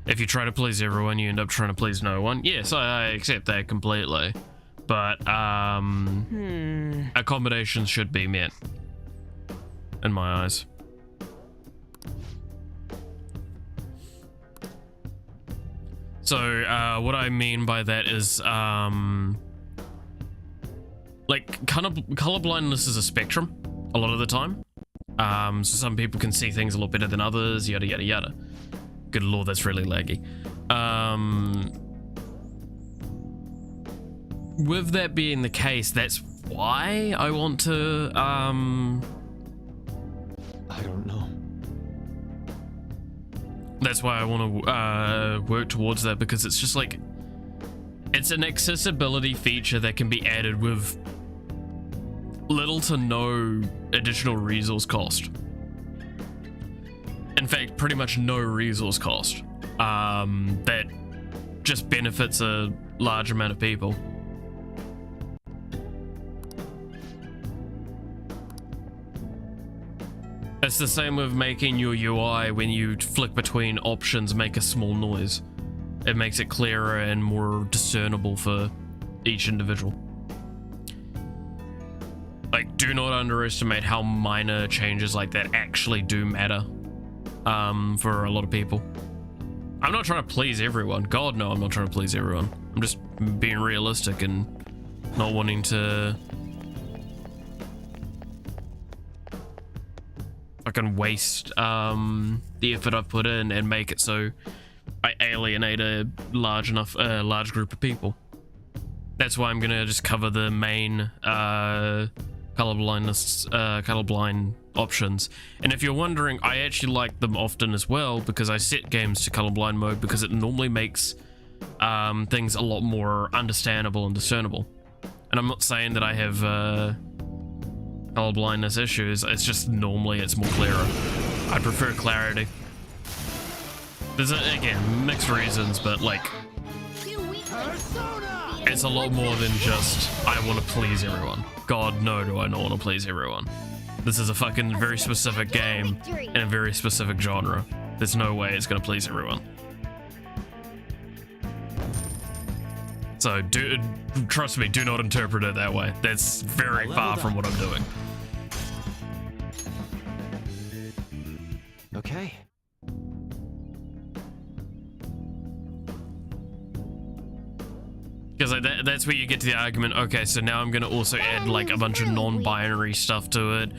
If you try to please everyone, you end up trying to please no one. Yes, I accept that completely. But accommodations should be met. In my eyes. So, what I mean by that is, like, color blindness is a spectrum a lot of the time. So some people can see things a lot better than others, yada, yada, yada. Good lord, that's really laggy. With that being the case, that's why I want to, I don't know. That's why I want to work towards that, because it's just like, it's an accessibility feature that can be added with little to no additional resource cost. In fact, pretty much no resource cost. That just benefits a large amount of people. It's the same with making your UI. When you flick between options, make a small noise. It makes it clearer and more discernible for each individual. Like, do not underestimate how minor changes like that actually do matter for a lot of people. I'm not trying to please everyone. God, no, I'm not trying to please everyone. I'm just being realistic and not wanting to fucking waste the effort I've put in and make it so I alienate a large group of people. That's why I'm gonna just cover the main colorblind options. And if you're wondering, I actually like them often as well, because I set games to colorblind mode because it normally makes things a lot more understandable and discernible. And I'm not saying that I have colorblindness issues, it's just normally it's more clearer. I prefer clarity. There's again mixed reasons, but like it's a lot more than just I want to please everyone. God, no, do I not want to please everyone. This is a fucking very specific game in a very specific genre. There's no way it's gonna please everyone. So trust me, do not interpret it that way. That's very far from what I'm doing. Okay. Because like that's where you get to the argument, okay, so now I'm going to also add like a bunch of non-binary stuff to it,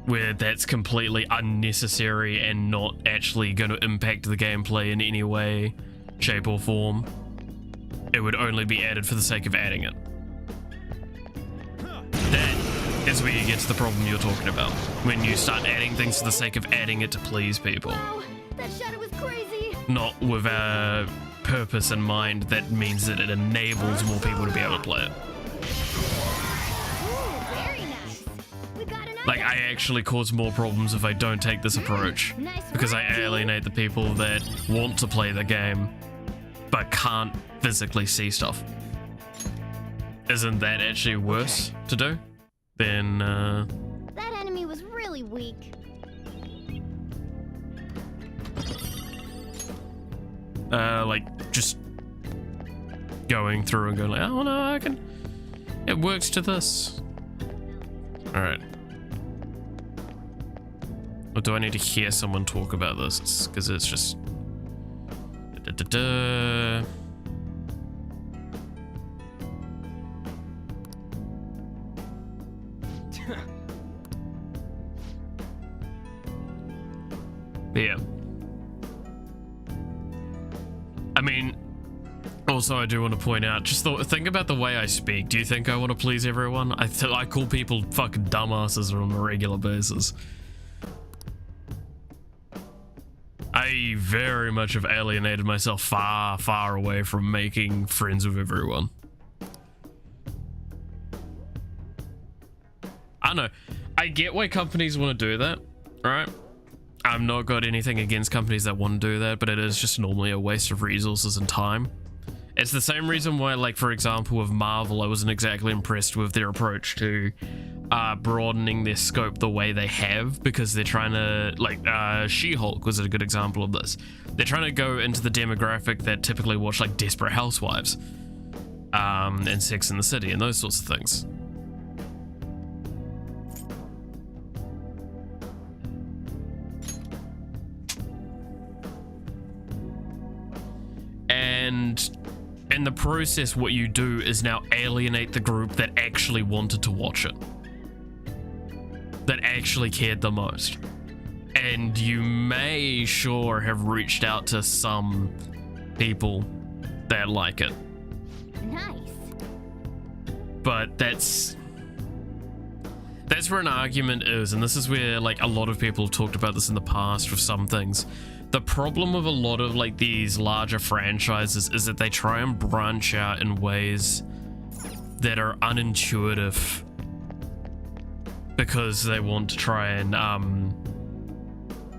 where that's completely unnecessary and not actually going to impact the gameplay in any way, shape or form. It would only be added for the sake of adding it. That is where you get to the problem you're talking about, when you start adding things for the sake of adding it to please people. Wow, that shadow was crazy. Not with a purpose in mind that means that it enables more people to be able to play it. Ooh, very nice. We got an Like, I actually cause more problems if I don't take this approach, because I alienate the people that want to play the game but can't physically see stuff. isn't that actually worse to do than That enemy was really weak. like just going through and going like, oh no, I can, it works to this. All right. Or do I need to hear someone talk about this? Because it's just yeah. I mean, also I do want to point out, just think about the way I speak. Do you think I want to please everyone? I call people fucking dumbasses on a regular basis. I very much have alienated myself far, far away from making friends with everyone. I don't know. I get why companies want to do that, right? I've not got anything against companies that want to do that, but it is just normally a waste of resources and time. It's the same reason why, like, for example, with Marvel, I wasn't exactly impressed with their approach to broadening their scope the way they have, because they're trying to, like, She-Hulk was a good example of this. They're trying to go into the demographic that typically watch, like, Desperate Housewives and Sex and the City and those sorts of things. And in the process, what you do is now alienate the group that actually wanted to watch it, that actually cared the most. And you may sure have reached out to some people that like it. Nice. But that's where an argument is, and this is where, like, a lot of people have talked about this in the past with some things. The problem with a lot of, like, these larger franchises is that they try and branch out in ways that are unintuitive because they want to try and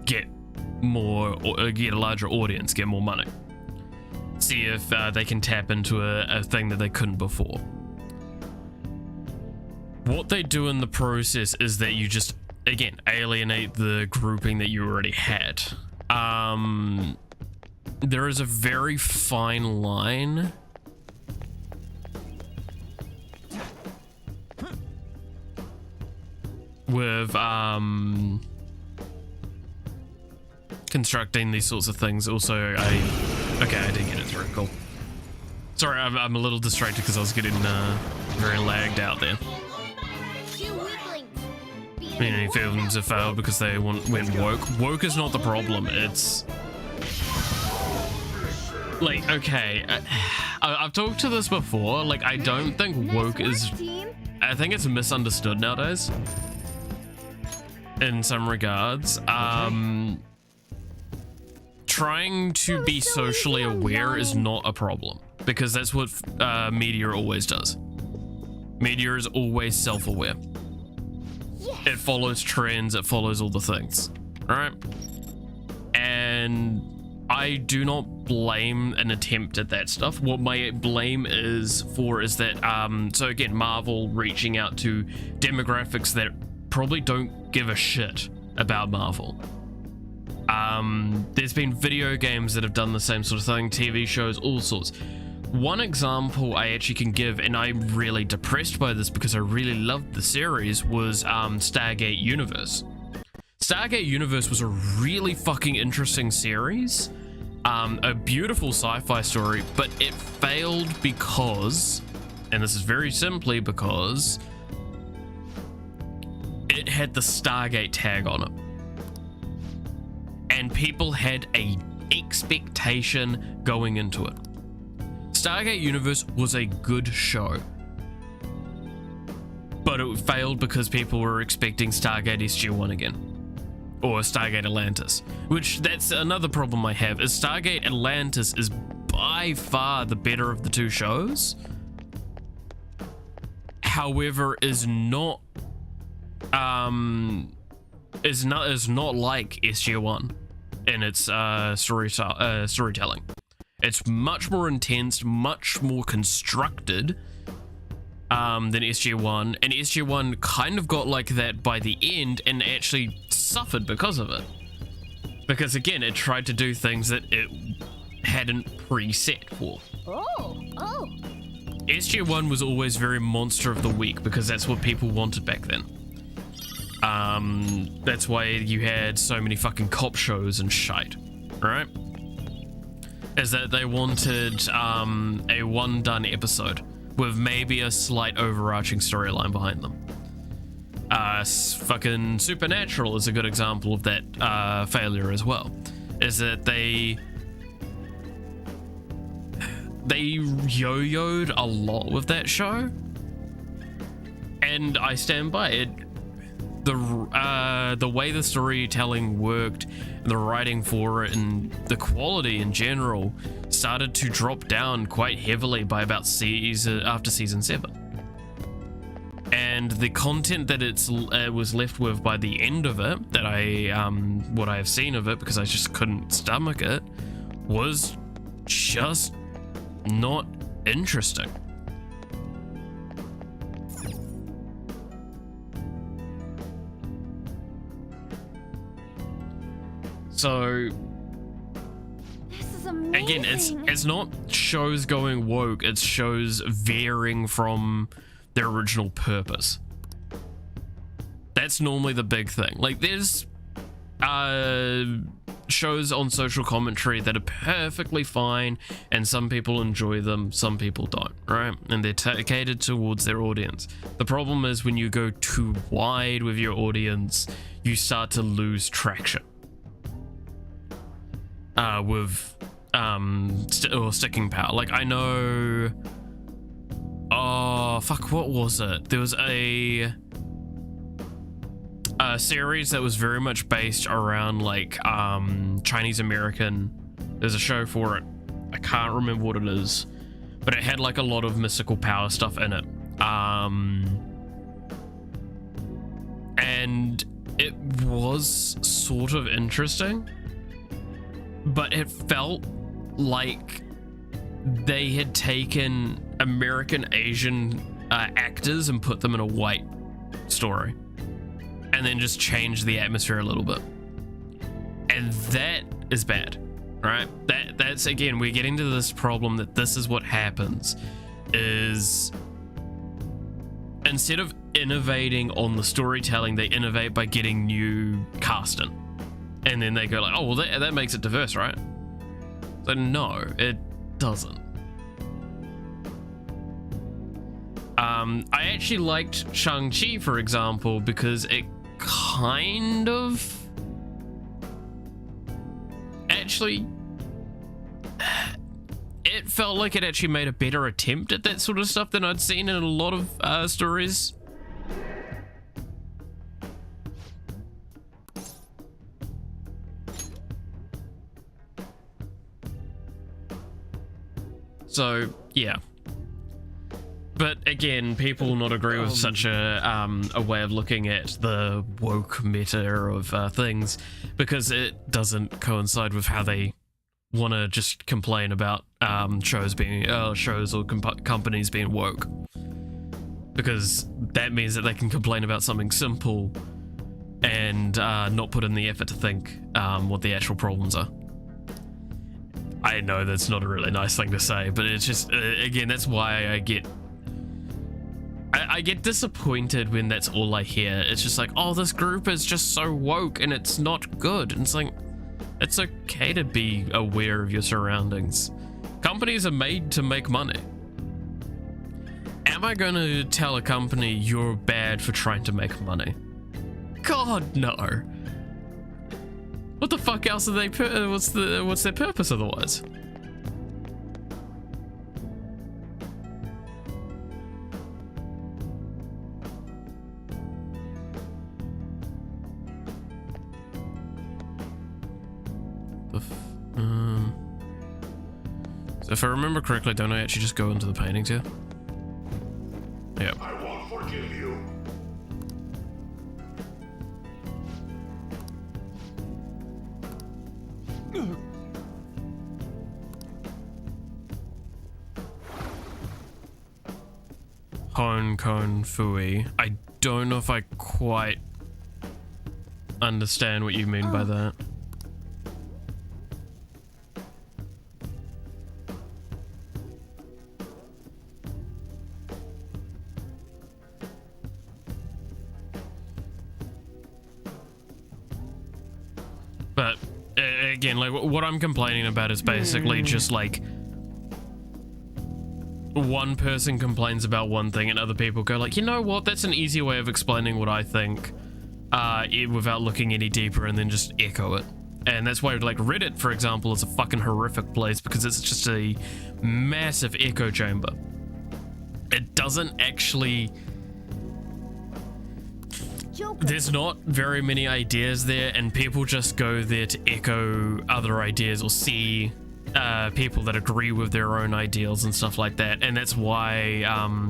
get a larger audience, get more money, see if they can tap into a thing that they couldn't before. What they do in the process is that you just, again, alienate the grouping that you already had. There is a very fine line with constructing these sorts of things. Also, okay, I did get it through. Cool. Sorry, I'm a little distracted because I was getting very lagged out there. I mean, any films have failed because they went woke. Woke is not the problem. It's like, okay, I've talked to this before. Like, I don't think woke is. I think it's misunderstood nowadays. In some regards, trying to be socially aware is not a problem, because that's what media always does. Media is always self-aware. It follows trends, it follows all the things, right? And I do not blame an attempt at that stuff. What my blame is for is that, so again, Marvel reaching out to demographics that probably don't give a shit about Marvel. There's been video games that have done the same sort of thing, TV shows, all sorts. One example I actually can give, and I'm really depressed by this because I really loved the series, was Stargate Universe. Stargate Universe was a really fucking interesting series, a beautiful sci-fi story, but it failed because, and this is very simply because, it had the Stargate tag on it. And people had an expectation going into it. Stargate Universe was a good show, but it failed because people were expecting Stargate SG-1 again, or Stargate Atlantis, which that's another problem I have, is Stargate Atlantis is by far the better of the two shows, however is not like SG-1 in its storytelling. It's much more intense, much more constructed, than SG1, and SG1 kind of got like that by the end and actually suffered because of it. Because again, it tried to do things that it hadn't preset for. Oh. SG1 was always very monster of the week because that's what people wanted back then. That's why you had so many fucking cop shows and shite, right? Is that they wanted a one done episode with maybe a slight overarching storyline behind them. Fucking Supernatural is a good example of that failure as well. Is that they yo-yoed a lot with that show, and I stand by it. The way the storytelling worked, the writing for it, and the quality in general started to drop down quite heavily by about after season 7. And the content that it was left with by the end of it, that what I have seen of it, because I just couldn't stomach it, was just not interesting. So This is amazing. again, it's not shows going woke, it's shows veering from their original purpose. That's normally the big thing. Like, there's shows on social commentary that are perfectly fine, and some people enjoy them, some people don't, right? And they're catered towards their audience. The problem is when you go too wide with your audience, you start to lose traction with or sticking power. Like, I know, oh fuck, what was it? There was a series that was very much based around like Chinese American. There's a show for it, I can't remember what it is, but it had like a lot of mystical power stuff in it, and it was sort of interesting, but it felt like they had taken American Asian actors and put them in a white story, and then just change the atmosphere a little bit. And that is bad, right? That's again, we're getting to this problem that this is what happens, is instead of innovating on the storytelling, they innovate by getting new cast in. And then they go like, oh, well, that makes it diverse, right? So no, it doesn't. I actually liked Shang-Chi, for example, because it kind of actually, it felt like it actually made a better attempt at that sort of stuff than I'd seen in a lot of stories. So yeah, but again, people will not agree with such a way of looking at the woke meta of things, because it doesn't coincide with how they want to just complain about shows or companies being woke, because that means that they can complain about something simple and not put in the effort to think what the actual problems are. I know that's not a really nice thing to say, but it's just, again, that's why I get disappointed when that's all I hear. It's just like, oh, this group is just so woke and it's not good. And it's like, it's okay to be aware of your surroundings. Companies are made to make money. Am I going to tell a company you're bad for trying to make money? God, no. What the fuck else are they? What's their purpose otherwise? So if I remember correctly, don't I actually just go into the paintings here? Yep. I won't forgive you. Cone Fui. I don't know if I quite understand what you mean by that. But again, like what I'm complaining about is basically just like one person complains about one thing and other people go like, you know what, that's an easier way of explaining what I think without looking any deeper, and then just echo it. And that's why like Reddit, for example, is a fucking horrific place, because it's just a massive echo chamber. It doesn't actually... There's not very many ideas there, and people just go there to echo other ideas or see people that agree with their own ideals and stuff like that. And that's why,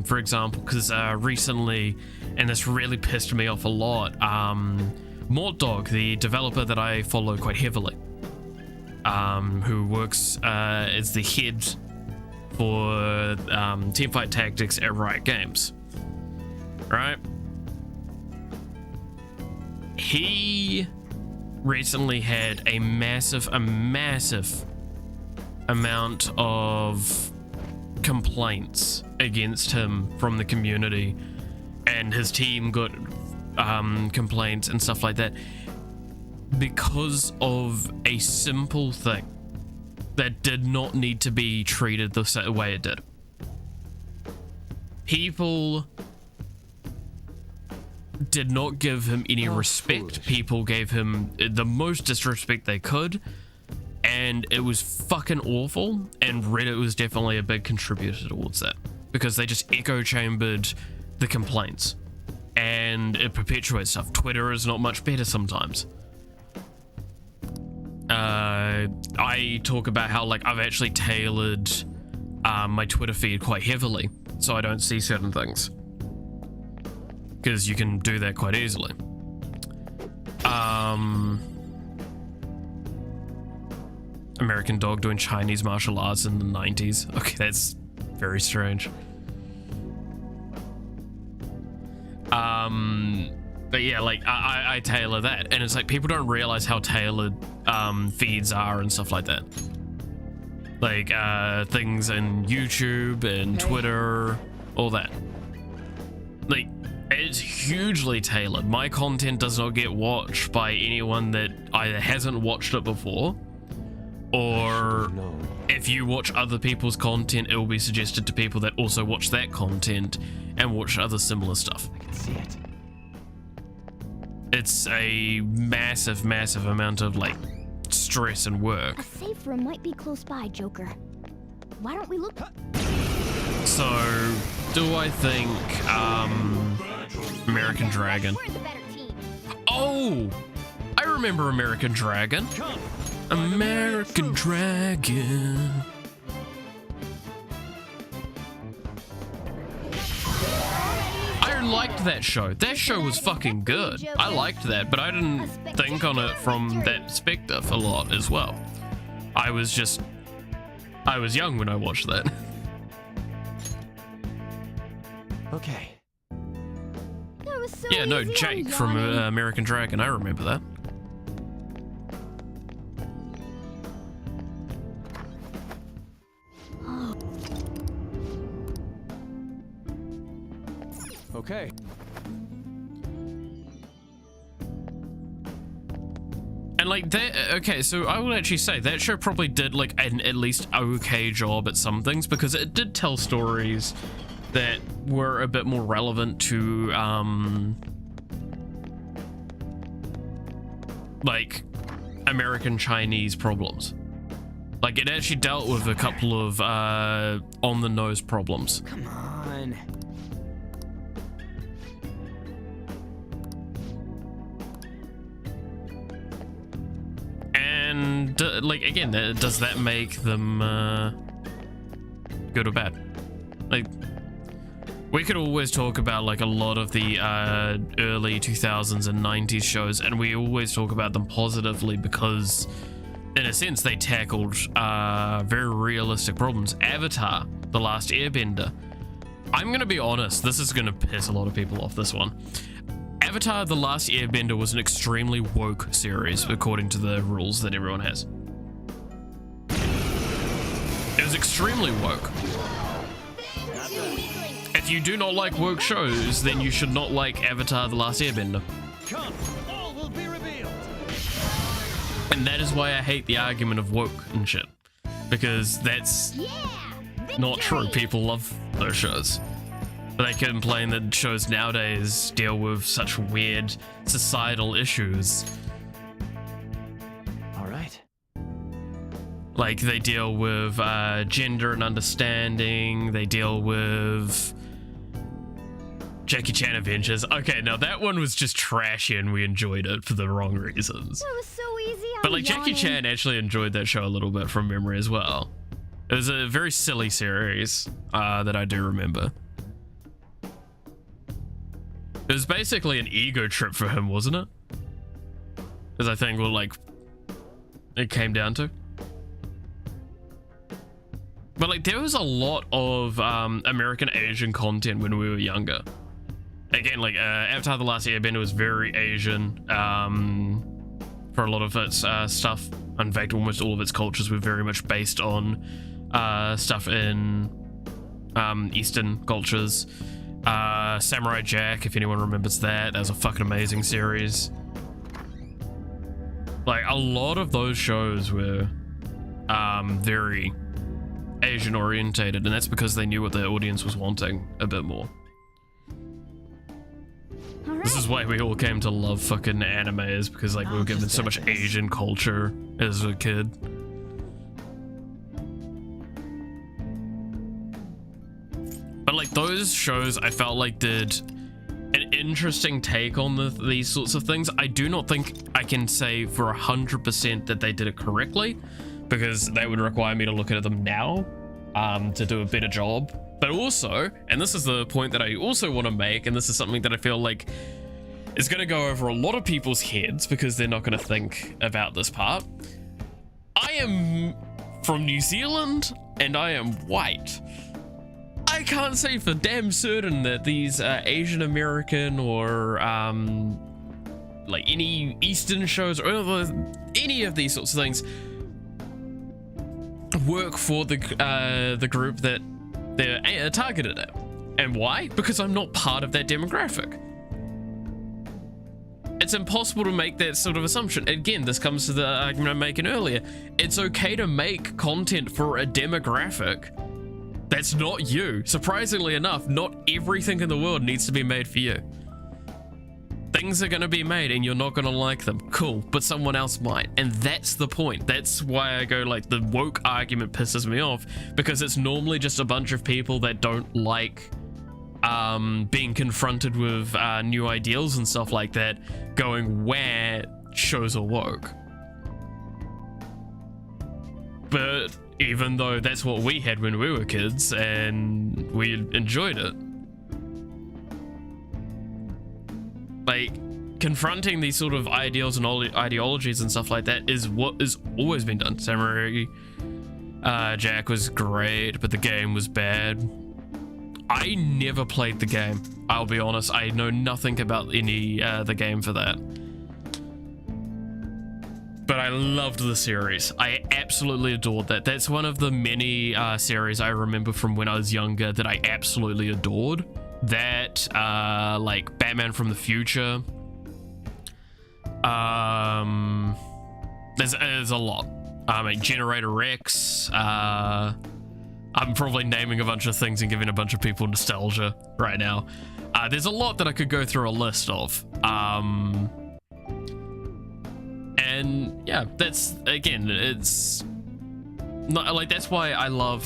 for example, because recently, and this really pissed me off a lot, Mort Dog, the developer that I follow quite heavily, who works as the head for Teamfight Tactics at Riot Games, right? He recently had a massive amount of complaints against him from the community, and his team got complaints and stuff like that because of a simple thing that did not need to be treated the way it did. People did not give him any respect. Foolish. People gave him the most disrespect they could, and it was fucking awful. And Reddit was definitely a big contributor towards that, because they just echo chambered the complaints and it perpetuates stuff. Twitter is not much better sometimes. I talk about how like I've actually tailored my Twitter feed quite heavily so I don't see certain things, because you can do that quite easily. American Dog doing Chinese martial arts in the 90s. Okay, that's very strange. But yeah, like I tailor that, and it's like people don't realize how tailored feeds are and stuff like that. Like things in YouTube and Twitter, all that. Like, it's hugely tailored. My content does not get watched by anyone that either hasn't watched it before, or if you watch other people's content, it will be suggested to people that also watch that content and watch other similar stuff. I can see it. It's a massive amount of like stress and work. A safe room might be close by, Joker. Why don't we look? So, do I think American Dragon? We're the better team. Oh, I remember American Dragon. American Dragon. I liked that show. That show was fucking good. I liked that, but I didn't think on it from that perspective a lot as well. I was young when I watched that. Okay. That was so Yeah, no, easy, I'm Jake from yawning. American Dragon. I remember that. Okay. And like that, okay, so I would actually say that show probably did like an at least okay job at some things, because it did tell stories that were a bit more relevant to like American Chinese problems. Like it actually dealt with a couple of on the nose problems. Come on. And like again, does that make them good or bad? Like, we could always talk about like a lot of the early 2000s and 90s shows, and we always talk about them positively because in a sense they tackled very realistic problems. Avatar, The Last Airbender, I'm gonna be honest, this is gonna piss a lot of people off, this one. Avatar: The Last Airbender was an extremely woke series, according to the rules that everyone has. It was extremely woke. If you do not like woke shows, then you should not like Avatar: The Last Airbender. Come, all will be revealed. And that is why I hate the argument of woke and shit. Because that's not true. People love those shows. But they complain that shows nowadays deal with such weird societal issues. Alright. Like, they deal with gender and understanding, they deal with Jackie Chan Adventures. Okay, now that one was just trashy and we enjoyed it for the wrong reasons. That was so easy. But like, Jackie Chan actually enjoyed that show a little bit from memory as well. It was a very silly series that I do remember. It was basically an ego trip for him, wasn't it? As I think, well, like, it came down to. But like, there was a lot of American Asian content when we were younger. Again, like, Avatar: The Last Airbender was very Asian for a lot of its stuff. In fact, almost all of its cultures were very much based on stuff in Eastern cultures. Samurai Jack, if anyone remembers that was a fucking amazing series. Like, a lot of those shows were very Asian orientated, and that's because they knew what their audience was wanting a bit more. This is why we all came to love fucking anime, is because like we were given so much Asian culture as a kid. But like, those shows I felt like did an interesting take on these sorts of things. I do not think I can say for 100% that they did it correctly, because that would require me to look at them now to do a better job. But also, and this is the point that I also want to make, and this is something that I feel like is going to go over a lot of people's heads because they're not going to think about this part. I am from New Zealand and I am white. I can't say for damn certain that these Asian American or like any Eastern shows or any of these sorts of things work for the group that they're targeted at. And why? Because I'm not part of that demographic. It's impossible to make that sort of assumption. Again, this comes to the argument I'm making earlier. It's okay to make content for a demographic that's not you. Surprisingly enough, not everything in the world needs to be made for you. Things are going to be made and you're not going to like them. Cool, but someone else might. And that's the point. That's why I go, like, the woke argument pisses me off, because it's normally just a bunch of people that don't like being confronted with new ideals and stuff like that, going, where shows are woke. But even though that's what we had when we were kids and we enjoyed it, like, confronting these sort of ideals and ideologies and stuff like that is what has always been done. Samurai Jack was great, but the game was bad. I never played the game, I'll be honest. I know nothing about any the game for that. But I loved the series. I absolutely adored that. That's one of the many series I remember from when I was younger that I absolutely adored. That, like Batman from the Future. There's a lot. Like Generator X. I'm probably naming a bunch of things and giving a bunch of people nostalgia right now. There's a lot that I could go through a list of. And yeah, that's, again, it's not like, that's why I love,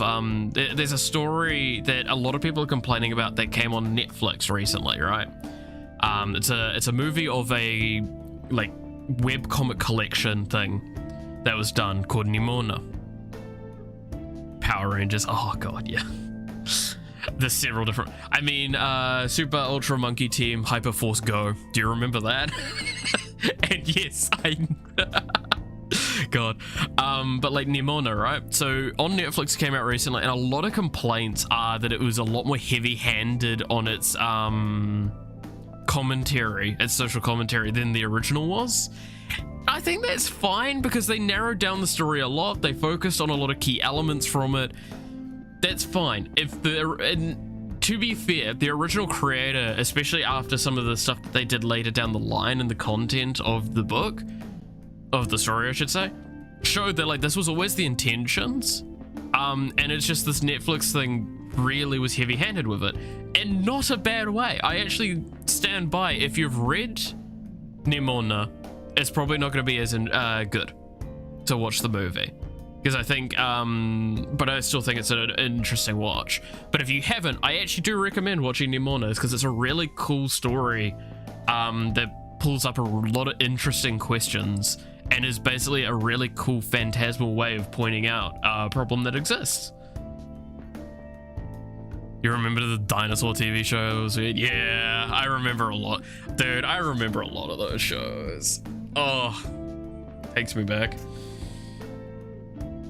there's a story that a lot of people are complaining about that came on Netflix recently, right? It's a movie of a, like, webcomic collection thing that was done called Nimona. Power Rangers, oh god, yeah. There's several different, I mean, Super Ultra Monkey Team Hyperforce Go. Do you remember that? And yes, god. But like Nimona, right? So on Netflix, it came out recently, and a lot of complaints are that it was a lot more heavy-handed on its commentary, its social commentary, than the original was. I think that's fine because they narrowed down the story a lot. They focused on a lot of key elements from it. That's fine. To be fair, the original creator, especially after some of the stuff that they did later down the line in the content of the book, of the story, I should say, showed that like this was always the intentions. And it's just this Netflix thing really was heavy-handed with it, and not a bad way. I actually stand by, if you've read Nimona, it's probably not going to be as good to watch the movie. Because I think, but I still think it's an interesting watch. But if you haven't, I actually do recommend watching Nimona, because it's a really cool story that pulls up a lot of interesting questions and is basically a really cool phantasmal way of pointing out a problem that exists. You remember the dinosaur TV shows? Yeah, I remember a lot. Dude, I remember a lot of those shows. Oh, takes me back.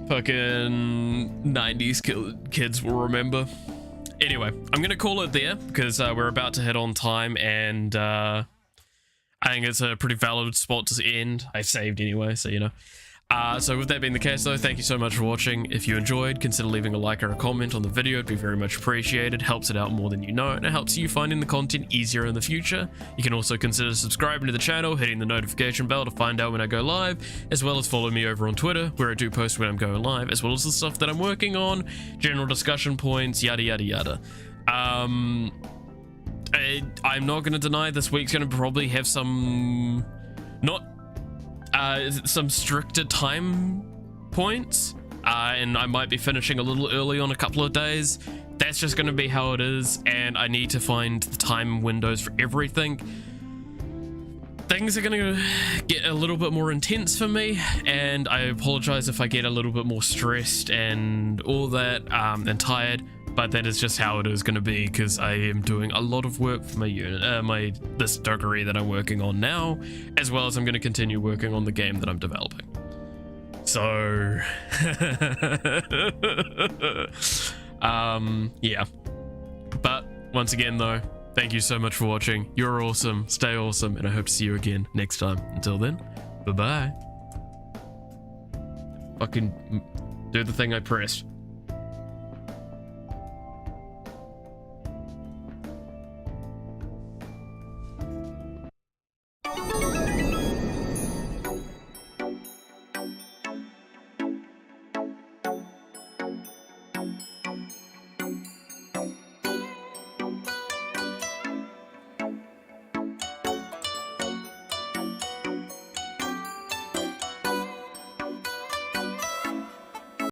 Fucking 90s kids will remember. Anyway, I'm gonna call it there because we're about to hit on time, and I think it's a pretty valid spot to end. I saved anyway, so you know. So with that being the case though, thank you so much for watching. If you enjoyed, consider leaving a like or a comment on the video. It'd be very much appreciated. Helps it out more than you know, and it helps you finding the content easier in the future. You can also consider subscribing to the channel, hitting the notification bell to find out when I go live, as well as follow me over on Twitter, where I do post when I'm going live, as well as the stuff that I'm working on, general discussion points, yada yada yada. I'm not going to deny this week's going to probably have some some stricter time points, and I might be finishing a little early on a couple of days. That's just going to be how it is, and I need to find the time windows for everything. Things are going to get a little bit more intense for me, and I apologize if I get a little bit more stressed and all that, and tired, but that is just how it is going to be, because I am doing a lot of work for my unit, this degree that I'm working on now, as well as I'm going to continue working on the game that I'm developing. So, yeah. But once again though, thank you so much for watching. You're awesome, stay awesome, and I hope to see you again next time. Until then, bye-bye. Fucking do the thing I pressed.